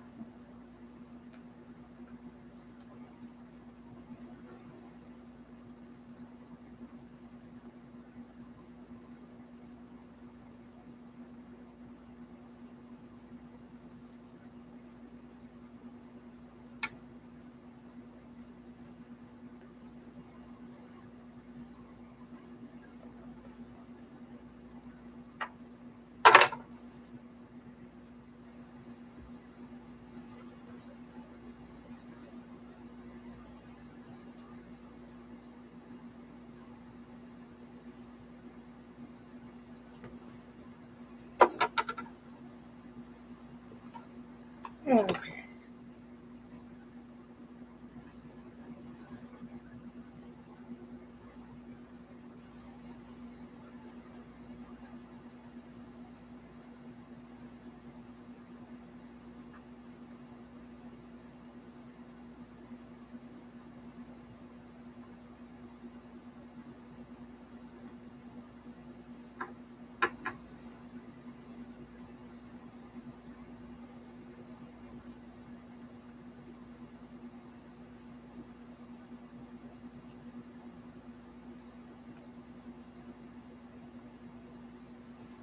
Okay.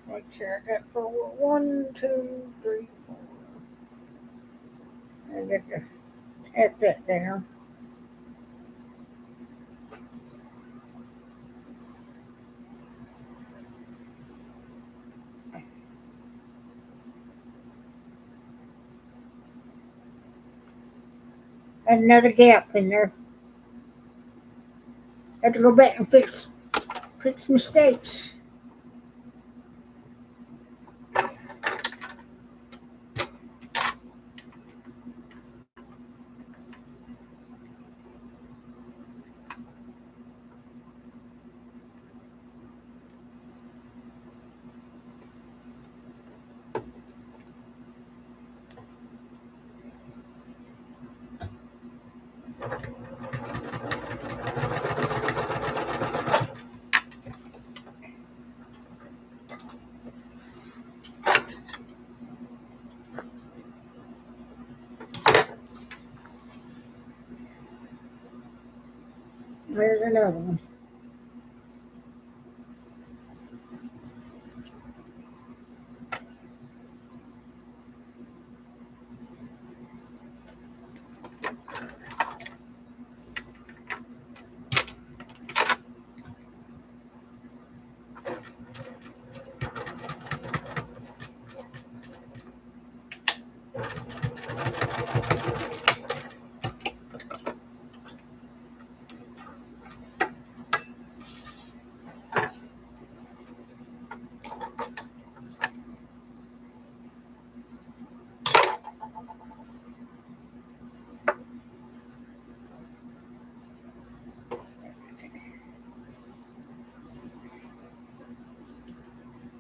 Make sure I got 4. 1, 2, 3, 4. I got to tap that down. Another gap in there. I have to go back and fix mistakes. There's another one.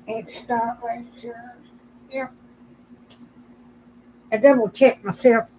It's start right here. Yep. I double checked myself.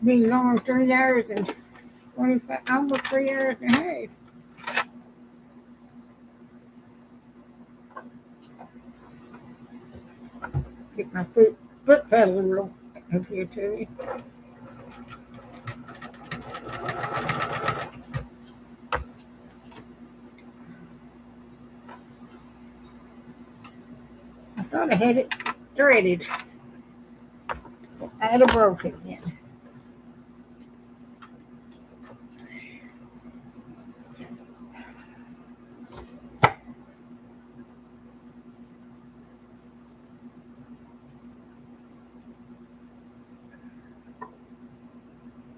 Been long 3 hours and 25, almost 3 hours and a half. Get my foot pedal up here too. I thought I had it threaded. I'd have broke it again.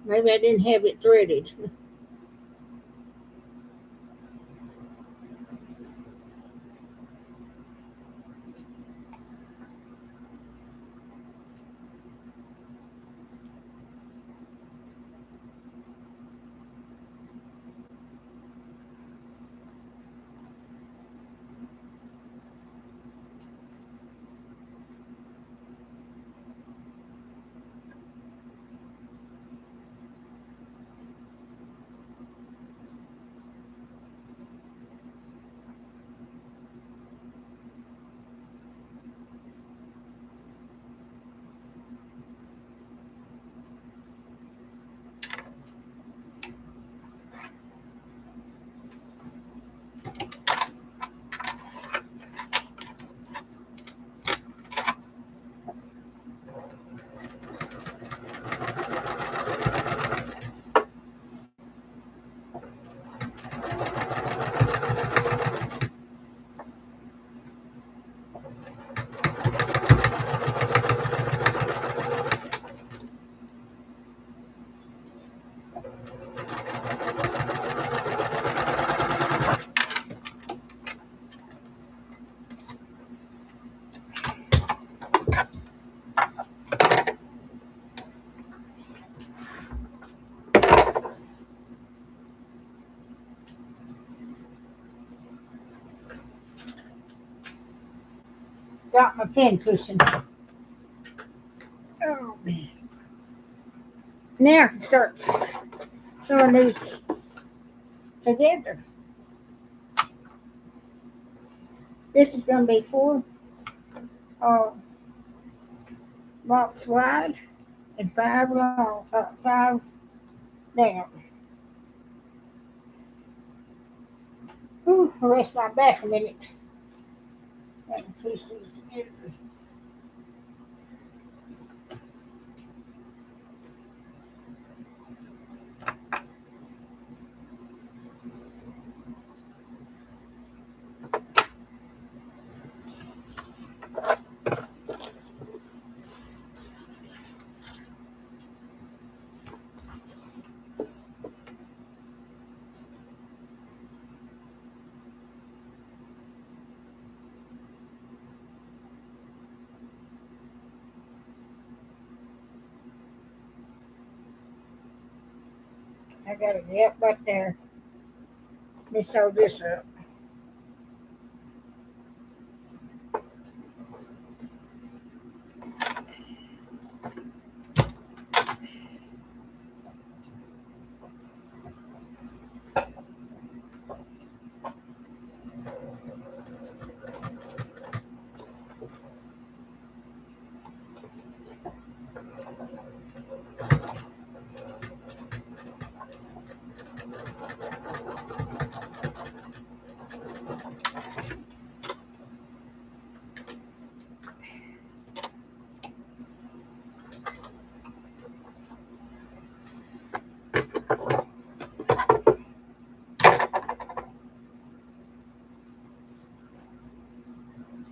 Maybe I didn't have it threaded. Got my pin cushion. Oh man. Now I can start sewing these together. This is going to be 4 blocks wide and 5 long, 5 down. I'll rest my back a minute. I can piece these together. I got it. Yep, right there. Let me sew this up.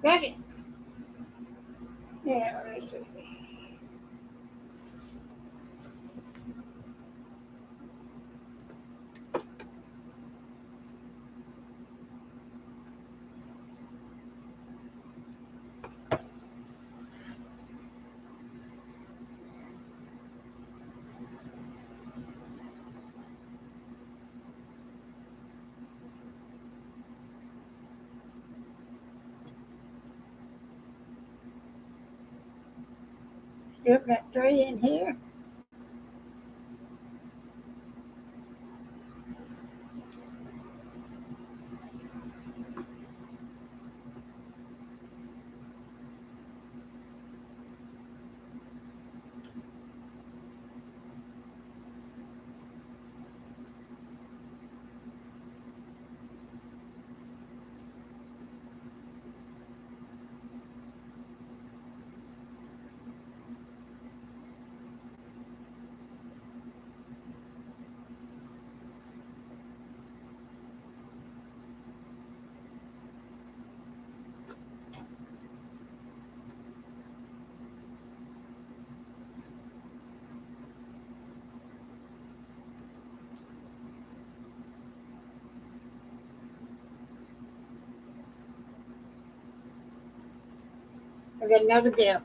Got it. Yeah, let's see. Still got three in here. I got another dip.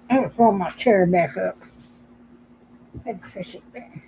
I'm gonna pull my chair back up. And push it back.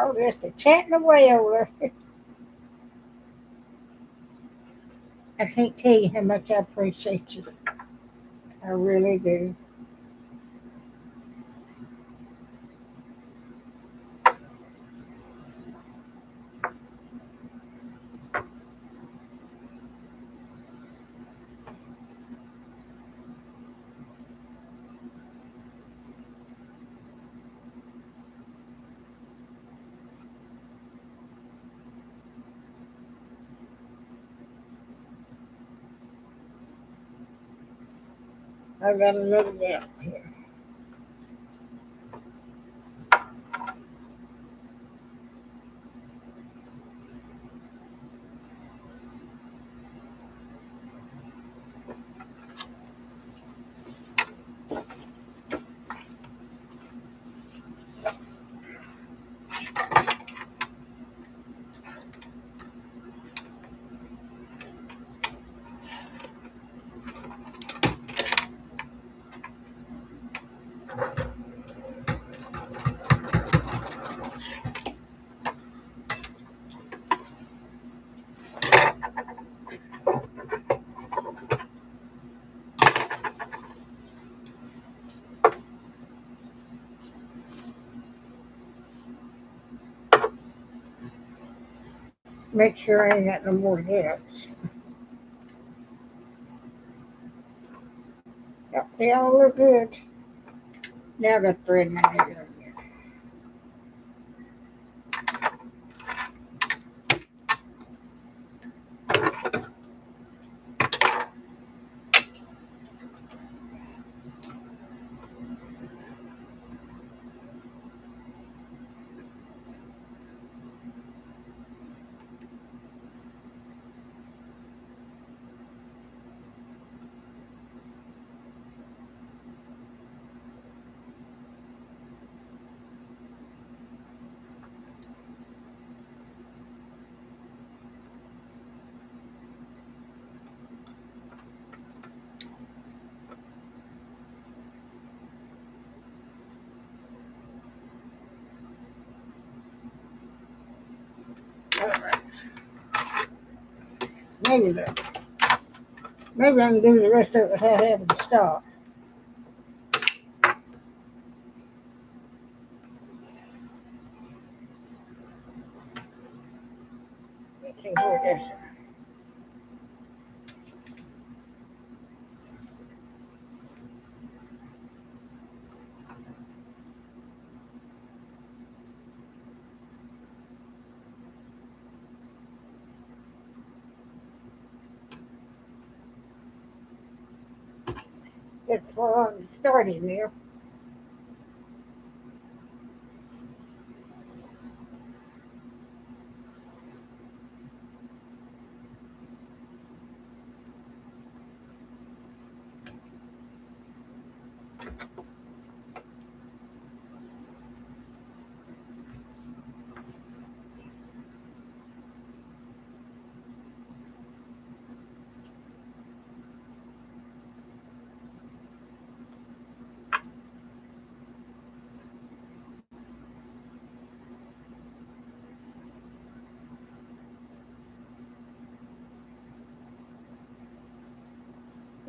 Oh, there's the chatting away over there. I can't tell you how much I appreciate you. I really do. I got another gap here. Make sure I ain't got no more gaps. Yep, they all look good. Now I got thread my needle again. All right. Maybe that. Maybe I can do the rest of it without having to stop. Let's see where it is. It's starting there.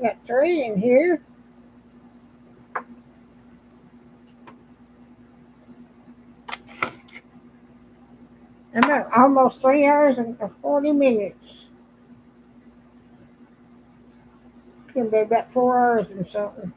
Got three in here. I'm at almost 3 hours and 40 minutes. It's gonna be about 4 hours and something.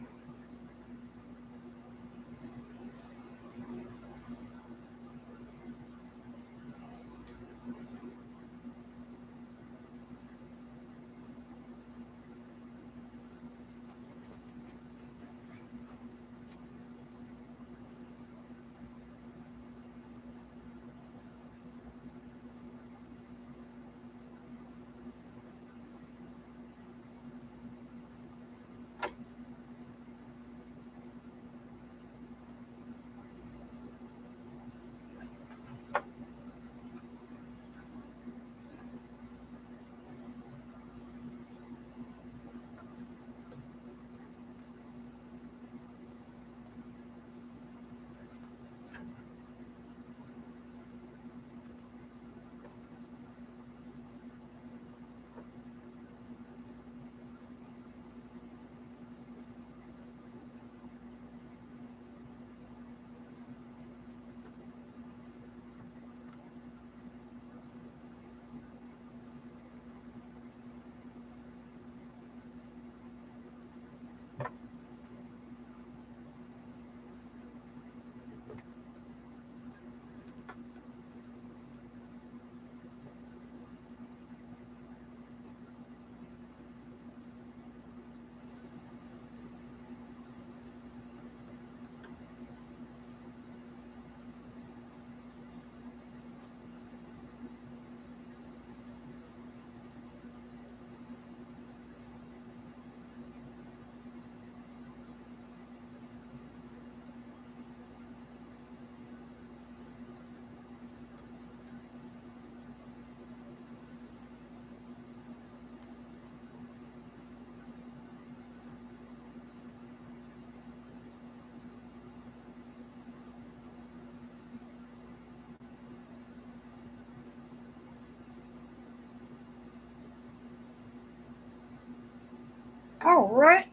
All right.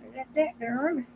I got that done.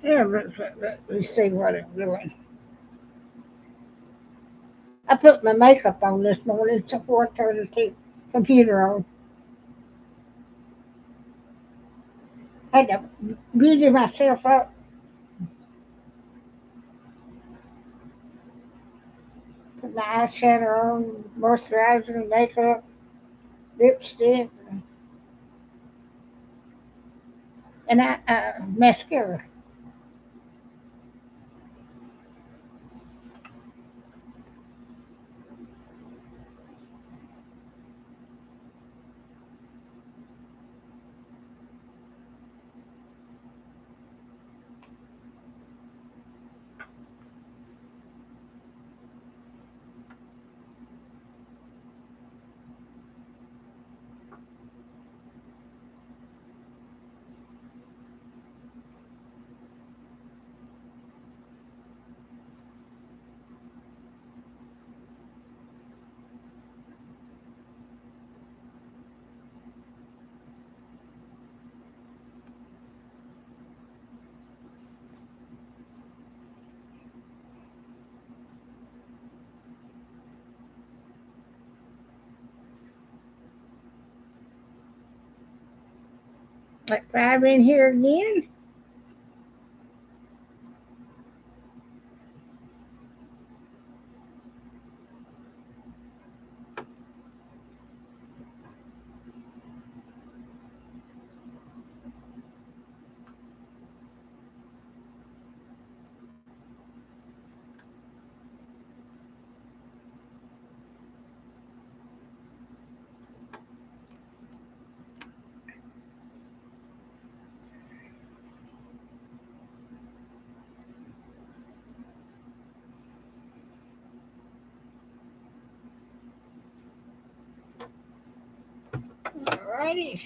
Yeah, let's see what I'm doing. I put my makeup on this morning before I turned the computer on. I had to beauty myself up. Put my eyeshadow on, moisturizer, makeup, lipstick, and mascara. Like 5 in here again. Alrighty.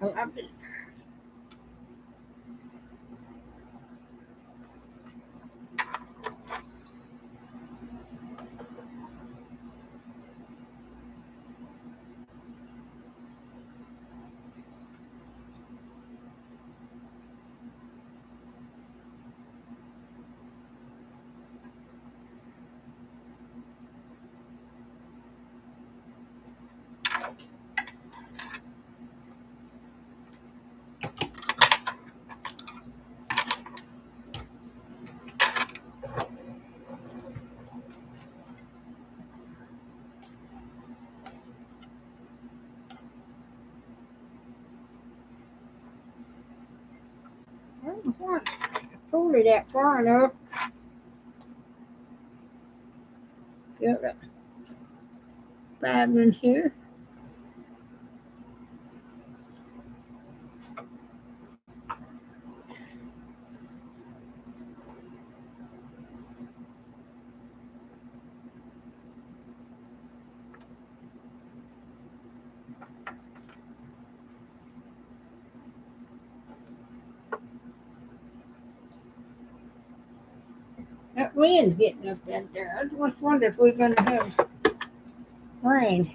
Oh, I don't want to pull it that far enough. Got 5 in here. That wind's getting up in there. I just wonder if we're going to have rain.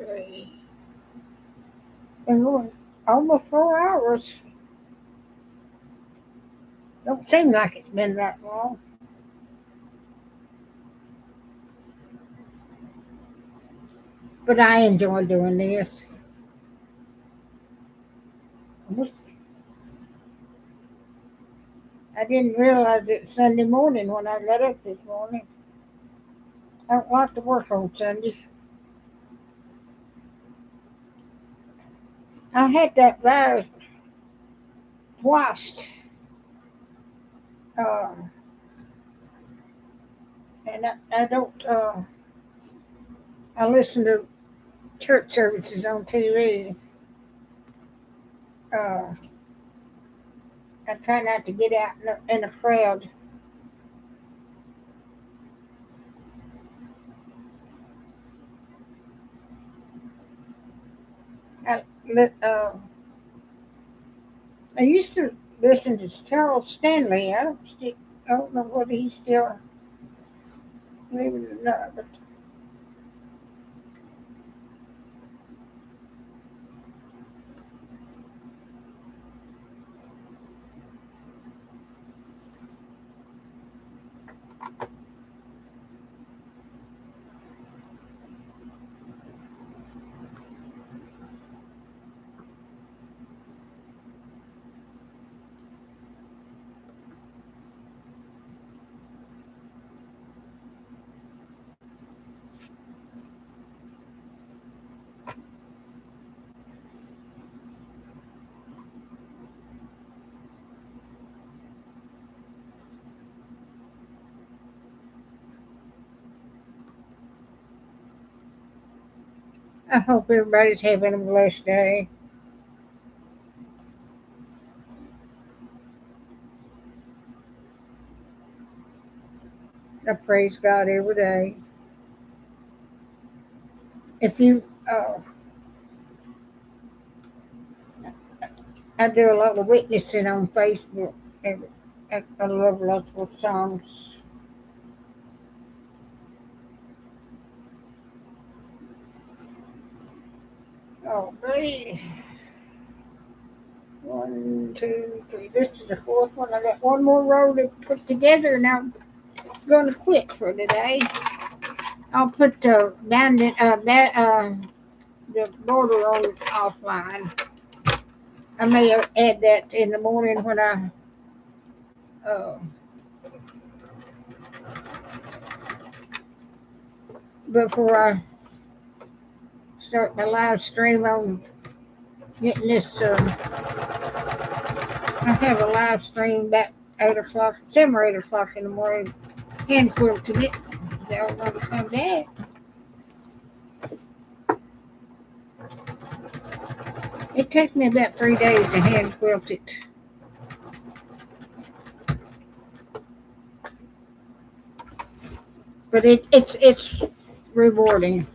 3. Been going almost 4 hours. Don't seem like it's been that long. But I enjoy doing this. I didn't realize it's Sunday morning when I got up this morning. I don't like to work on Sunday. I had that virus twice. Uh, and I don't, I listen to church services on TV. Uh, I try not to get out in a crowd. I, I used to listen to Charles Stanley. I don't know whether he's still living or not, but I hope everybody's having a blessed day. I praise God every day. If you, I do a lot of witnessing on Facebook, and I love lots of songs. Oh, buddy. 1, 2, 3. This is the fourth one. I got one more row to put together, and I'm going to quit for today. I'll put the bandit, the border on offline. I may add that in the morning when uh, before I start my live stream on getting this. I have a live stream about 8 o'clock, 7 or 8 o'clock in the morning, hand quilting it. They'll want to come back. It takes me about 3 days to hand quilt it. But it's rewarding.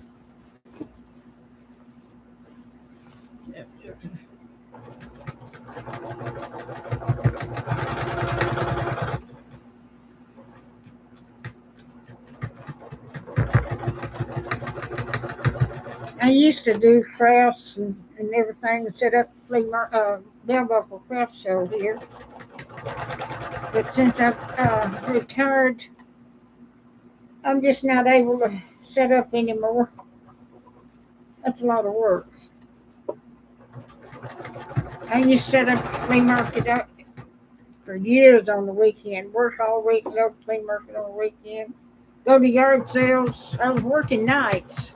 I used to do crafts and everything, set up bell buckle craft show here. But since I've retired, I'm just not able to set up anymore. That's a lot of work. I used to set up a flea market up for years on the weekend. Work all week, go to flea market on the weekend. Go to yard sales. I was working nights.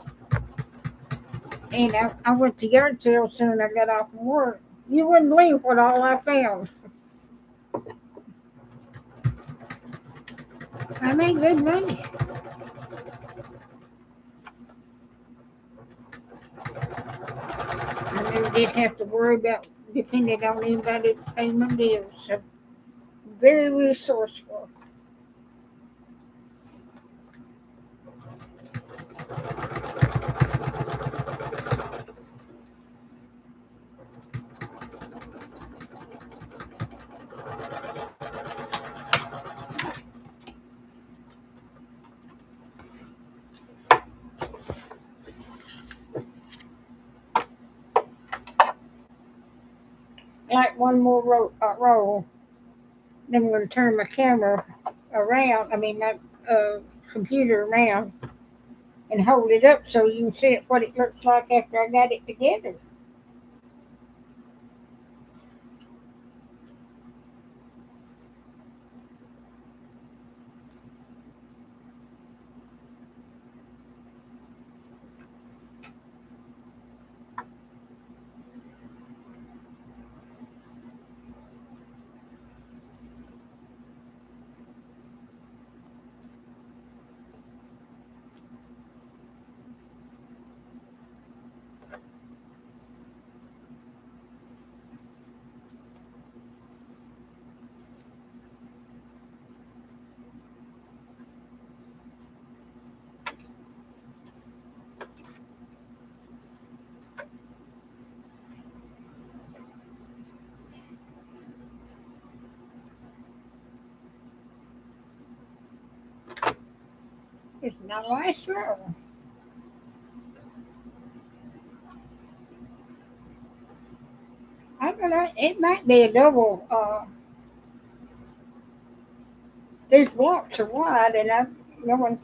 And I went to yard sales soon I got off from work. You wouldn't believe what all I found. I made good money. I never did have to worry about depending on anybody to pay my bills. So very resourceful. like one more roll. Then I'm going to turn my camera around. I mean, my computer around and hold it up so you can see what it looks like after I got it together. It's not a nice roll. I don't know. It might be a double. These blocks are wide, and I'm going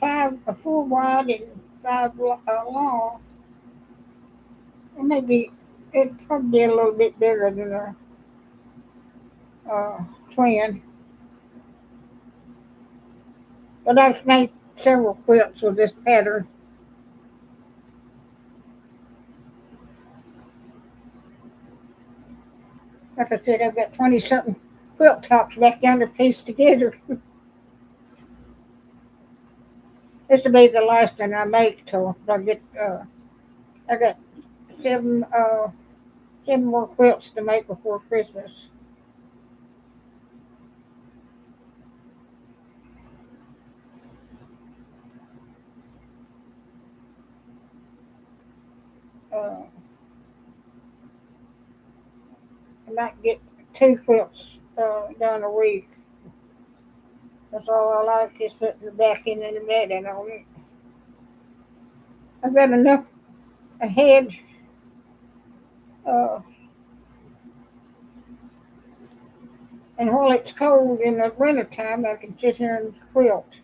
four wide and five long. It may be. It'd probably be a little bit bigger than a twin. But I've made several quilts with this pattern. Like I said, I've got 20 something quilt tops back yonder pieced together. This will be the last one I make till I get. I got seven seven more quilts to make before Christmas. Uh, I might get two quilts done a week. That's all I like is putting the back end and the bedding on it. I've got enough ahead. Uh, and while it's cold in the wintertime, I can sit here and quilt.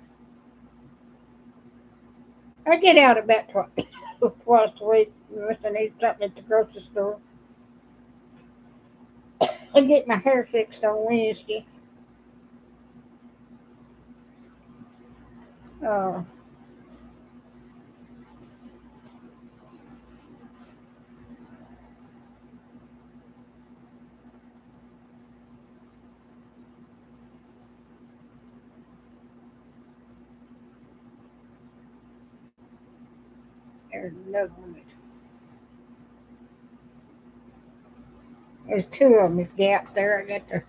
I get out about twice a week unless I need something at the grocery store. I get my hair fixed on Wednesday. Uh, there's another one. There's two of them with gaps there. I got to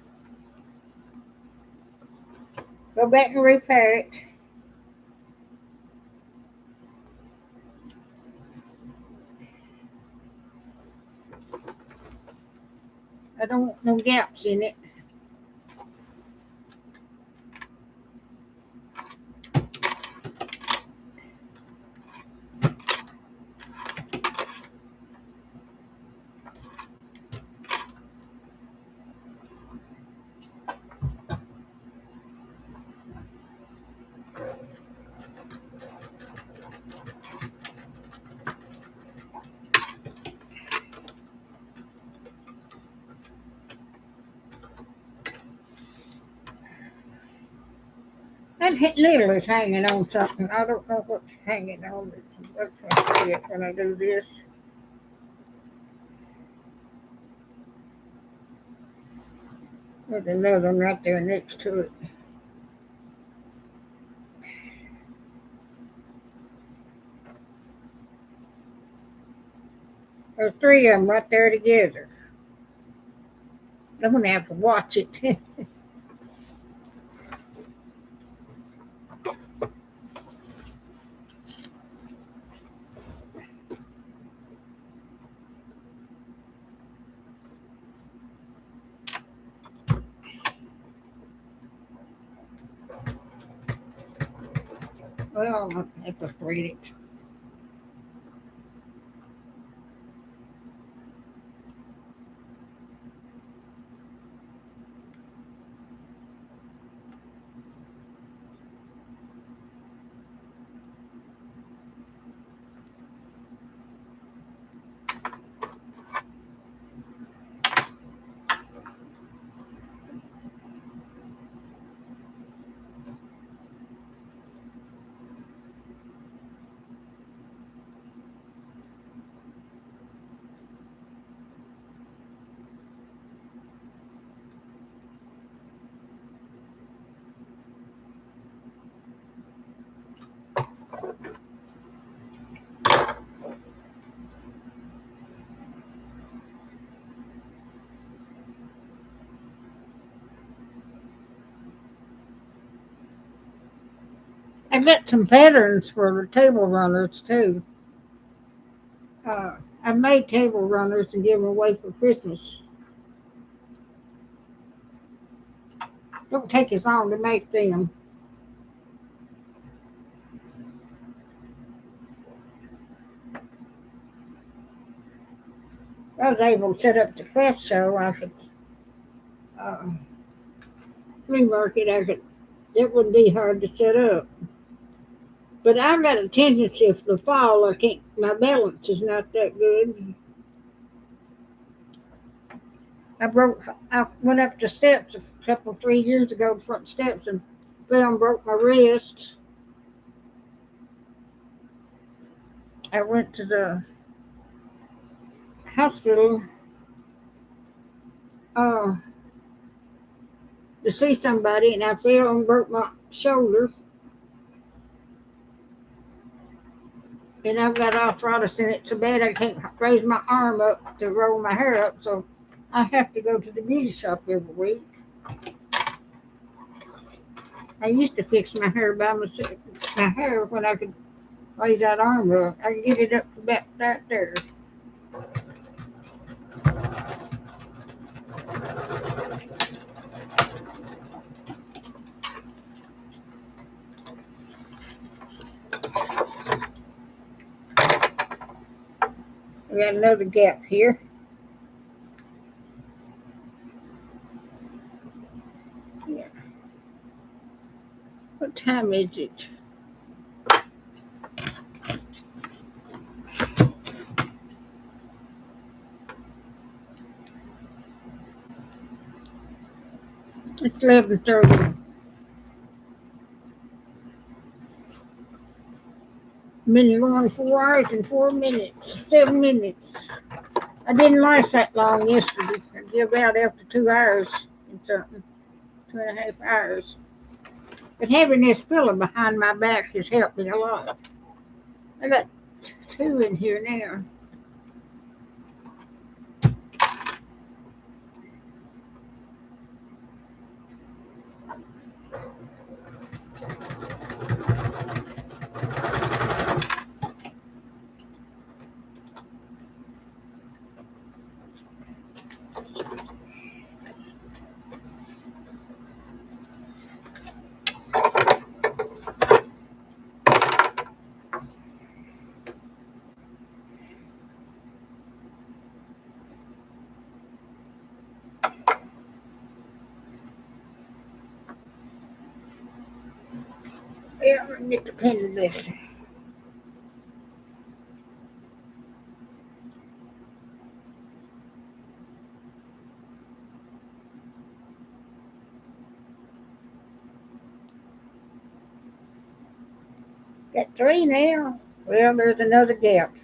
go back and repair it. I don't want no gaps in it. That needle is hanging on something. I don't know what's hanging on it. Let's see it when I do this. There's another one right there next to it. There's three of them right there together. I'm gonna have to watch it. Well, I'll have to read it. I got some patterns for the table runners too. I made table runners and give them away for Christmas. Don't take as long to make them. I was able to set up the craft show. I could uh, flea market. It wouldn't be hard to set up. But I've got a tendency for the fall. I can't. My balance is not that good. I broke. I went up the steps a couple 3 years ago, the front steps, and fell and broke my wrist. I went to the hospital uh, to see somebody, and I fell and broke my shoulder. And I've got arthritis in it so bad I can't raise my arm up to roll my hair up. So I have to go to the beauty shop every week. I used to fix my hair by myself. My hair when I could raise that arm up, I could get it up to about right there. We got another gap here. Yeah. What time is it? It's 11:30. Been going 4 hours and 4 minutes, 7 minutes. I didn't last that long yesterday. I give out after 2 hours and something, 2.5 hours. But having this pillow behind my back has helped me a lot. I got two in here now. Yeah, let me get the pen to this. Got three now. Well, there's another gap.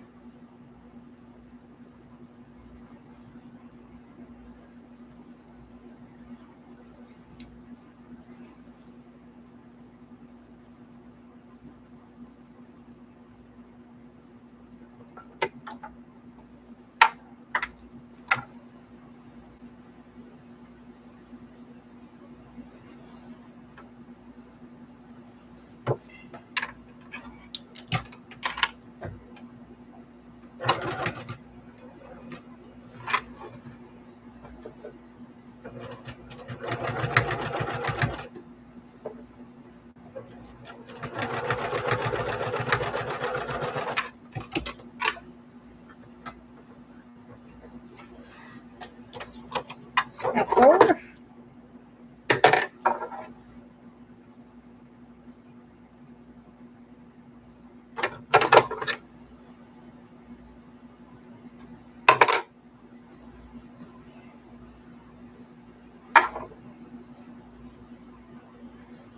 Got four.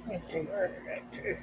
Let's see, where did I do?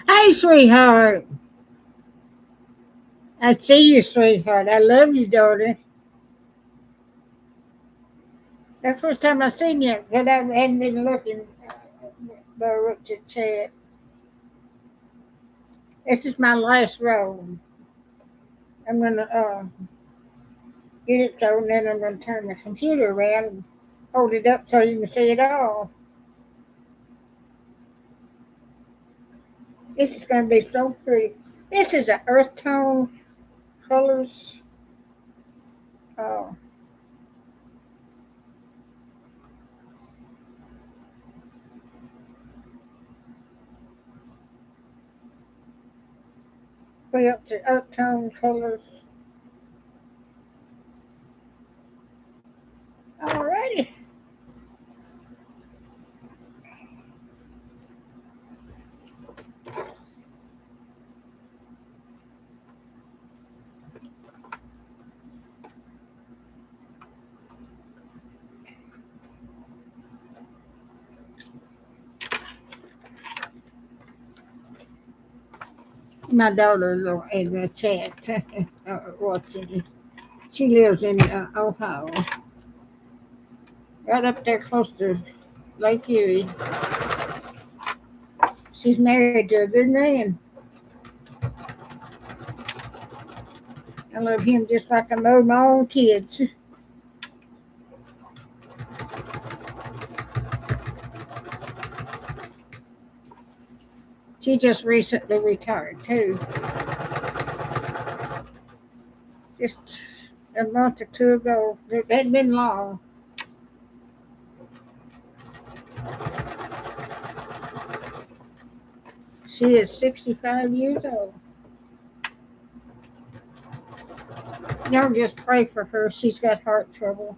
Hey, sweetheart. I see you, sweetheart. I love you, darling. That's the first time I seen you, because I hadn't been looking up to chat. This is my last roll. I'm gonna get it so, and then I'm gonna turn the computer around and hold it up so you can see it all. This is gonna be so pretty. This is an earth tone colors. Uh, Way up to earth tone colors. Alrighty. My daughter's in the chat watching it. She lives in Ohio, right up there close to Lake Erie. She's married to a good man. I love him just like I love my own kids. She just recently retired too, just a month or two ago. It hadn't been long. She is 65 years old. Y'all just pray for her. She's got heart trouble.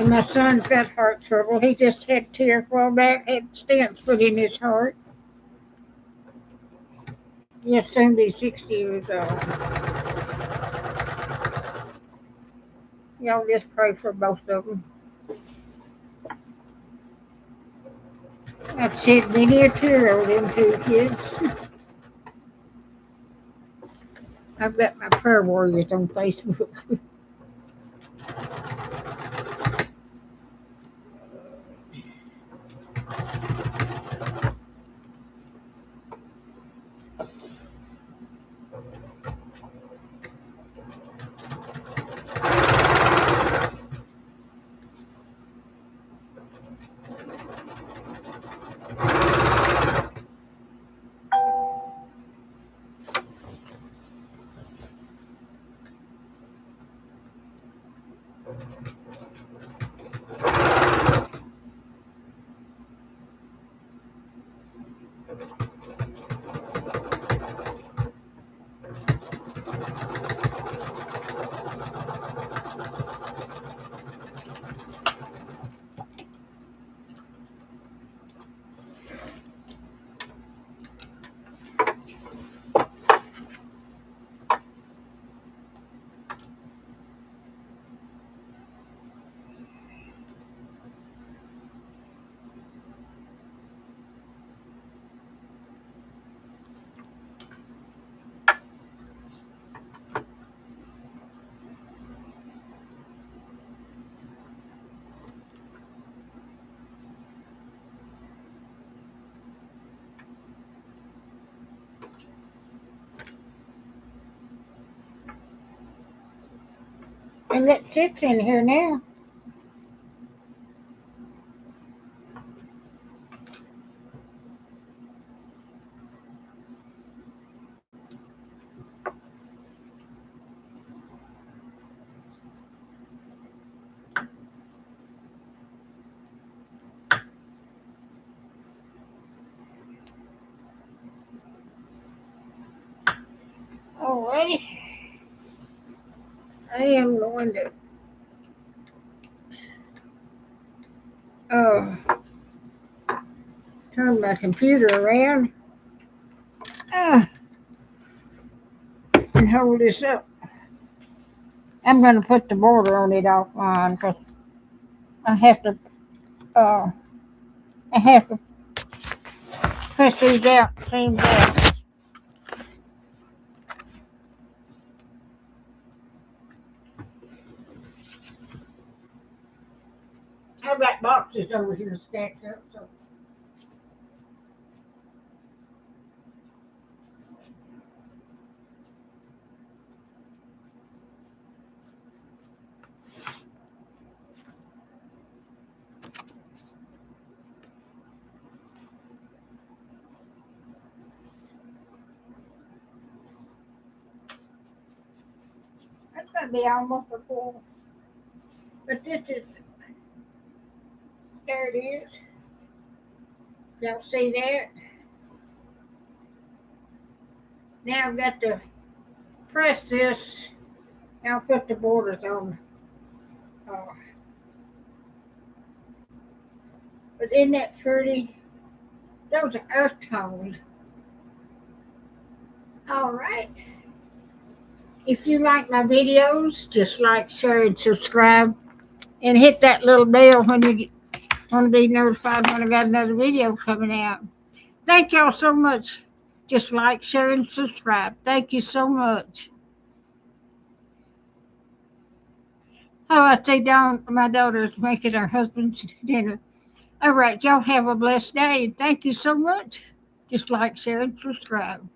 And my son's got heart trouble. He just had tear fall back, had stents put in his heart. He'll soon be 60 years old. Y'all just pray for both of them. I've shed many a tear over them two kids. I've got my prayer warriors on Facebook. And that sits in here now. Alrighty. I am going to uh, turn my computer around and hold this up. I'm going to put the border on it offline because I have to. Uh, I have to push these out, seams out. I've got boxes over here stacked up, so that's gonna be almost a full. But this is, there it is. Y'all see that? Now I've got to press this. Now I'll put the borders on. Uh, but isn't that pretty? Those are earth tones. All right. If you like my videos, just like, share, and subscribe, and hit that little bell when you want to be notified when I got another video coming out. Thank y'all so much. Just like, share, and subscribe. Thank you so much. Oh, I see Dawn, my daughter's making her husband's dinner. All right, y'all have a blessed day. Thank you so much. Just like, share, and subscribe.